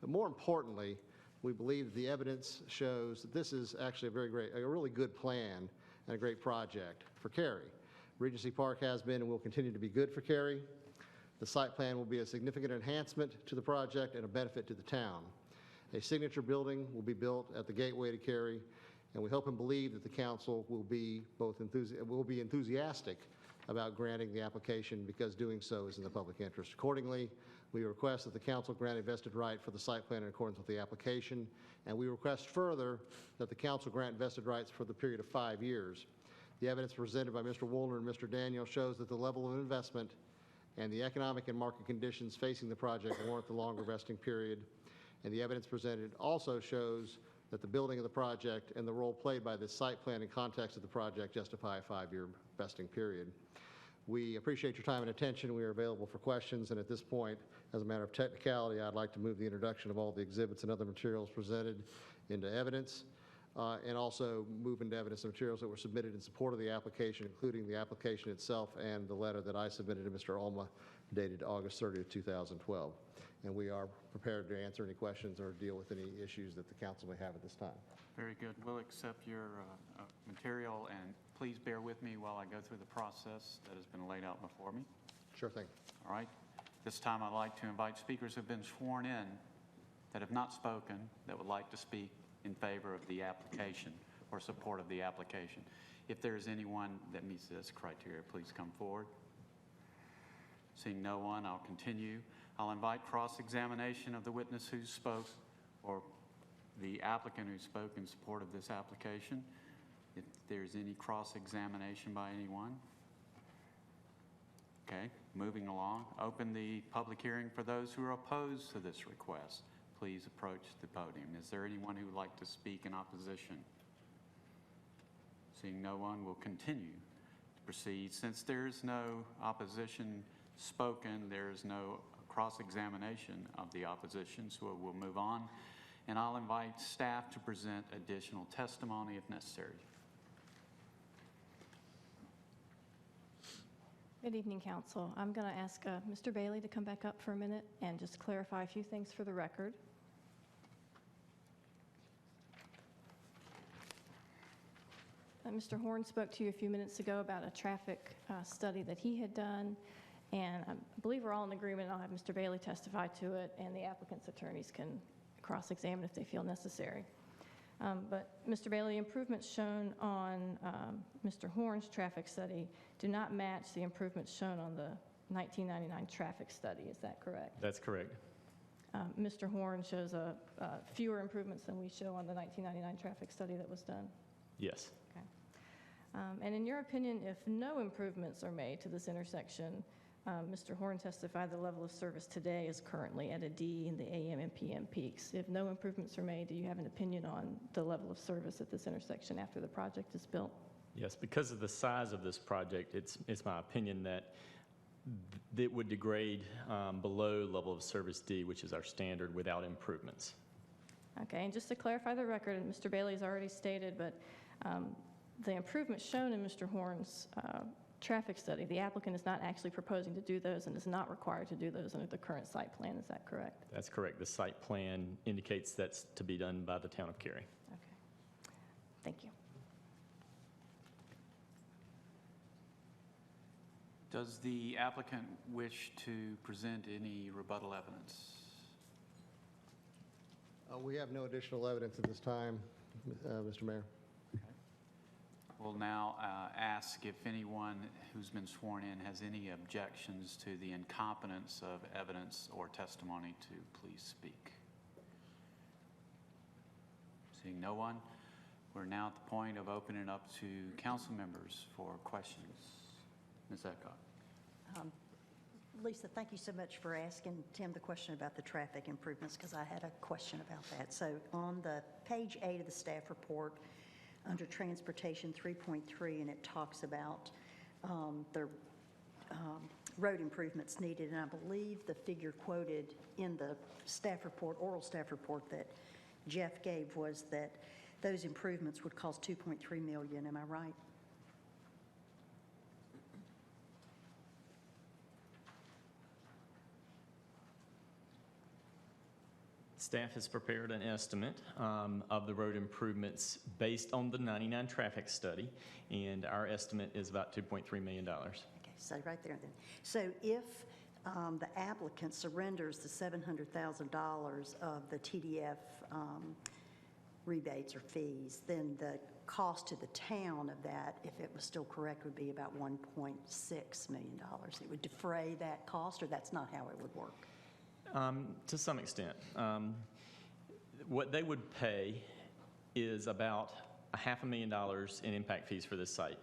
But more importantly, we believe that the evidence shows that this is actually a really good plan and a great project for Cary. Regency Park has been and will continue to be good for Cary. The site plan will be a significant enhancement to the project and a benefit to the town. A signature building will be built at the gateway to Cary, and we hope and believe that the council will be enthusiastic about granting the application, because doing so is in the public interest. Accordingly, we request that the council grant a vested right for the site plan in accordance with the application, and we request further that the council grant vested rights for the period of 5 years. The evidence presented by Mr. Woolner and Mr. Daniel shows that the level of investment and the economic and market conditions facing the project warrant the longer vesting period. And the evidence presented also shows that the building of the project and the role played by this site plan in context of the project justify a 5-year vesting period. We appreciate your time and attention. We are available for questions, and at this point, as a matter of technicality, I'd like to move the introduction of all the exhibits and other materials presented into evidence, and also move into evidence the materials that were submitted in support of the application, including the application itself and the letter that I submitted to Mr. Olma dated August 30th, 2012. And we are prepared to answer any questions or deal with any issues that the council may have at this time. Very good. We'll accept your material, and please bear with me while I go through the process that has been laid out before me. Sure thing. All right. This time I'd like to invite speakers who have been sworn in that have not spoken that would like to speak in favor of the application or support of the application. If there is anyone that meets this criteria, please come forward. Seeing no one, I'll continue. I'll invite cross-examination of the witness who spoke or the applicant who spoke in support of this application. If there's any cross-examination by anyone. Okay, moving along. Open the public hearing for those who are opposed to this request. Please approach the podium. Is there anyone who would like to speak in opposition? Seeing no one, we'll continue to proceed. Since there's no opposition spoken, there's no cross-examination of the opposition, so we'll move on. And I'll invite staff to present additional testimony if necessary. Good evening, Council. I'm going to ask Mr. Bailey to come back up for a minute and just clarify a few things for the record. Mr. Horn spoke to you a few minutes ago about a traffic study that he had done, and I believe we're all in agreement. I'll have Mr. Bailey testify to it, and the applicant's attorneys can cross-examine if they feel necessary. But Mr. Bailey, improvements shown on Mr. Horn's traffic study do not match the improvements shown on the 1999 traffic study. Is that correct? That's correct. Mr. Horn shows fewer improvements than we show on the 1999 traffic study that was done. Yes. Okay. And in your opinion, if no improvements are made to this intersection, Mr. Horn testified the level of service today is currently at a D in the AM and PM peaks. If no improvements are made, do you have an opinion on the level of service at this intersection after the project is built? Yes, because of the size of this project, it's my opinion that it would degrade below level of service D, which is our standard, without improvements. Okay, and just to clarify the record, and Mr. Bailey's already stated, but the improvements shown in Mr. Horn's traffic study, the applicant is not actually proposing to do those and is not required to do those under the current site plan. Is that correct? That's correct. The site plan indicates that's to be done by the town of Cary. Okay. Thank you. Does the applicant wish to present any rebuttal evidence? We have no additional evidence at this time, Mr. Mayor. We'll now ask if anyone who's been sworn in has any objections to the incompetence of evidence or testimony to please speak. Seeing no one, we're now at the point of opening up to council members for questions. Ms. Adcock. Lisa, thank you so much for asking Tim the question about the traffic improvements, because I had a question about that. So on the page 8 of the staff report, under transportation 3.3, and it talks about the road improvements needed, and I believe the figure quoted in the staff report, oral staff report that Jeff gave was that those improvements would cost $2.3 million. Am I right? Staff has prepared an estimate of the road improvements based on the 99 traffic study, and our estimate is about $2.3 million. Okay, so right there then. So if the applicant surrenders the $700,000 of the TDF rebates or fees, then the cost to the town of that, if it was still correct, would be about $1.6 million. It would defray that cost, or that's not how it would work? To some extent. What they would pay is about $500,000 in impact fees for this site.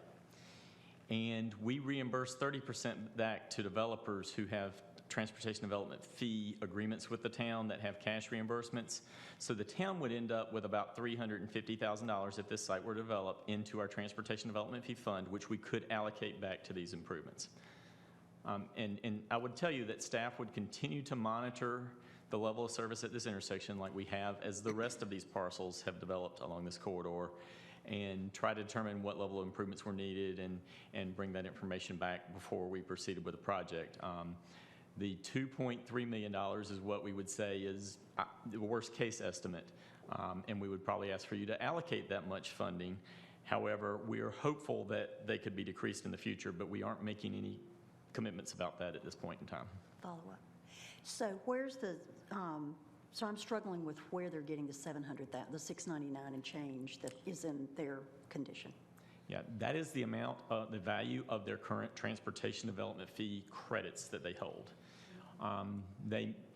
And we reimburse 30% back to developers who have transportation development fee agreements with the town that have cash reimbursements. So the town would end up with about $350,000 if this site were developed into our transportation development fee fund, which we could allocate back to these improvements. And I would tell you that staff would continue to monitor the level of service at this intersection like we have as the rest of these parcels have developed along this corridor, and try to determine what level of improvements were needed and bring that information back before we proceeded with the project. The $2.3 million is what we would say is the worst case estimate, and we would probably ask for you to allocate that much funding. However, we are hopeful that they could be decreased in the future, but we aren't making any commitments about that at this point in time. Follow up. So where's the, so I'm struggling with where they're getting the $700,000, the $699 and change that is in their condition. Yeah, that is the amount, the value of their current transportation development fee credits that they hold.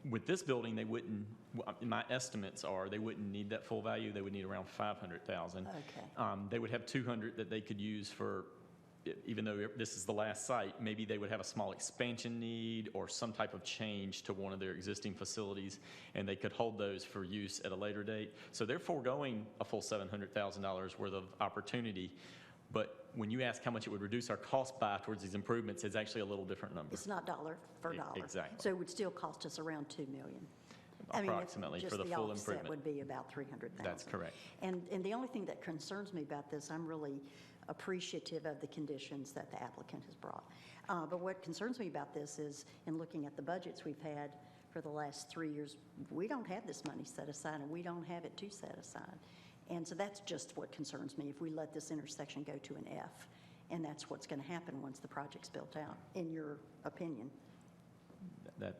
With this building, they wouldn't, my estimates are, they wouldn't need that full value. They would need around $500,000. Okay. They would have $200,000 that they could use for, even though this is the last site, maybe they would have a small expansion need or some type of change to one of their existing facilities, and they could hold those for use at a later date. So they're foregoing a full $700,000 worth of opportunity. But when you ask how much it would reduce our cost by towards these improvements, it's actually a little different number. It's not dollar for dollar. Exactly. So it would still cost us around $2 million. Approximately, for the full improvement. Just the offset would be about $300,000. That's correct. And the only thing that concerns me about this, I'm really appreciative of the conditions that the applicant has brought. But what concerns me about this is, in looking at the budgets we've had for the last 3 years, we don't have this money set aside, and we don't have it to set aside. And so that's just what concerns me, if we let this intersection go to an F. And that's what's going to happen once the project's built out, in your opinion.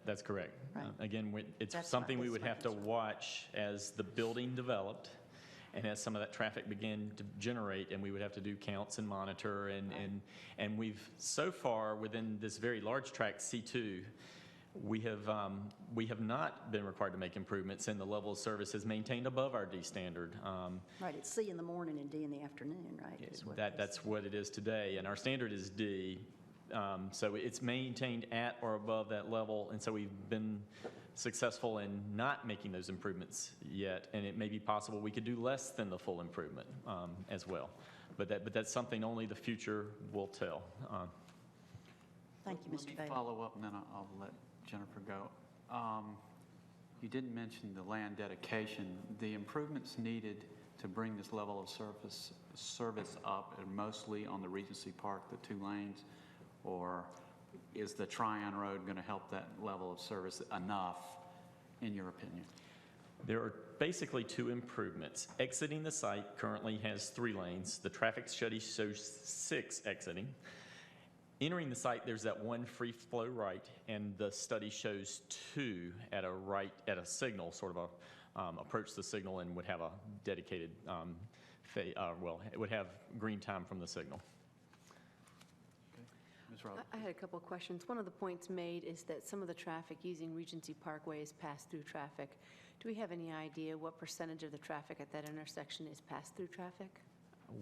That's correct. Right. Again, it's That's something my- we that's would my have to watch as the building developed and as some of that traffic began to generate, and we would have to do counts and monitor. And we've, so far, within this very large tract C2, we have not been required to make improvements, and the level of service is maintained above our D standard. Right, it's C in the morning and D in the afternoon, right? Is what it is. That's what it is today, and our standard is D. So it's maintained at or above that level, and so we've been successful in not making those improvements yet, and it may be possible we could do less than the full improvement as well. But that's something only the future will tell. Thank you, Mr. Bailey. Let me follow up, and then I'll let Jennifer go. You didn't mention the land dedication. The improvements needed to bring this level of service up are mostly on the Regency Park, the 2 lanes, or is the Tryon Road going to help that level of service enough, in your opinion? There are basically 2 improvements. Exiting the site currently has 3 lanes. The traffic study shows 6 exiting. Entering the site, there's that 1 free flow right, and the study shows 2 at a right, at a signal, sort of a approach the signal, and would have a dedicated, it would have green time from the signal. Ms. Roberts. I had a couple of questions. One of the points made is that some of the traffic using Regency Parkway is pass-through traffic. Do we have any idea what percentage of the traffic at that intersection is pass-through traffic?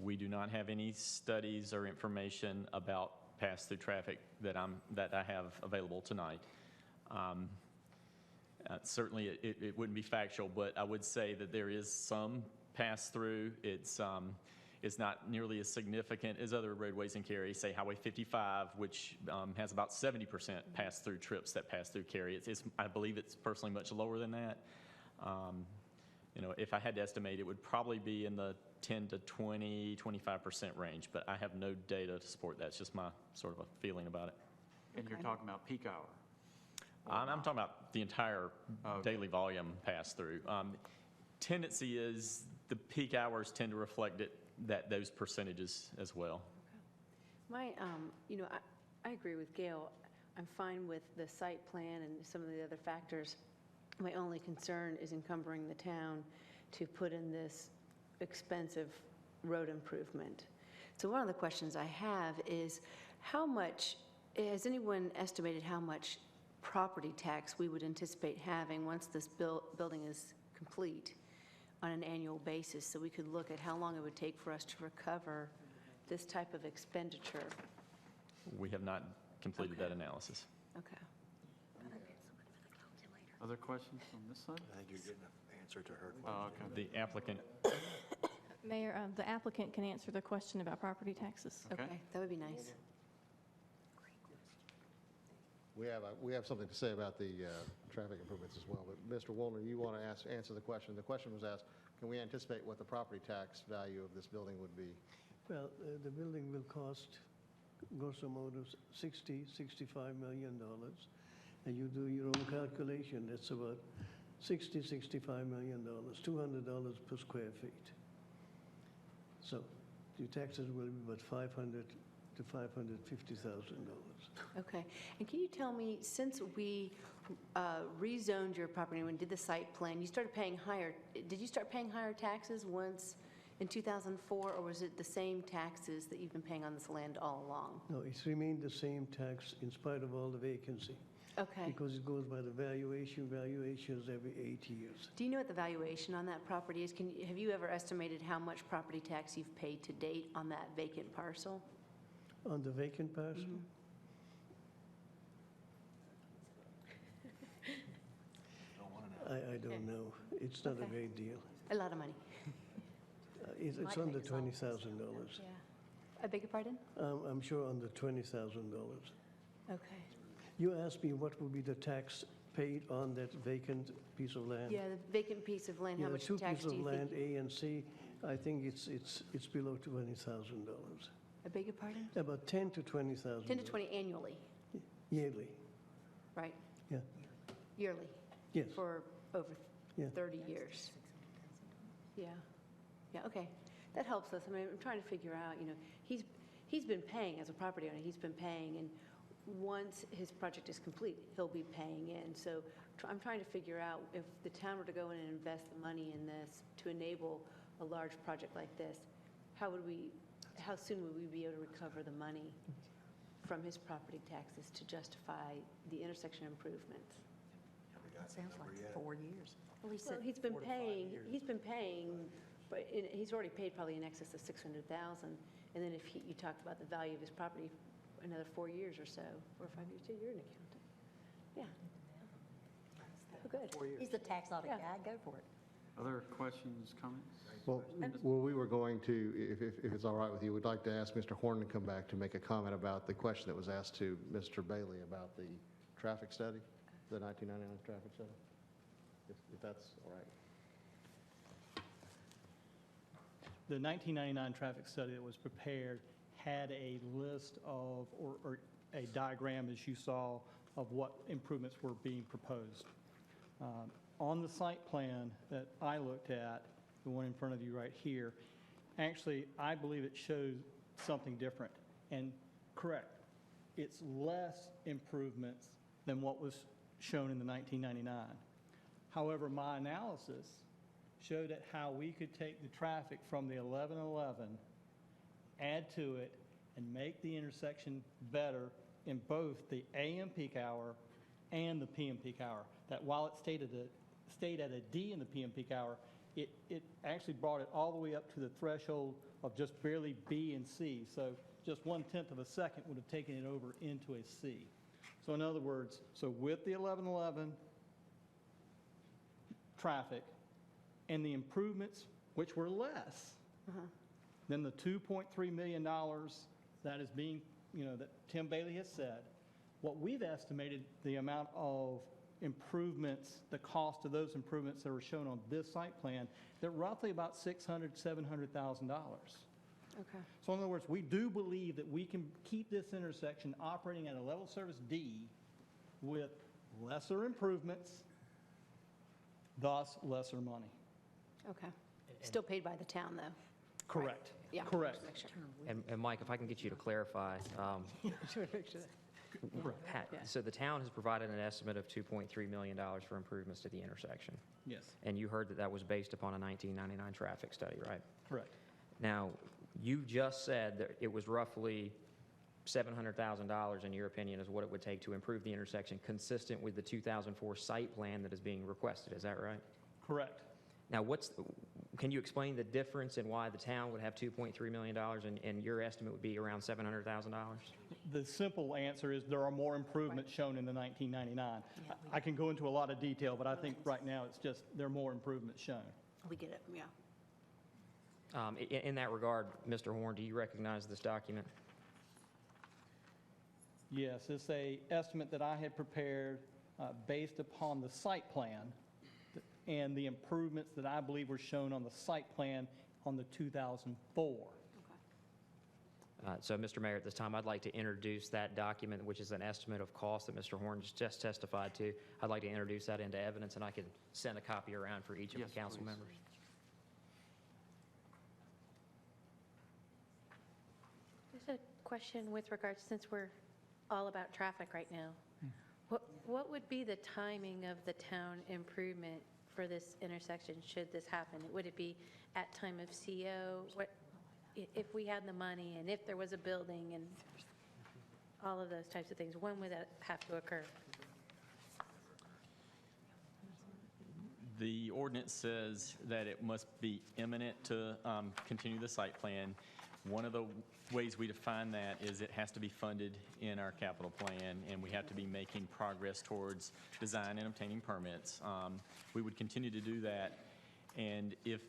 We do not have any studies or information about pass-through traffic that I have available tonight. Certainly, it wouldn't be factual, but I would say that there is some pass-through. It's not nearly as significant as other roadways in Cary, say Highway 55, which has about 70% pass-through trips that pass through Cary. I believe it's personally much lower than that. If I had to estimate, it would probably be in the 10 to 20, 25% range, but I have no data to support that. It's just my sort of a feeling about it. And you're talking about peak hour? I'm talking about the entire daily volume pass-through. Tendency is the peak hours tend to reflect those percentages as well. My, I agree with Gale. I'm fine with the site plan and some of the other factors. My only concern is encumbering the town to put in this expensive road improvement. So one of the questions I have is, has anyone estimated how much property tax we would anticipate having once this building is complete on an annual basis, so we could look at how long it would take for us to recover this type of expenditure? We have not completed that analysis. Okay. Other questions on this side? I think you're getting an answer to her Oh, question. okay. The applicant, Mayor, the applicant can answer the question about property taxes. Okay. That would be nice. We have something to say about the traffic improvements as well, but Mr. Woolner, you want to answer the question. The question was asked, can we anticipate what the property tax value of this building would be? Well, the building will cost grosso modo $60–65 million. And you do your own calculation, that's about $60–65 million, $200 per square feet. So your taxes will be about $500,000 to $550,000. Okay. And can you tell me, since we rezoned your property when we did the site plan, you started paying higher, did you start paying higher taxes once in 2004, or was it the same taxes that you've been paying on this land all along? No, it's remained the same tax in spite of all the vacancy. Okay. Because it goes by the valuations every 8 years. Do you know what the valuation on that property is? Have you ever estimated how much property tax you've paid to date on that vacant parcel? On the vacant parcel? I don't know. It's not a Okay. great deal. A lot of money. It's Might under make some $20,000. Yeah. I beg your pardon? I'm sure under $20,000. Okay. You asked me what would be the tax paid on that vacant piece of land. Yeah, the vacant piece of land, how Yeah, much two tax pieces do of you land, think? A and C, I think it's below $20,000. I beg your pardon? About 10 to 20,000. 10 to 20 annually, Yearly, right? yeah. Yearly? Yes. For over Yeah. 30 years? Yeah. Yeah, okay. That helps us. I mean, I'm trying to figure out, he's been paying, as a property owner, he's been paying, and once his project is complete, he'll be paying in. So I'm trying to figure out if the town were to go in and invest the money in this to enable a large project like this, how soon would we be able to recover the money from his property taxes to justify the intersection improvements? That sounds like 4 years. Well, Well, he's been paying, but he's already paid probably in excess of $600,000. And then if you talked about the value of his property, another 4 years or so, 4 or 5 years, too, you're an accountant. Yeah. Oh, good. He's the tax audit Yeah. guy, go for it. Other questions, comments? Well, we were going to, if it's all right with you, we'd like to ask Mr. Horn to come back to make a comment about the question that was asked to Mr. Bailey about the traffic study, the 1999 traffic study, if that's all right. The 1999 traffic study that was prepared had a list of, or a diagram, as you saw, of what improvements were being proposed. On the site plan that I looked at, the one in front of you right here, actually, I believe it shows something different. And correct, it's less improvements than what was shown in the 1999. However, my analysis showed at how we could take the traffic from the 1111, add to it, and make the intersection better in both the AM peak hour and the PM peak hour. That while it stayed at a D in the PM peak hour, it actually brought it all the way up to the threshold of just barely B and C. So just 1/10 of a second would have taken it over into a C. So in other words, so with the 1111 traffic and the improvements, which were less than the $2.3 million that is being, that Tim Bailey has said, what we've estimated the amount of improvements, the cost of those improvements that were shown on this site plan, they're roughly about $600,000, $700,000. Okay. So in other words, we do believe that we can keep this intersection operating at a level of service D with lesser improvements, thus lesser money. Okay. Still paid by the town, though. Correct. Yeah. Correct. Make sure. And Mike, if I can get you to clarify, Sure, make sure. so the town has provided an estimate of $2.3 million for improvements to the intersection. Yes. And you heard that that was based upon a 1999 traffic study, right? Correct. Now, you just said that it was roughly $700,000, in your opinion, is what it would take to improve the intersection, consistent with the 2004 site plan that is being requested. Is that right? Correct. Now, Can you explain the difference in why the town would have $2.3 million and your estimate would be around $700,000? The simple answer is there are more improvements shown in the 1999. I can go into a lot of detail, but I think right now it's just there are more improvements shown. We get it, yeah. In that regard, Mr. Horn, do you recognize this document? Yes, it's a estimate that I had prepared based upon the site plan and the improvements that I believe were shown on the site plan on the 2004. So, Mr. Mayor, at this time, I'd like to introduce that document, which is an estimate of cost that Mr. Horn just testified to. I'd like to introduce that into evidence, and I can send a copy around for each of the council members. There's a question with regards, since we're all about traffic right now. What would be the timing of the town improvement for this intersection, should this happen? Would it be at time of CO? If we had the money and if there was a building and all of those types of things, when would that have to occur? The ordinance says that it must be imminent to continue the site plan. One of the ways we define that is it has to be funded in our capital plan, and we have to be making progress towards design and obtaining permits. We would continue to do that, and if,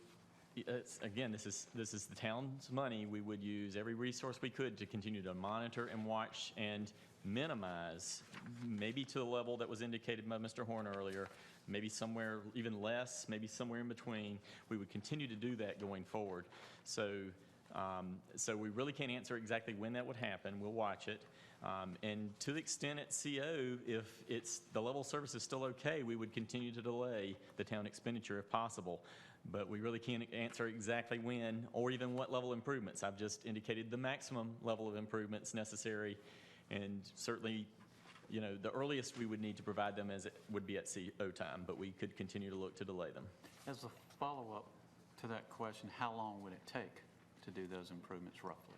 again, this is the town's money, we would use every resource we could to continue to monitor and watch and minimize, maybe to the level that was indicated by Mr. Horn earlier, maybe somewhere even less, maybe somewhere in between. We would continue to do that going forward. So we really can't answer exactly when that would happen. We'll watch it. And to the extent at CO, if the level of service is still okay, we would continue to delay the town expenditure if possible. But we really can't answer exactly when or even what level of improvements. I've just indicated the maximum level of improvements necessary, and certainly, you know, the earliest we would need to provide them as it would be at CO time, but we could continue to look to delay them. As a follow-up to that question, how long would it take to do those improvements roughly?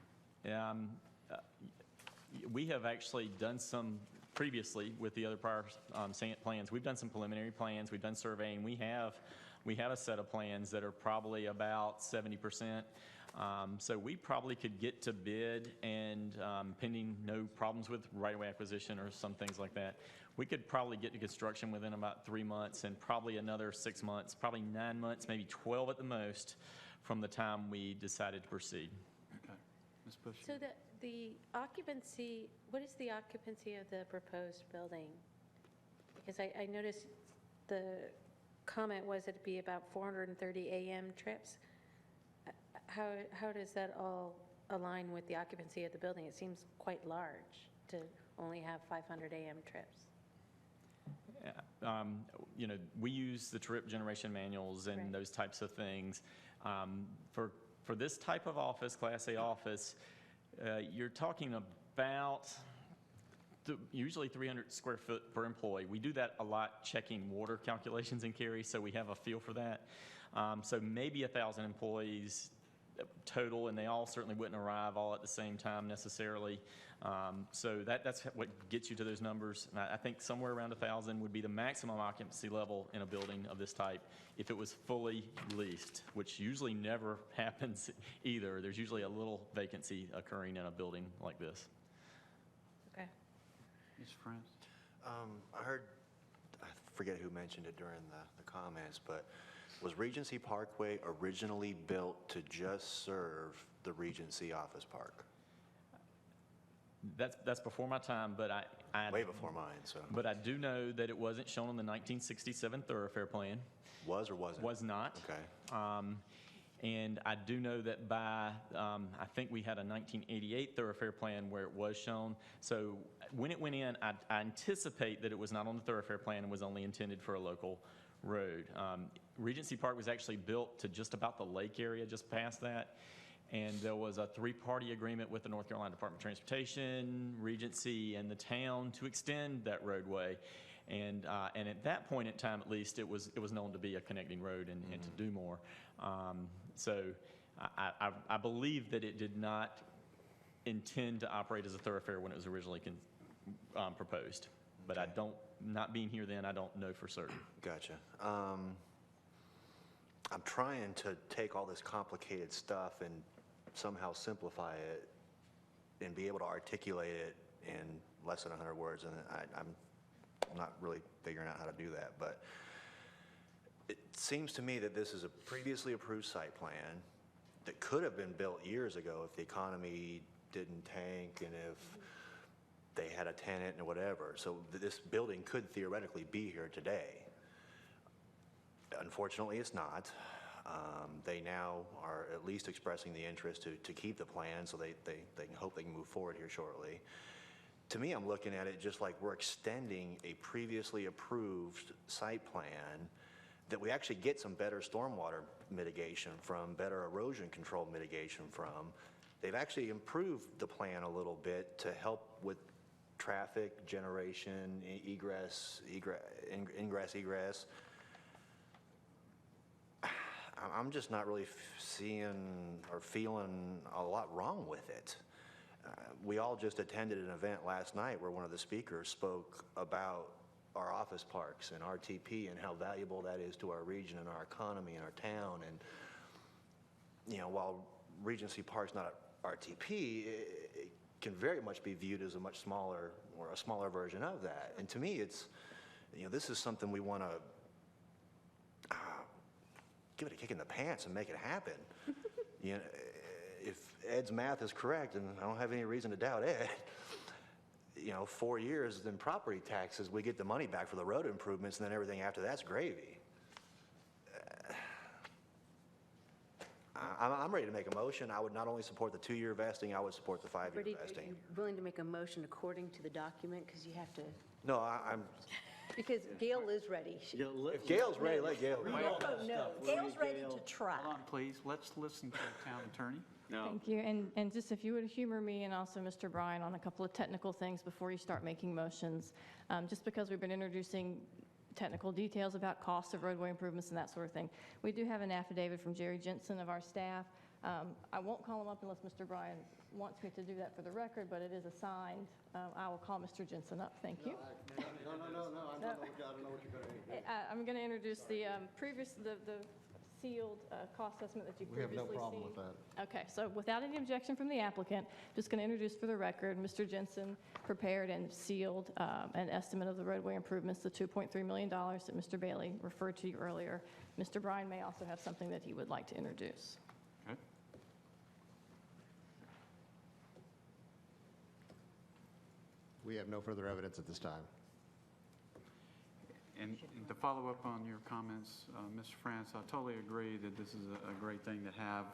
We have actually done some previously with the other prior plans. We've done some preliminary plans. We've done surveying. We have a set of plans that are probably about 70%. So we probably could get to bid, and pending no problems with right-of-way acquisition or some things like that, we could probably get to construction within about 3 months, and probably another 6 months, probably 9 months, maybe 12 at the most, from the time we decided to proceed. Okay. Ms. Bush? So the occupancy, what is the occupancy of the proposed building? Because I noticed the comment was it'd be about 430 AM trips. How does that all align with the occupancy of the building? It seems quite large to only have 500 AM trips. You know, we use the trip generation manuals and those types of things. For this type of office, Class A office, you're talking about usually 300 square foot per employee. We do that a lot checking water calculations in Cary, so we have a feel for that. So maybe 1,000 employees total, and they all certainly wouldn't arrive all at the same time necessarily. So that's what gets you to those numbers. And I think somewhere around 1,000 would be the maximum occupancy level in a building of this type if it was fully leased, which usually never happens either. There's usually a little vacancy occurring in a building like this. Okay. Ms. Frantz? I heard, I forget who mentioned it during the comments, but was Regency Parkway originally built to just serve the Regency Office Park? That's before my time, but I way before mine. So, but I do know that it wasn't shown on the 1967 thoroughfare plan. Was or wasn't? Was not. Okay. And I do know that by I think we had a 1988 thoroughfare plan where it was shown. So when it went in, I anticipate that it was not on the thoroughfare plan and was only intended for a local road. Regency Park was actually built to just about the lake area, just past that. And there was a three-party agreement with the North Carolina Department of Transportation, Regency, and the town to extend that roadway. And at that point in time, at least, it was known to be a connecting road and to do more. So I believe that it did not intend to operate as a thoroughfare when it was originally proposed. But I don't, not being here then, I don't know for certain. Gotcha. I'm trying to take all this complicated stuff and somehow simplify it and be able to articulate it in less than 100 words, and I'm not really figuring out how to do that. But it seems to me that this is a previously approved site plan that could have been built years ago if the economy didn't tank and if they had a tenant and whatever. So this building could theoretically be here today. Unfortunately, it's not. They now are at least expressing the interest to keep the plan, so they can hope they can move forward here shortly. To me, I'm looking at it just like we're extending a previously approved site plan that we actually get some better stormwater mitigation from, better erosion control mitigation from. They've actually improved the plan a little bit to help with traffic generation, ingress, egress. I'm just not really seeing or feeling a lot wrong with it. We all just attended an event last night where one of the speakers spoke about our office parks and RTP and how valuable that is to our region and our economy and our town. And, you know, while Regency Park's not RTP, it can very much be viewed as a much smaller or a smaller version of that. And to me, it's, you know, this is something we want to give it a kick in the pants and make it happen. You know, if Ed's math is correct, and I don't have any reason to doubt Ed, you know, 4 years, then property taxes, we get the money back for the road improvements, and then everything after that's gravy. I'm ready to make a motion. I would not only support the 2-year vesting, I would support the 5-year vesting. Are you willing to make a motion according to the document? Because you have to, No, I'm. because Gale is ready. If Gale's ready, let Gale. No, Gail's ready to try. Hold on, please. Let's listen to the town attorney. Thank you. And just if you would humor me and also Mr. Bryan on a couple of technical things before you start making motions. Just because we've been introducing technical details about costs of roadway improvements and that sort of thing. We do have an affidavit from Jerry Jensen of our staff. I won't call him up unless Mr. Bryan wants me to do that for the record, but it is assigned. I will call Mr. Jensen up. Thank you. No, I don't know what you're going to do. I'm going to introduce the the sealed cost estimate that you We have previously no problem seen. with that. Okay, so without any objection from the applicant, just going to introduce for the record, Mr. Jensen prepared and sealed an estimate of the roadway improvements, the $2.3 million that Mr. Bailey referred to you earlier. Mr. Bryan may also have something that he would like to introduce. Okay. We have no further evidence at this time. And to follow up on your comments, Mr. Frantz, I totally agree that this is a great thing to have,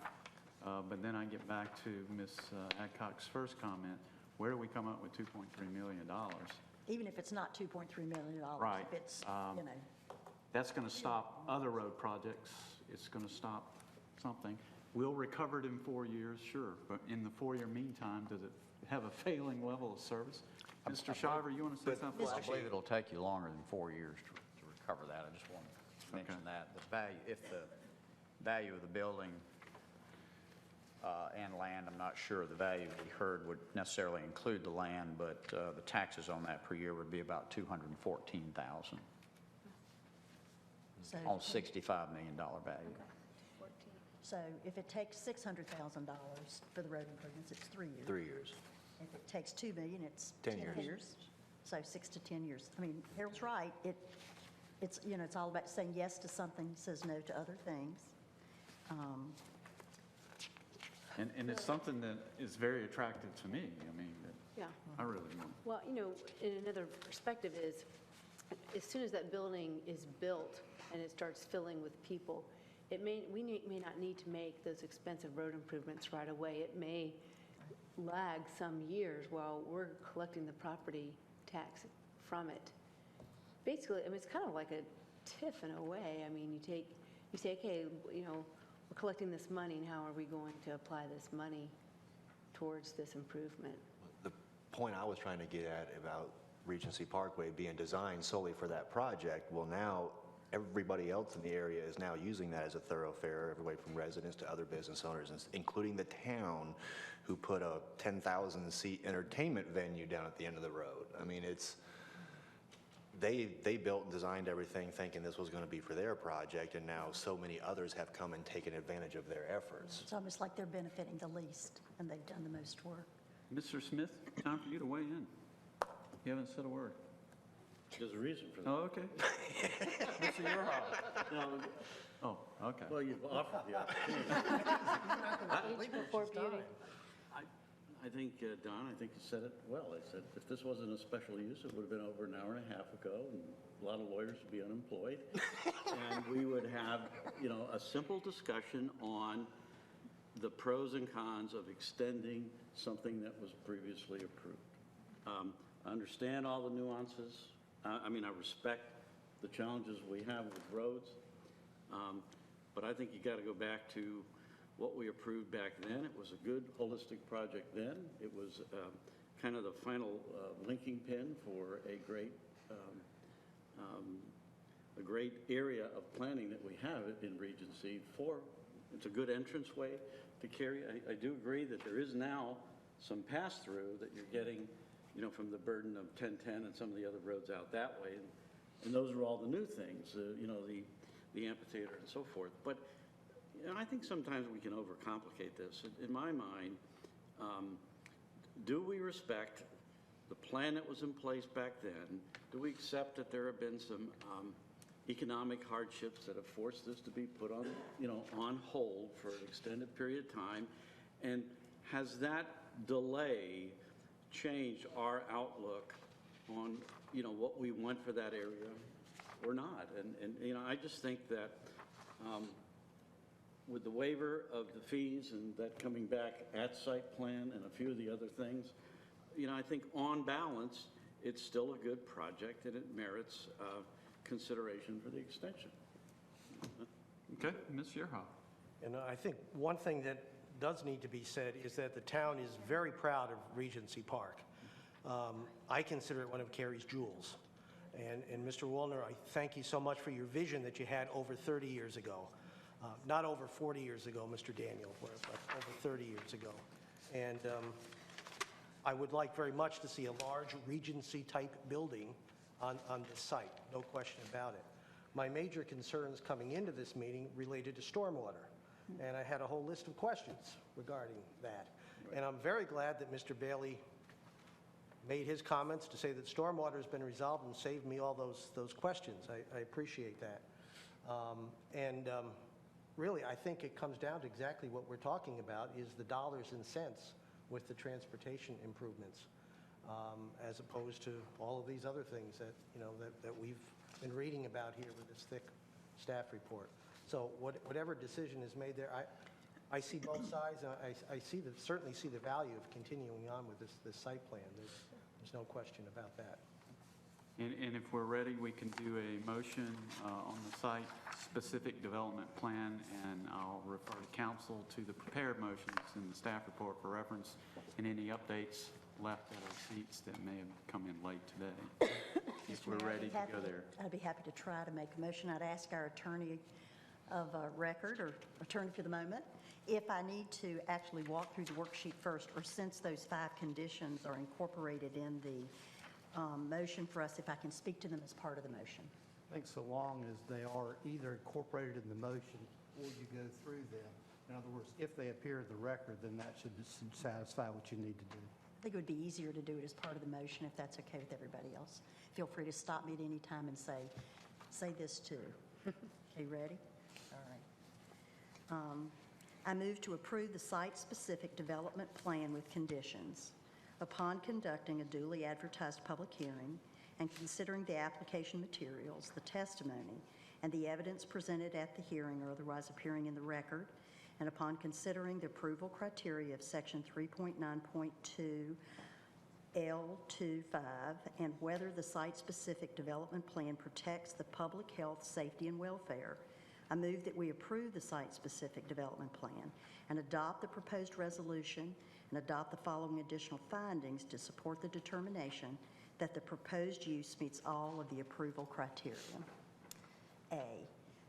but then I get back to Ms. Adcock's first comment. Where do we come up with $2.3 million? Even if it's not $2.3 million. Right. If it's, you know. That's going to stop other road projects. It's going to stop something. We'll recover it in 4 years, sure, but in the 4-year meantime, does it have a failing level of service? Mr. Shiver, you want to say something? Well, I believe it'll take you longer than 4 years to recover that. I just want to mention that. The value, if the value of the building and land, I'm not sure the value we heard would necessarily include the land, but the taxes on that per year would be about $214,000 So- on $65 million value. So if it takes $600,000 for the road improvements, it's 3 years. 3 years. If it takes $2 million, it's 10 10 years. years. So 6 to 10 years. I mean, Harold's right. It's, you know, it's all about saying yes to something, says no to other things. And it's something that is very attractive to me. I mean, Yeah. I really want. Well, you know, in another perspective is, as soon as that building is built and it starts filling with people, we may not need to make those expensive road improvements right away. It may lag some years while we're collecting the property tax from it. Basically, I mean, it's kind of like a TIF in a way. I mean, you say, okay, you know, we're collecting this money, and how are we going to apply this money towards this improvement? The point I was trying to get at about Regency Parkway being designed solely for that project, well, now everybody else in the area is now using that as a thoroughfare, everybody from residents to other business owners, including the town, who put a 10,000-seat entertainment venue down at the end of the road. I mean, they built and designed everything thinking this was going to be for their project, and now so many others have come and taken advantage of their efforts. It's almost like they're benefiting the least, and they've done the most work. Mr. Smith, time for you to weigh in. You haven't said a word. There's a reason for that. Oh, okay. Mr. Yerha. No, Oh, okay. well, you've offered the opportunity. Age before beauty. I think, Don, I think you said it well. I said, if this wasn't a special use, it would have been over an hour and a half ago, and a lot of lawyers would be unemployed. And we would have, you know, a simple discussion on the pros and cons of extending something that was previously approved. I understand all the nuances. I mean, I respect the challenges we have with roads. But I think you got to go back to what we approved back then. It was a good holistic project then. It was kind of the final linking pin for a great area of planning that we have in Regency. It's a good entranceway to Cary. I do agree that there is now some pass-through that you're getting, you know, from the burden of 1010 and some of the other roads out that way. And those are all the new things, you know, the amphitheater and so forth. But you know, I think sometimes we can overcomplicate this. In my mind, do we respect the plan that was in place back then? Do we accept that there have been some economic hardships that have forced this to be put on, you know, on hold for an extended period of time? And has that delay changed our outlook on, you know, what we want for that area or not? And you know, I just think that with the waiver of the fees and that coming back at site plan and a few of the other things, you know, I think on balance, it's still a good project and it merits consideration for the extension. Okay, Ms. Yerha. And I think one thing that does need to be said is that the town is very proud of Regency Park. I consider it one of Cary's jewels. And Mr. Woolner, I thank you so much for your vision that you had over 30 years ago. Not over 40 years ago, Mr. Daniel, but over 30 years ago. And I would like very much to see a large Regency-type building on this site, no question about it. My major concerns coming into this meeting related to stormwater, and I had a whole list of questions regarding that. And I'm very glad that Mr. Bailey made his comments to say that stormwater has been resolved and saved me all those questions. I appreciate that. Really, I think it comes down to exactly what we're talking about is the dollars and cents with the transportation improvements, as opposed to all of these other things that, you know, that we've been reading about here with this thick staff report. So whatever decision is made there, I see both sides, and I certainly see the value of continuing on with this site plan. There's no question about that. And if we're ready, we can do a motion on the site-specific development plan, and I'll refer to council to the prepared motions in the staff report for reference and any updates left at our seats that may have come in late today. If we're ready to go there. I'd be happy to try to make a motion. I'd ask our attorney of record, or attorney for the moment, if I need to actually walk through the worksheet first, or since those 5 conditions are incorporated in the motion for us, if I can speak to them as part of the motion. I think so long as they are either incorporated in the motion or you go through them. In other words, if they appear in the record, then that should satisfy what you need to do. I think it would be easier to do it as part of the motion if that's okay with everybody else. Feel free to stop me at any time and say this too. Okay, ready? All right. I move to approve the site-specific development plan with conditions. Upon conducting a duly advertised public hearing and considering the application materials, the testimony, and the evidence presented at the hearing or otherwise appearing in the record, and upon considering the approval criteria of Section 3.9.2 L25 and whether the site-specific development plan protects the public health, safety, and welfare, I move that we approve the site-specific development plan and adopt the proposed resolution and adopt the following additional findings to support the determination that the proposed use meets all of the approval criteria. A,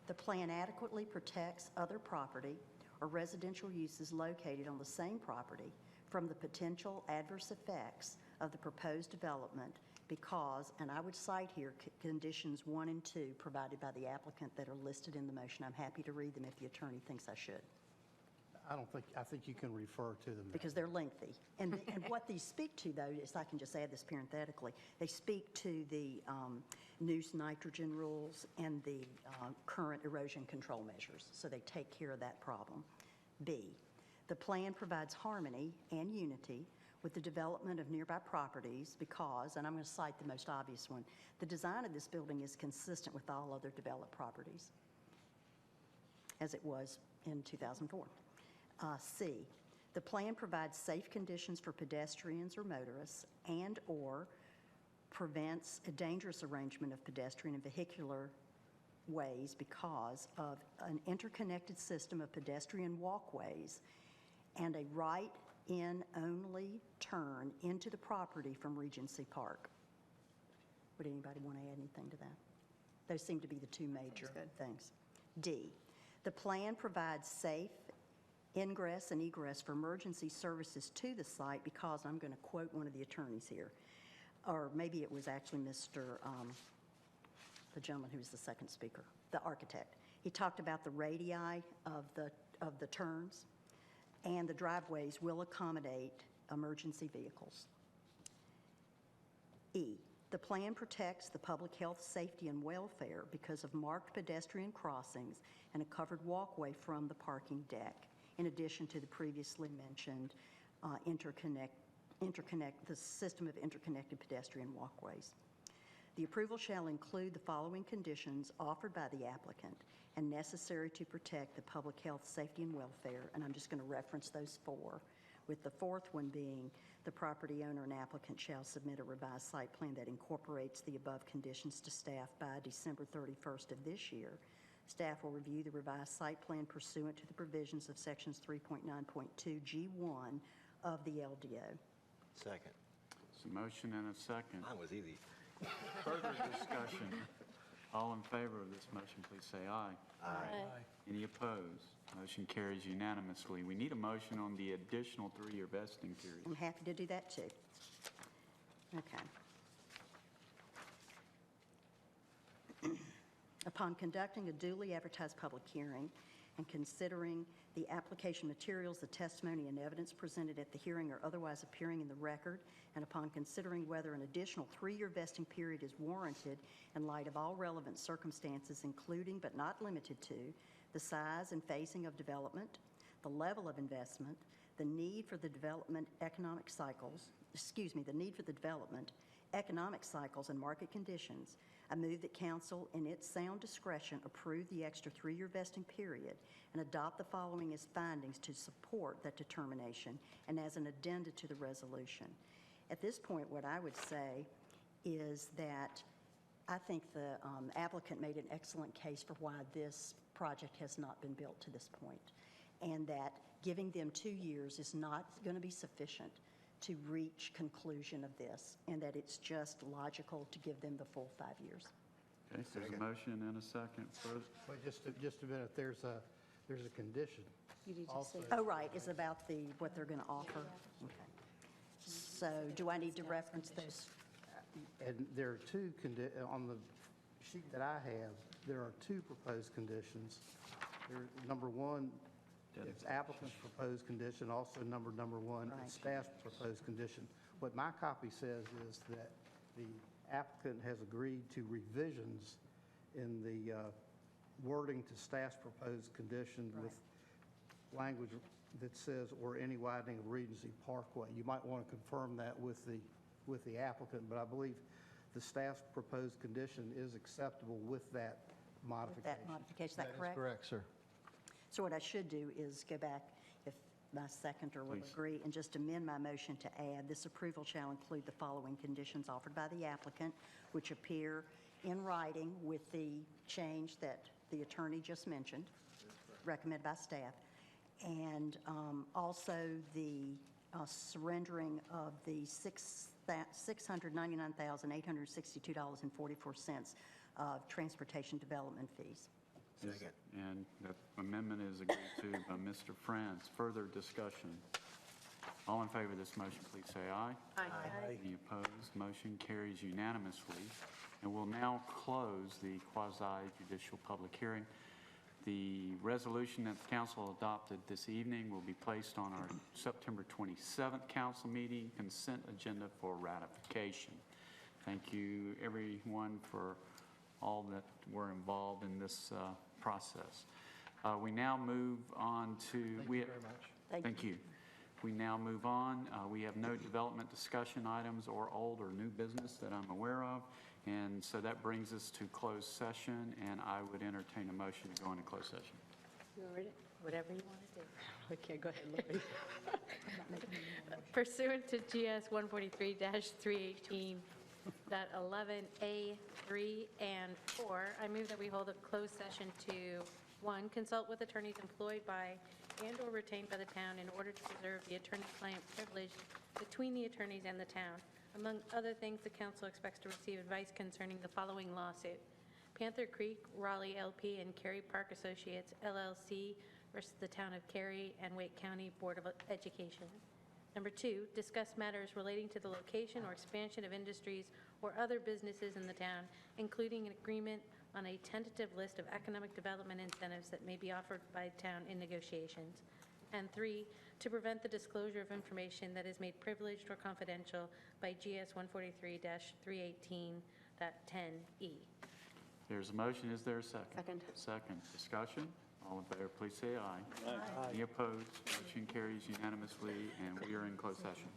the plan adequately protects other property or residential uses located on the same property from the potential adverse effects of the proposed development because, and I would cite here conditions 1 and 2 provided by the applicant that are listed in the motion. I'm happy to read them if the attorney thinks I should, I think you can refer to them. because they're lengthy. And what these speak to, though, is, I can just add this parenthetically, they speak to the noose nitrogen rules and the current erosion control measures, so they take care of that problem. B, the plan provides harmony and unity with the development of nearby properties because, and I'm going to cite the most obvious one, the design of this building is consistent with all other developed properties, as it was in 2004. C, the plan provides safe conditions for pedestrians or motorists and/or prevents a dangerous arrangement of pedestrian and vehicular ways because of an interconnected system of pedestrian walkways and a right-in only turn into the property from Regency Park. Would anybody want to add anything to that? Those seem to be the two major things. D, the plan provides safe ingress and egress for emergency services to the site because, I'm going to quote one of the attorneys here, or maybe it was actually Mr., the gentleman who was the second speaker, the architect. He talked about the radii of the turns, and the driveways will accommodate emergency vehicles. E, the plan protects the public health, safety, and welfare because of marked pedestrian crossings and a covered walkway from the parking deck, in addition to the previously mentioned the system of interconnected pedestrian walkways. The approval shall include the following conditions offered by the applicant and necessary to protect the public health, safety, and welfare, and I'm just going to reference those 4, with the 4th one being the property owner and applicant shall submit a revised site plan that incorporates the above conditions to staff by December 31st of this year. Staff will review the revised site plan pursuant to the provisions of sections 3.9.2 G1 of the LDO. Second. It's a motion and a second. Mine was easy. Further discussion. All in favor of this motion, please say aye. Aye. Any opposed? Motion carries unanimously. We need a motion on the additional 3-year vesting period. I'm happy to do that too. Okay. Upon conducting a duly advertised public hearing and considering the application materials, the testimony and evidence presented at the hearing or otherwise appearing in the record, and upon considering whether an additional 3-year vesting period is warranted in light of all relevant circumstances, including but not limited to the size and phasing of development, the level of investment, the need for the development economic cycles, and market conditions, I move that council, in its sound discretion, approve the extra 3-year vesting period and adopt the following as findings to support that determination and as an addenda to the resolution. At this point, what I would say is that I think the applicant made an excellent case for why this project has not been built to this point, and that giving them 2 years is not going to be sufficient to reach conclusion of this, and that it's just logical to give them the full 5 years. Okay, so there's a motion and a second. First, Wait, just a minute, there's a condition. Also- Oh, right, it's about what they're going to offer? Okay. So do I need to reference those? And there are on the sheet that I have, there are 2 proposed conditions. Number 1, it's applicant's proposed condition, also number 1, Right. is staff's proposed condition. What my copy says is that the applicant has agreed to revisions in the wording to staff's proposed condition with language that says, or any widening of Regency Parkway. You might want to confirm that with the applicant, but I believe the staff's proposed condition is acceptable with that modification. That modification, is that correct? That is correct, sir. So what I should do is go back, if my seconder will Please. agree, and just amend my motion to add, this approval shall include the following conditions offered by the applicant, which appear in writing with the change that the attorney just mentioned, recommended by staff, and also the surrendering of the $699,862.44 of transportation development fees. Second. And that amendment is agreed to by Mr. Frantz. Further discussion. All in favor of this motion, please say aye. Aye. Any opposed? Motion carries unanimously. And we'll now close the quasi-judicial public hearing. The resolution that the council adopted this evening will be placed on our September 27th council meeting consent agenda for ratification. Thank you, everyone, for all that were involved in this process. We now move on to... Thank you very much. Thank you. We now move on. We have no development discussion items or old or new business that I'm aware of. And so that brings us to closed session, and I would entertain a motion to go into closed session. You ready? Whatever you want to do. Okay, go ahead, Lori. Pursuant to GS 143-318.11A3 and 4, I move that we hold a closed session to, 1, consult with attorneys employed by and/or retained by the town in order to preserve the attorney-client privilege between the attorneys and the town. Among other things, the council expects to receive advice concerning the following lawsuit: Panther Creek, Raleigh LP, and Cary Park Associates, LLC versus the Town of Cary and Wake County Board of Education. Number 2, discuss matters relating to the location or expansion of industries or other businesses in the town, including an agreement on a tentative list of economic development incentives that may be offered by the town in negotiations. And 3, to prevent the disclosure of information that is made privileged or confidential by GS 143-318.10E. There's a motion. Is there a second? Second. Second. Discussion? All in favor, please say aye. Aye. Any opposed? Motion carries unanimously, and we are in closed session.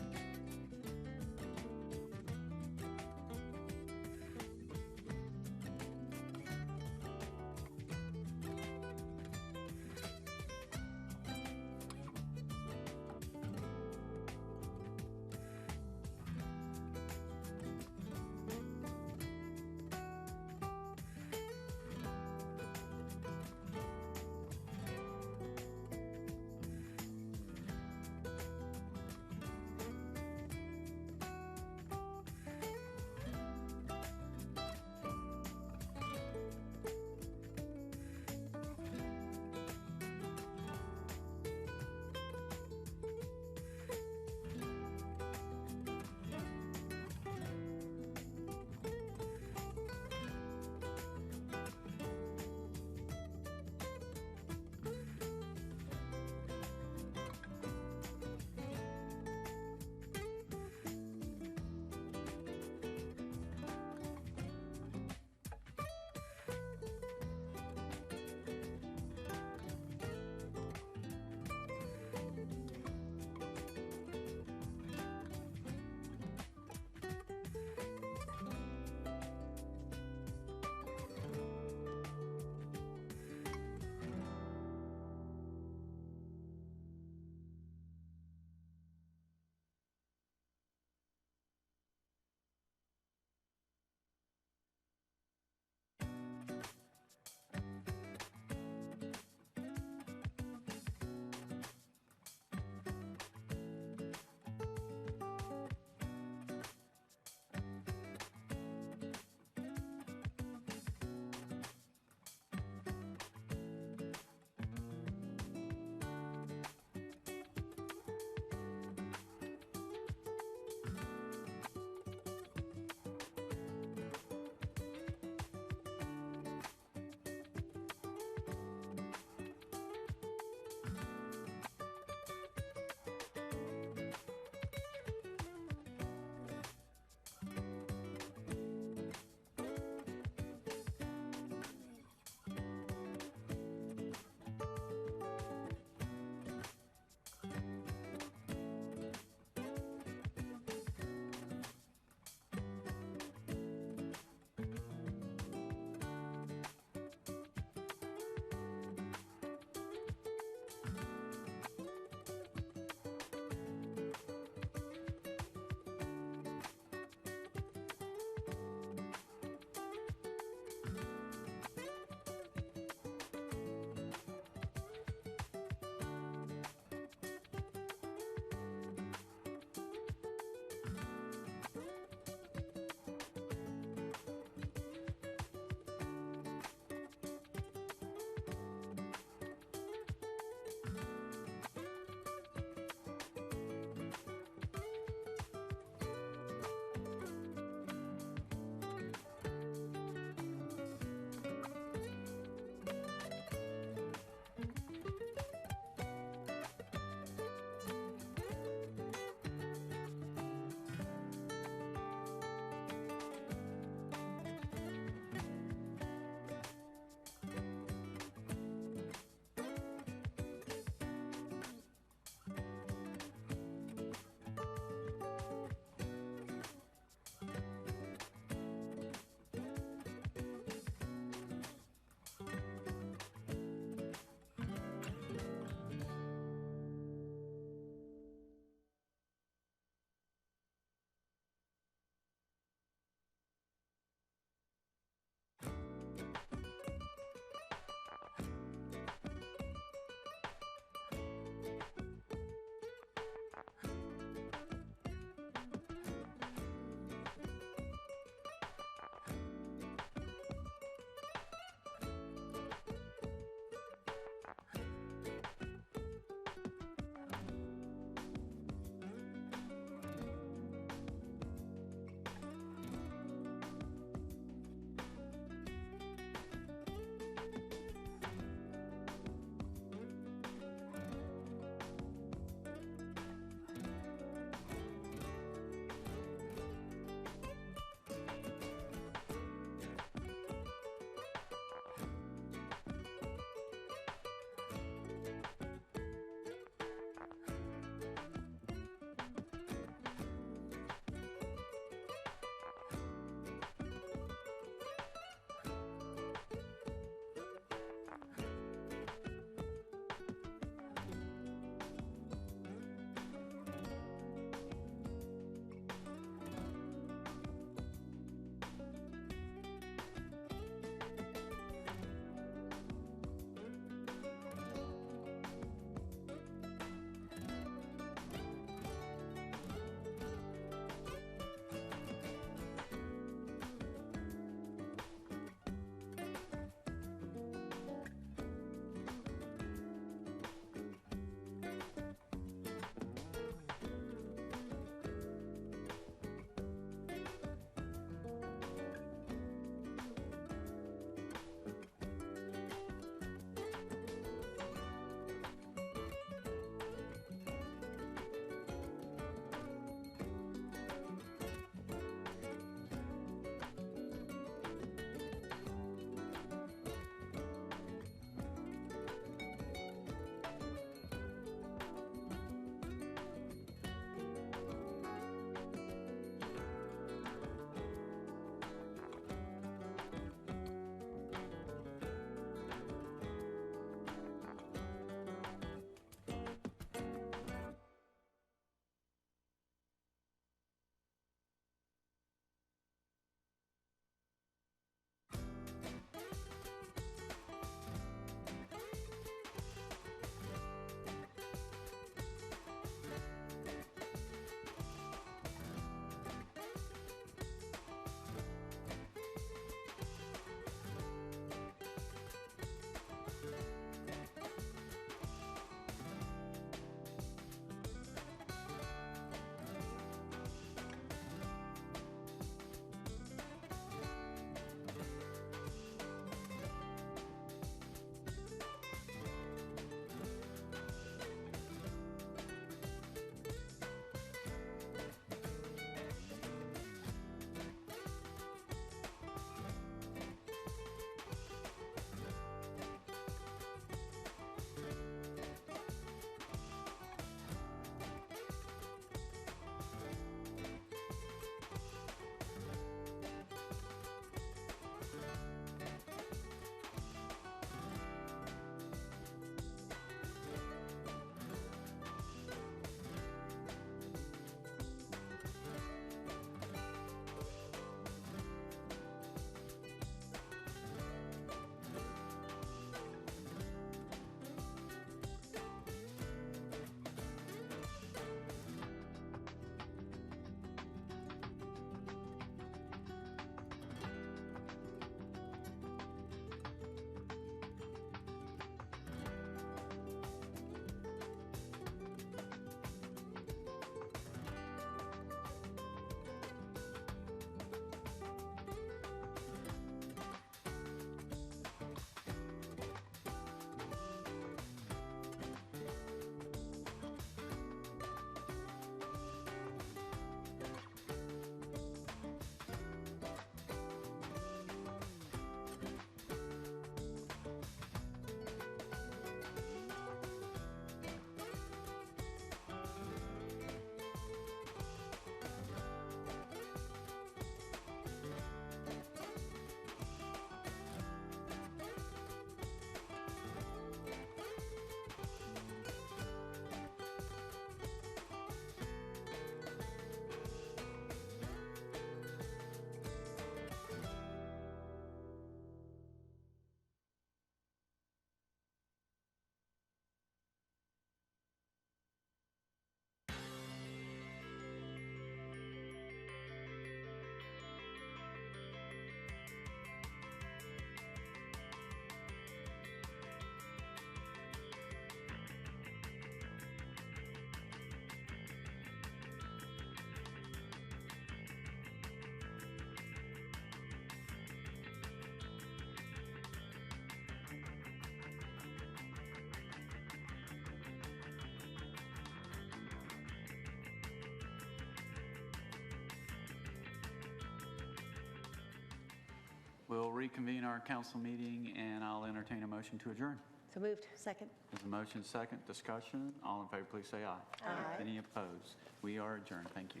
We'll reconvene our council meeting, and I'll entertain a motion to adjourn. So moved. Second. There's a motion, second, discussion. All in favor, please say aye. Aye. Any opposed? We are adjourned. Thank you.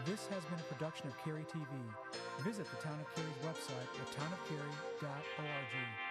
This has been a production of Cary TV. Visit the Town of Cary's website at townofcary.org.